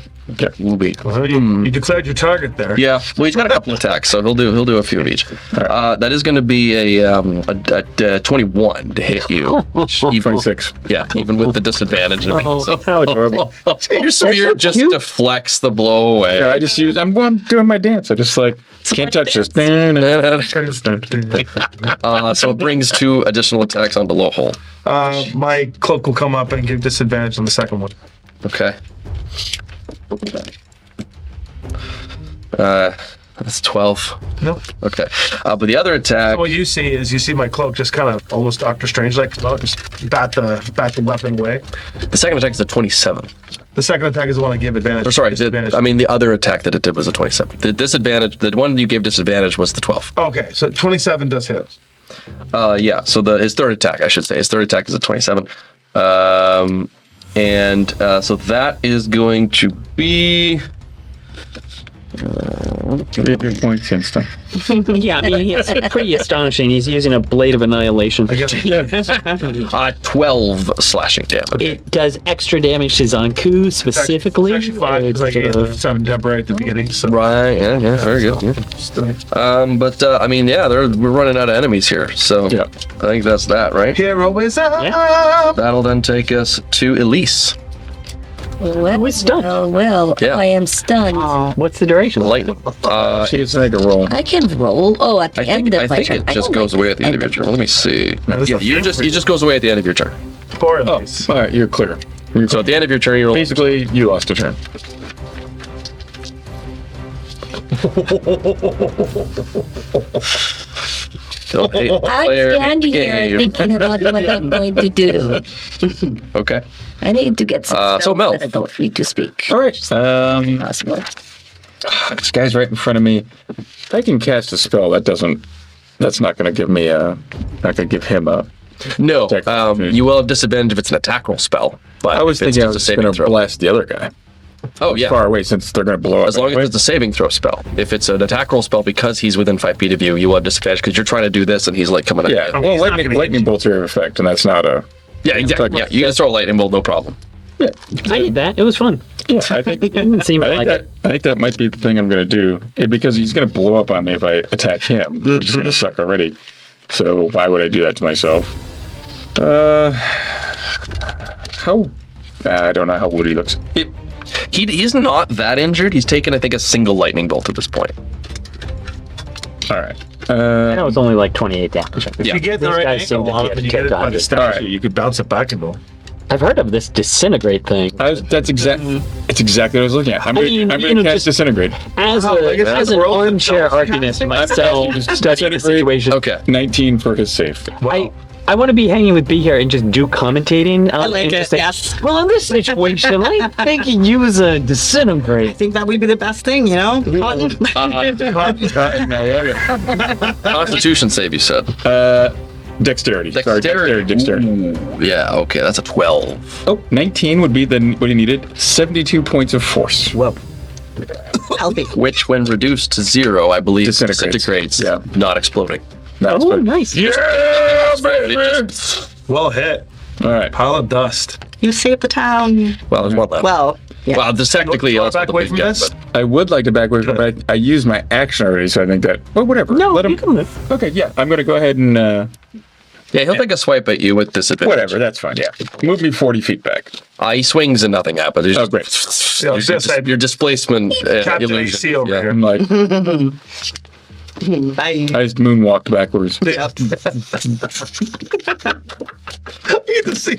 [SPEAKER 1] will be.
[SPEAKER 2] Well, you declared your target there.
[SPEAKER 1] Yeah, well, he's got a couple attacks, so he'll do a few of each. That is going to be a 21 to hit you.
[SPEAKER 5] 26.
[SPEAKER 1] Yeah, even with the disadvantage.
[SPEAKER 4] Oh, how adorable.
[SPEAKER 1] Your spear just deflects the blow away.
[SPEAKER 5] Yeah, I'm doing my dance. I just can't touch this.
[SPEAKER 1] So it brings 2 additional attacks on the low hole.
[SPEAKER 2] My cloak will come up and give disadvantage on the second one.
[SPEAKER 1] Okay. That's 12.
[SPEAKER 2] No.
[SPEAKER 1] Okay. But the other attack.
[SPEAKER 2] What you see my cloak just kind of almost Doctor Strange like just bat the weapon away.
[SPEAKER 1] The second attack is a 27.
[SPEAKER 2] The second attack is the one I give advantage.
[SPEAKER 1] Or sorry,
[SPEAKER 2] disadvantage.
[SPEAKER 1] the other attack that it did was a 27. The disadvantage, the one you gave disadvantage was the 12.
[SPEAKER 2] Okay, so 27 does hit.
[SPEAKER 1] Yeah. So his third attack, I should say, his third attack is a 27. So that is going to be.
[SPEAKER 5] 3 points instant.
[SPEAKER 4] Yeah, I mean, it's pretty astonishing. He's using a blade of annihilation.
[SPEAKER 2] I guess
[SPEAKER 1] 12 slashing damage.
[SPEAKER 4] It does extra damage to Zanku specifically.
[SPEAKER 2] It's actually 5 because I gave
[SPEAKER 4] It's,
[SPEAKER 2] 7 Deborah at the beginning. So
[SPEAKER 1] Right, yeah, very good. Yeah. We're running out of enemies here, so
[SPEAKER 5] Yeah.
[SPEAKER 1] I think that's that, right?
[SPEAKER 2] hero is up.
[SPEAKER 4] Yeah.
[SPEAKER 1] That'll then take us to Elise.
[SPEAKER 6] Well,
[SPEAKER 4] We're stunned.
[SPEAKER 6] well,
[SPEAKER 1] Yeah.
[SPEAKER 6] I am stunned.
[SPEAKER 4] What's the duration?
[SPEAKER 1] Lightning.
[SPEAKER 5] She gets to make a roll.
[SPEAKER 6] I can roll. Oh, at the
[SPEAKER 1] I
[SPEAKER 6] end
[SPEAKER 1] think
[SPEAKER 6] of my turn.
[SPEAKER 1] it just goes away at the end of your turn. Let me see.
[SPEAKER 2] this
[SPEAKER 1] Yeah,
[SPEAKER 2] is
[SPEAKER 1] he just goes away at the end of your turn.
[SPEAKER 2] Poor Elise.
[SPEAKER 5] All right, you're clear.
[SPEAKER 1] So at the end of your turn, you roll.
[SPEAKER 5] Basically, you lost a turn.
[SPEAKER 6] I stand here thinking about what I'm going to do.
[SPEAKER 1] Okay.
[SPEAKER 6] I need to get some
[SPEAKER 1] so
[SPEAKER 6] spells
[SPEAKER 1] Mel.
[SPEAKER 6] that I don't need to speak.
[SPEAKER 5] All right.
[SPEAKER 6] Possible.
[SPEAKER 5] This guy's right in front of me. If I can cast a spell, that's not going to give me not going to give him a.
[SPEAKER 1] No,
[SPEAKER 5] Check.
[SPEAKER 1] you will have disadvantage if it's an attack roll spell. But
[SPEAKER 5] I was
[SPEAKER 1] if it's
[SPEAKER 5] thinking I
[SPEAKER 1] just a
[SPEAKER 5] was
[SPEAKER 1] saving
[SPEAKER 5] going to
[SPEAKER 1] throw.
[SPEAKER 5] blast the other guy
[SPEAKER 1] Oh yeah.
[SPEAKER 5] far away since they're going to blow up.
[SPEAKER 1] As long as
[SPEAKER 5] anyway.
[SPEAKER 1] it's a saving throw spell. If it's an attack roll spell because he's within 5 feet of you, you will have disadvantage because you're trying to do this and he's like coming at
[SPEAKER 5] Yeah,
[SPEAKER 1] you.
[SPEAKER 5] well,
[SPEAKER 2] he's not gonna
[SPEAKER 5] lightning bolts are in effect, and that's not a.
[SPEAKER 1] Yeah, exactly. Yeah, you can throw a lightning bolt, no problem.
[SPEAKER 5] Yeah,
[SPEAKER 4] I did that. It was fun.
[SPEAKER 5] yeah. I think.
[SPEAKER 4] It didn't seem
[SPEAKER 5] I
[SPEAKER 4] like
[SPEAKER 5] think,
[SPEAKER 4] it.
[SPEAKER 5] I think that might be the thing I'm going to do because he's going to blow up on me if I attack him, which is going to suck already. So why would I do that to myself? I don't know how wood he looks.
[SPEAKER 1] He's not that injured. He's taken, I think, a single lightning bolt at this point.
[SPEAKER 5] All right.
[SPEAKER 4] That was only like 28 damage.
[SPEAKER 2] If you get the
[SPEAKER 4] These
[SPEAKER 2] right
[SPEAKER 4] guys seem
[SPEAKER 2] angle
[SPEAKER 4] to
[SPEAKER 2] on
[SPEAKER 4] get
[SPEAKER 2] it and you get it by the
[SPEAKER 4] kicked
[SPEAKER 2] statue,
[SPEAKER 5] Alright.
[SPEAKER 2] you could bounce it back and go.
[SPEAKER 4] I've heard of this disintegrate thing.
[SPEAKER 5] That's exactly what I was looking at. I'm
[SPEAKER 4] mean,
[SPEAKER 5] going
[SPEAKER 4] you
[SPEAKER 5] to
[SPEAKER 4] know,
[SPEAKER 5] cast
[SPEAKER 4] just-
[SPEAKER 5] disintegrate.
[SPEAKER 4] As,
[SPEAKER 2] like it's
[SPEAKER 4] as
[SPEAKER 2] the
[SPEAKER 4] an
[SPEAKER 2] world
[SPEAKER 4] armchair
[SPEAKER 2] itself.
[SPEAKER 4] arcanist myself, studying the situation,
[SPEAKER 1] Okay.
[SPEAKER 5] 19 for his save.
[SPEAKER 4] I want to be hanging with B here and just do commentating.
[SPEAKER 7] I like
[SPEAKER 4] and
[SPEAKER 7] it,
[SPEAKER 4] just say,
[SPEAKER 7] yes.
[SPEAKER 4] Well, in this situation, I think you use a
[SPEAKER 7] I
[SPEAKER 4] disintegrate.
[SPEAKER 7] think that would be the best thing, you know?
[SPEAKER 1] Constitution save, you said.
[SPEAKER 5] Dexterity. Sorry,
[SPEAKER 1] Dexterity.
[SPEAKER 5] dexterity.
[SPEAKER 1] Ooh, yeah, okay, that's a 12.
[SPEAKER 5] Oh, 19 would be what he needed. 72 points of force.
[SPEAKER 2] Well,
[SPEAKER 7] Healthy.
[SPEAKER 1] Which, when reduced to 0, I believe
[SPEAKER 5] Disintegrates. Yeah.
[SPEAKER 1] not exploding.
[SPEAKER 5] That's
[SPEAKER 4] Oh,
[SPEAKER 5] good.
[SPEAKER 4] nice.
[SPEAKER 5] Yeah, baby!
[SPEAKER 2] well hit.
[SPEAKER 5] All right.
[SPEAKER 2] Pile of dust.
[SPEAKER 7] You saved the town.
[SPEAKER 1] Well, there's one left.
[SPEAKER 7] Well, yeah.
[SPEAKER 1] Well, there's technically
[SPEAKER 2] You wanna
[SPEAKER 1] also
[SPEAKER 2] back
[SPEAKER 1] the
[SPEAKER 2] away
[SPEAKER 1] big
[SPEAKER 2] from
[SPEAKER 1] guy,
[SPEAKER 2] this?
[SPEAKER 1] but
[SPEAKER 5] I would like to back away from it, but I used my action already, so I think that. Well, whatever.
[SPEAKER 4] No,
[SPEAKER 5] Let him.
[SPEAKER 4] you can live.
[SPEAKER 5] Okay, yeah. I'm going to go ahead and.
[SPEAKER 1] yeah, he'll take a swipe at you with disadvantage.
[SPEAKER 5] Whatever, that's fine. Yeah. Move me 40 feet back.
[SPEAKER 1] He swings and nothing happens. He's
[SPEAKER 5] Oh,
[SPEAKER 1] just-
[SPEAKER 5] great.
[SPEAKER 2] Yeah, I was gonna say,
[SPEAKER 1] your displacement
[SPEAKER 2] Captain
[SPEAKER 1] illusion.
[SPEAKER 2] AC over
[SPEAKER 1] Yeah.
[SPEAKER 2] here.
[SPEAKER 5] I'm like,
[SPEAKER 7] Bye.
[SPEAKER 5] I just moonwalked backwards.
[SPEAKER 2] Yeah. You can see.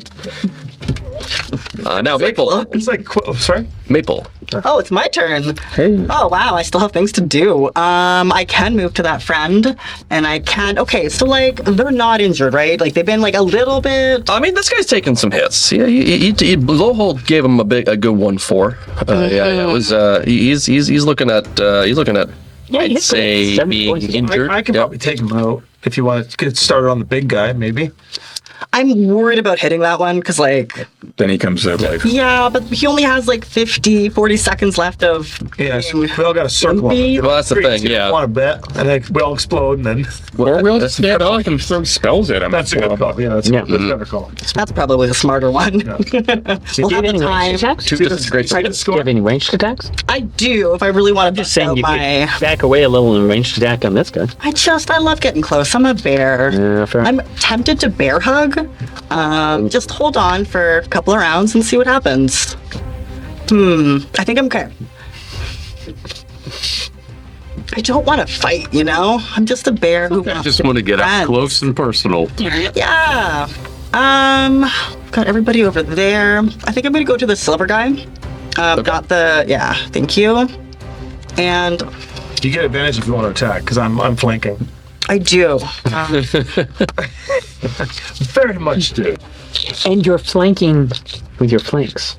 [SPEAKER 1] Now, Maple.
[SPEAKER 2] It's like, sorry?
[SPEAKER 1] Maple.
[SPEAKER 7] Oh, it's my turn.
[SPEAKER 5] Hey.
[SPEAKER 7] Oh wow, I still have things to do. I can move to that friend, and I can. Okay, so like they're not injured, right? Like they've been like a little bit.
[SPEAKER 1] I mean, this guy's taking some hits. Yeah, Blowhold gave him a good 1-4. Yeah, it was. He's looking at.
[SPEAKER 4] Yeah,
[SPEAKER 1] I'd
[SPEAKER 4] hit
[SPEAKER 1] say
[SPEAKER 4] 7
[SPEAKER 1] being
[SPEAKER 4] points.
[SPEAKER 1] injured.
[SPEAKER 2] I can
[SPEAKER 1] Yep.
[SPEAKER 2] probably take him out if you want to get started on the big guy, maybe.
[SPEAKER 7] I'm worried about hitting that one because like
[SPEAKER 5] Then he comes out like.
[SPEAKER 7] yeah, but he only has like 40 seconds left of.
[SPEAKER 2] Yeah, so we all got a circle.
[SPEAKER 7] Maybe-
[SPEAKER 1] Well, that's the thing. Yeah.
[SPEAKER 2] Want to bet, and then we all explode, and then
[SPEAKER 5] Or we'll just stand off and throw spells at him.
[SPEAKER 2] that's a good call. Yeah, that's
[SPEAKER 4] Yeah.
[SPEAKER 2] a better call.
[SPEAKER 7] That's probably a smarter one.
[SPEAKER 4] Do
[SPEAKER 7] we'll
[SPEAKER 4] you
[SPEAKER 7] have
[SPEAKER 4] have
[SPEAKER 7] the
[SPEAKER 4] any ranged
[SPEAKER 7] time.
[SPEAKER 4] attacks?
[SPEAKER 1] Two disintegrates.
[SPEAKER 7] Right.
[SPEAKER 4] Do you have any ranged attacks?
[SPEAKER 7] I do if I really want to
[SPEAKER 4] Just saying
[SPEAKER 7] out
[SPEAKER 4] you
[SPEAKER 7] my.
[SPEAKER 4] could back away a little and ranged attack on this guy.
[SPEAKER 7] I love getting close. I'm a bear.
[SPEAKER 4] Yeah, fair.
[SPEAKER 7] I'm tempted to bear hug. Just hold on for a couple of rounds and see what happens. I think I'm okay. I don't want to fight, you know? I'm just a bear who
[SPEAKER 3] I
[SPEAKER 7] wants
[SPEAKER 3] just want to get up
[SPEAKER 7] friends.
[SPEAKER 3] close and personal.
[SPEAKER 7] Yeah. Got everybody over there. I think I'm gonna go to the silver guy. Got the thank you. And
[SPEAKER 2] You get advantage if you want to attack, because I'm flanking.
[SPEAKER 7] I do.
[SPEAKER 2] Very much do.
[SPEAKER 4] And you're flanking with your flanks.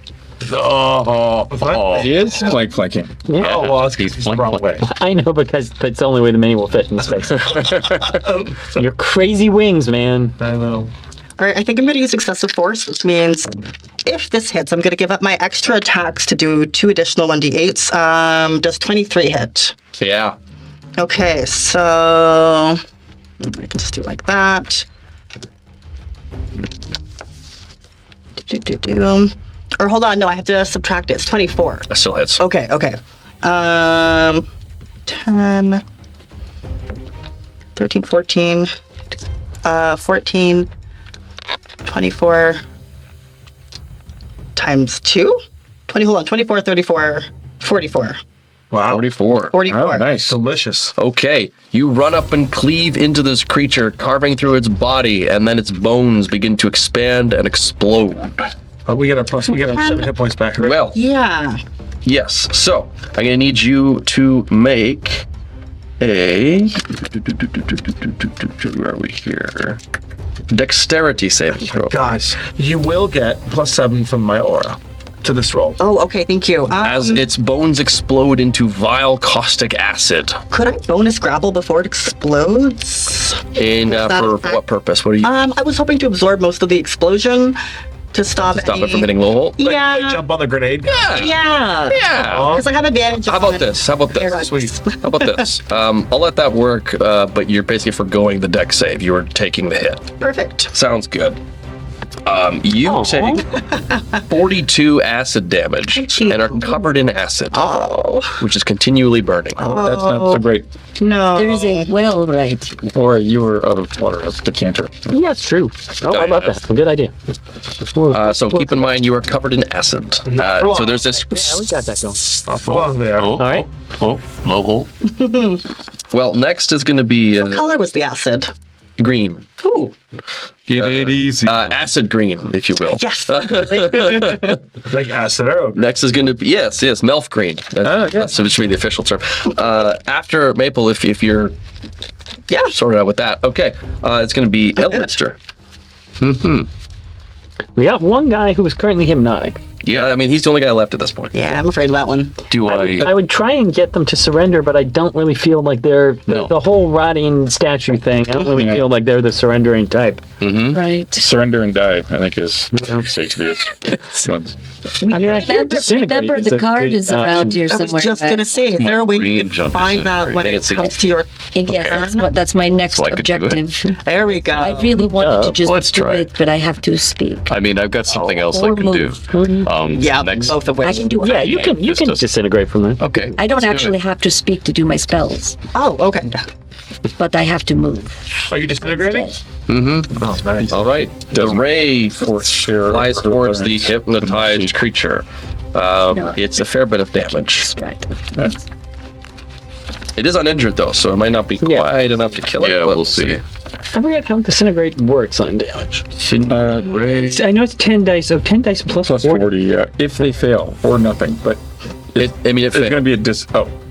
[SPEAKER 2] What?
[SPEAKER 5] He is flanking.
[SPEAKER 4] Yeah.
[SPEAKER 2] Oh, well, it's the wrong way.
[SPEAKER 4] I know because it's the only way the mini will fit in space. Your crazy wings, man.
[SPEAKER 2] I know.
[SPEAKER 7] All right, I think I'm going to use excessive force, which means if this hits, I'm going to give up my extra attacks to do 2 additional 1d8s. Does 23 hit?
[SPEAKER 1] Yeah.
[SPEAKER 7] Okay, so I can just do like that. Or hold on, no, I have to subtract it. It's 24.
[SPEAKER 1] That still hits.
[SPEAKER 7] Okay. 10, 13, 14, 14, 24 times 2? 24, 34, 44.
[SPEAKER 2] Wow.
[SPEAKER 1] 44.
[SPEAKER 7] 44.
[SPEAKER 5] Oh, nice.
[SPEAKER 2] Delicious.
[SPEAKER 1] Okay, you run up and cleave into this creature, carving through its body, and then its bones begin to expand and explode.
[SPEAKER 2] We get our 7 hit points back. Right?
[SPEAKER 1] Well,
[SPEAKER 7] Yeah.
[SPEAKER 1] yes. So I'm gonna need you to make a. Where are we here? Dexterity saving throw.
[SPEAKER 2] Guys, you will get +7 from my aura to this roll.
[SPEAKER 7] Oh, okay, thank you.
[SPEAKER 1] As its bones explode into vile caustic acid.
[SPEAKER 7] Could I bonus grapple before it explodes?
[SPEAKER 1] And
[SPEAKER 7] that
[SPEAKER 1] for
[SPEAKER 7] effect?
[SPEAKER 1] what purpose? What are you
[SPEAKER 7] I was hoping to absorb most of the explosion to stop
[SPEAKER 1] stop
[SPEAKER 7] any...
[SPEAKER 1] it from hitting low hole?
[SPEAKER 7] Yeah.
[SPEAKER 2] Jump on the grenade.
[SPEAKER 7] Yeah.
[SPEAKER 1] Yeah.
[SPEAKER 7] Because I have advantage.
[SPEAKER 1] How about this? How about this?
[SPEAKER 2] Sweet.
[SPEAKER 1] How about this? I'll let that work, but you're basically forgoing the deck save. You were taking the hit.
[SPEAKER 7] Perfect.
[SPEAKER 1] Sounds good. You take 42 acid damage and are covered in acid, which is continually burning.
[SPEAKER 5] That's not so great.
[SPEAKER 7] No.
[SPEAKER 6] There's a well, right?
[SPEAKER 5] Or you were out of water, a decanter.
[SPEAKER 4] Yeah, it's true. Oh, I love that. Good idea.
[SPEAKER 1] So keep in mind you are covered in acid. So there's this.
[SPEAKER 4] Yeah, we got that going.
[SPEAKER 2] Along there.
[SPEAKER 3] Oh,
[SPEAKER 4] All right.
[SPEAKER 1] Well, next is going to be
[SPEAKER 7] What color was the acid?
[SPEAKER 1] green.
[SPEAKER 7] Ooh.
[SPEAKER 5] Get it easy.
[SPEAKER 1] Acid green, if you will.
[SPEAKER 7] Yes.
[SPEAKER 2] Like acid arrow.
[SPEAKER 1] Next is going to be yes, Melf green. That should be the official term. After Maple, if you're sorted out with that, okay. It's going to be Elminster.
[SPEAKER 4] We got one guy who is currently hypnotic.
[SPEAKER 1] Yeah, I mean he's the only guy left at this point.
[SPEAKER 7] Yeah, I'm afraid of that one.
[SPEAKER 3] Do
[SPEAKER 4] I would try and get them to surrender, but I don't really feel like they're the whole rotting statue thing. I don't really feel like they're the surrendering type.
[SPEAKER 6] Right.
[SPEAKER 5] Surrender and die, I think is Shakespeare's.
[SPEAKER 4] I mean, I hear disintegrate
[SPEAKER 6] Remember,
[SPEAKER 4] is
[SPEAKER 6] the
[SPEAKER 4] a
[SPEAKER 6] card
[SPEAKER 4] good
[SPEAKER 6] is around
[SPEAKER 4] option.
[SPEAKER 6] here
[SPEAKER 7] I was
[SPEAKER 6] somewhere.
[SPEAKER 7] just gonna say, is there a way you
[SPEAKER 3] Green
[SPEAKER 7] can
[SPEAKER 3] jump
[SPEAKER 7] find that when
[SPEAKER 1] I think
[SPEAKER 7] it
[SPEAKER 1] it's
[SPEAKER 7] comes to your?
[SPEAKER 6] Yeah, that's my next
[SPEAKER 3] So I could do it.
[SPEAKER 6] objective.
[SPEAKER 7] There we go.
[SPEAKER 6] I really wanted to just
[SPEAKER 3] Let's
[SPEAKER 6] do
[SPEAKER 3] try
[SPEAKER 6] it, but I have to speak.
[SPEAKER 3] I mean, I've got something else I
[SPEAKER 6] Or
[SPEAKER 3] can
[SPEAKER 6] move.
[SPEAKER 3] do.
[SPEAKER 7] Yeah,
[SPEAKER 3] next.
[SPEAKER 7] both of
[SPEAKER 6] I
[SPEAKER 7] which.
[SPEAKER 6] can do.
[SPEAKER 4] Yeah, you can
[SPEAKER 3] Just-
[SPEAKER 4] disintegrate from there.
[SPEAKER 3] Okay.
[SPEAKER 6] I don't
[SPEAKER 3] let's do
[SPEAKER 6] actually
[SPEAKER 3] it.
[SPEAKER 6] have to speak to do my spells,
[SPEAKER 7] Oh, okay.
[SPEAKER 6] but I have to move.
[SPEAKER 2] Are you disintegrating? Oh, nice.
[SPEAKER 1] All right. The ray flies towards the hypnotized creature. It's a fair bit of damage.
[SPEAKER 6] Right.
[SPEAKER 1] It is uninjured though, so it might not be
[SPEAKER 4] Yeah.
[SPEAKER 1] quite enough to kill it.
[SPEAKER 3] Yeah,
[SPEAKER 1] but
[SPEAKER 3] we'll see.
[SPEAKER 4] I forget how disintegrate works on damage.
[SPEAKER 3] Ray.
[SPEAKER 4] I know it's 10 dice, so 10 dice plus
[SPEAKER 5] Plus 40, yeah. If they fail, or nothing, but
[SPEAKER 1] It
[SPEAKER 5] it's going to be a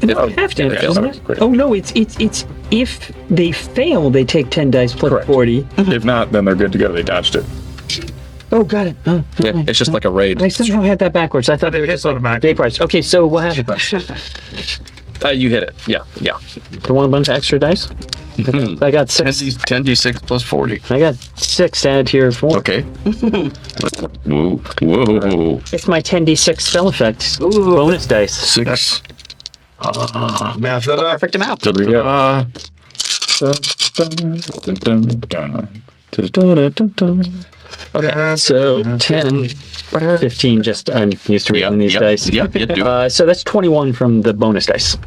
[SPEAKER 4] No, half damage,
[SPEAKER 5] fails.
[SPEAKER 4] isn't it?
[SPEAKER 5] Great.
[SPEAKER 4] Oh no, it's if they fail, they take 10 dice plus
[SPEAKER 5] Correct.
[SPEAKER 4] 40.
[SPEAKER 5] If not, then they're good to go. They dodged it.
[SPEAKER 4] Oh, got it. Oh,
[SPEAKER 1] Yeah, it's just like a raid.
[SPEAKER 4] I somehow had that backwards. I thought they were just like
[SPEAKER 2] automatically.
[SPEAKER 4] day price. Okay, so what happened?
[SPEAKER 1] You hit it. Yeah.
[SPEAKER 4] Do you want a bunch of extra dice? I got 6.
[SPEAKER 3] 10d6 plus 40.
[SPEAKER 4] I got 6 added here. 4.
[SPEAKER 3] Okay. Whoa. Whoa.
[SPEAKER 4] It's my 10d6 spell effect. Bonus dice.
[SPEAKER 3] 6.
[SPEAKER 2] Math that up.
[SPEAKER 7] Perfect amount.
[SPEAKER 5] Did we go?
[SPEAKER 2] Okay.
[SPEAKER 4] So 10, 15. Just I'm used to reading these dice.
[SPEAKER 3] Yep, you do.
[SPEAKER 4] So that's 21 from the bonus dice.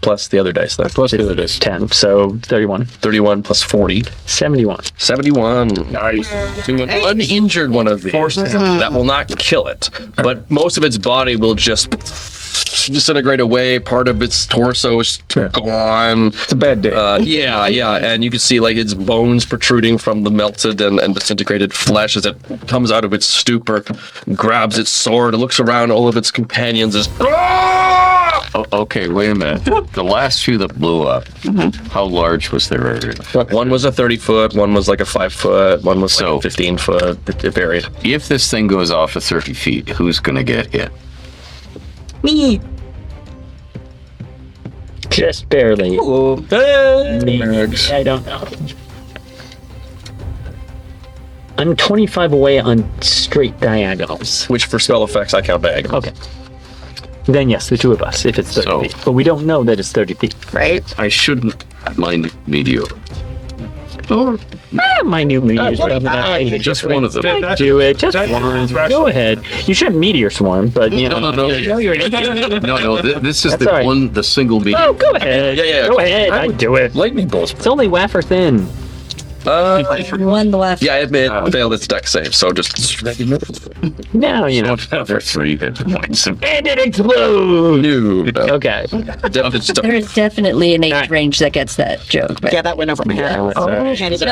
[SPEAKER 1] Plus the other dice. That's
[SPEAKER 5] Plus the other dice.
[SPEAKER 4] 10. So 31.
[SPEAKER 1] 31 plus 40.
[SPEAKER 4] 71.
[SPEAKER 1] 71.
[SPEAKER 5] Nice.
[SPEAKER 1] To an uninjured one of these. That will not kill it, but most of its body will just disintegrate away. Part of its torso is gone.
[SPEAKER 5] It's a bad day.
[SPEAKER 1] Yeah, and you can see like its bones protruding from the melted and disintegrated flesh as it comes out of its stupor, grabs its sword, it looks around, all of its companions is.
[SPEAKER 3] Oh, okay, wait a minute. The last few that blew up, how large was their area?
[SPEAKER 1] One was a 30-foot, one was like a 5-foot, one was like
[SPEAKER 3] So-
[SPEAKER 1] a 15-foot. It varied.
[SPEAKER 3] If this thing goes off at 30 feet, who's going to get hit?
[SPEAKER 7] Me.
[SPEAKER 4] Just barely. Maybe.
[SPEAKER 5] Megs.
[SPEAKER 4] I don't know. I'm 25 away on straight diagonals.
[SPEAKER 1] Which for spell effects I count diagonal.
[SPEAKER 4] Okay. Then yes, the two of us, if it's 30
[SPEAKER 3] So-
[SPEAKER 4] feet. But we don't know that it's 30 feet.
[SPEAKER 7] Right?
[SPEAKER 3] I shouldn't mind mediocre.
[SPEAKER 4] Minute meters. rather than 80.
[SPEAKER 3] Just one of them.
[SPEAKER 4] Do it. Just
[SPEAKER 2] That-
[SPEAKER 4] one.
[SPEAKER 2] that's
[SPEAKER 4] Go ahead. You should meteor swarm, but you know.
[SPEAKER 3] No. No, this is
[SPEAKER 4] That's
[SPEAKER 3] the
[SPEAKER 4] all right.
[SPEAKER 3] one, the single medium.
[SPEAKER 4] Oh, go ahead.
[SPEAKER 1] Yeah.
[SPEAKER 4] Go ahead. I do it.
[SPEAKER 5] Lightning bolts.
[SPEAKER 4] It's only wafer thin.
[SPEAKER 6] One left.
[SPEAKER 1] Yeah, I admit it failed its deck save, so just
[SPEAKER 4] Now you know.
[SPEAKER 3] Another 3 hit points.
[SPEAKER 4] And it explodes.
[SPEAKER 1] no.
[SPEAKER 4] Okay.
[SPEAKER 6] There's definitely an age range that gets that joke. But
[SPEAKER 7] Yeah, that went over my head. Can't even-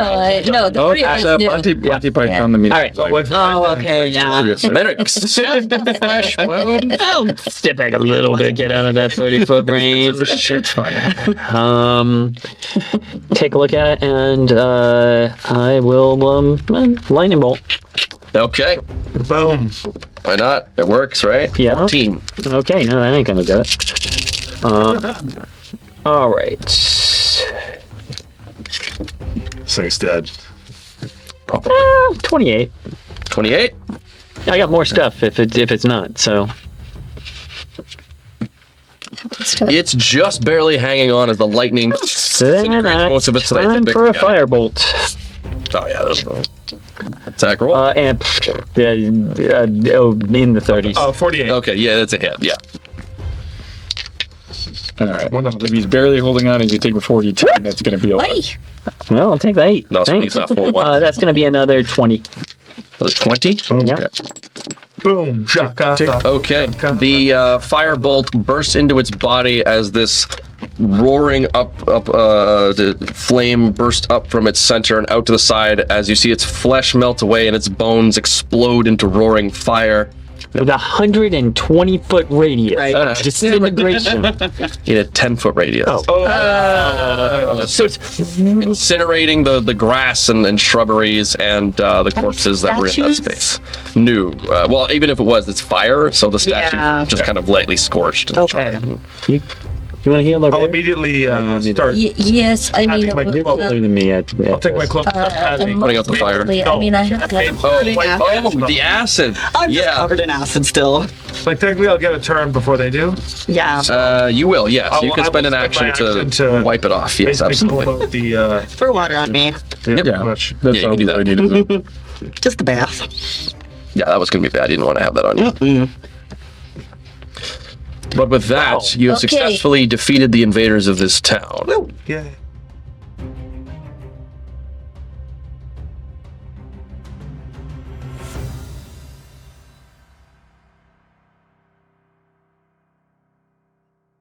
[SPEAKER 6] no, the three of us
[SPEAKER 5] So
[SPEAKER 6] knew.
[SPEAKER 5] Monty Python the
[SPEAKER 4] All right.
[SPEAKER 7] Oh, okay, yeah.
[SPEAKER 1] Medics.
[SPEAKER 4] I'll step back a little bit, get out of that 30-foot range.
[SPEAKER 5] It's fine.
[SPEAKER 4] Take a look at it, and I will lightning bolt.
[SPEAKER 1] Okay,
[SPEAKER 2] Boom.
[SPEAKER 1] why not? It works, right?
[SPEAKER 4] Yeah.
[SPEAKER 1] 14.
[SPEAKER 4] Okay, no, that ain't gonna do it. All right.
[SPEAKER 2] This thing's dead.
[SPEAKER 4] 28.
[SPEAKER 1] 28.
[SPEAKER 4] I got more stuff if it's not. So
[SPEAKER 1] It's just barely hanging on as the lightning.
[SPEAKER 4] then
[SPEAKER 1] Most of it's
[SPEAKER 4] time for a firebolt.
[SPEAKER 1] Oh yeah, that's Attack roll.
[SPEAKER 4] In the 30s.
[SPEAKER 2] 48.
[SPEAKER 1] Okay, yeah, that's a hit. Yeah.
[SPEAKER 5] All right. If he's barely holding on and you take a 42, that's going to be a lot.
[SPEAKER 4] Well, I'll take the 8.
[SPEAKER 1] No, so
[SPEAKER 4] Thanks.
[SPEAKER 1] he's not full one.
[SPEAKER 4] That's going to be another 20.
[SPEAKER 1] Was it 20?
[SPEAKER 4] Yeah.
[SPEAKER 2] Boom. Shaka.
[SPEAKER 1] Okay. The firebolt bursts into its body as this roaring the flame bursts up from its center and out to the side as you see its flesh melt away and its bones explode into roaring fire.
[SPEAKER 4] With a 120-foot radius.
[SPEAKER 7] Right.
[SPEAKER 4] Disintegration.
[SPEAKER 1] In a 10-foot radius. So it's incinerating the grass and shrubberies and the corpses that were in that space. New. Well, even if it was, it's fire, so the statue just kind of lightly scorched. And
[SPEAKER 7] Okay.
[SPEAKER 4] You want to heal?
[SPEAKER 2] I'll immediately start.
[SPEAKER 6] Yes, I mean,
[SPEAKER 2] my
[SPEAKER 4] You're older than me.
[SPEAKER 2] I'll take my clothes.
[SPEAKER 1] Putting out the fire.
[SPEAKER 6] I mean, I have like
[SPEAKER 1] The acid.
[SPEAKER 7] I'm just
[SPEAKER 1] Yeah.
[SPEAKER 7] covered in acid still.
[SPEAKER 2] Like technically, I'll get a turn before they do.
[SPEAKER 7] Yeah.
[SPEAKER 1] You will, yes. You
[SPEAKER 2] I
[SPEAKER 1] can
[SPEAKER 2] will
[SPEAKER 1] spend an
[SPEAKER 2] spend
[SPEAKER 1] action
[SPEAKER 2] my action
[SPEAKER 1] to
[SPEAKER 2] to
[SPEAKER 1] wipe it off. Yes,
[SPEAKER 2] Basically, pull
[SPEAKER 1] absolutely.
[SPEAKER 2] out the.
[SPEAKER 7] Pour water on me.
[SPEAKER 5] Yeah,
[SPEAKER 2] much.
[SPEAKER 5] that's
[SPEAKER 1] Yeah, you
[SPEAKER 5] all
[SPEAKER 1] can do
[SPEAKER 5] I
[SPEAKER 1] that.
[SPEAKER 5] needed to do.
[SPEAKER 7] Just the bath.
[SPEAKER 1] Yeah, that was going to be bad. You didn't want to have that on you. But with that, you have
[SPEAKER 6] Okay.
[SPEAKER 1] successfully defeated the invaders of this town.
[SPEAKER 2] Yeah.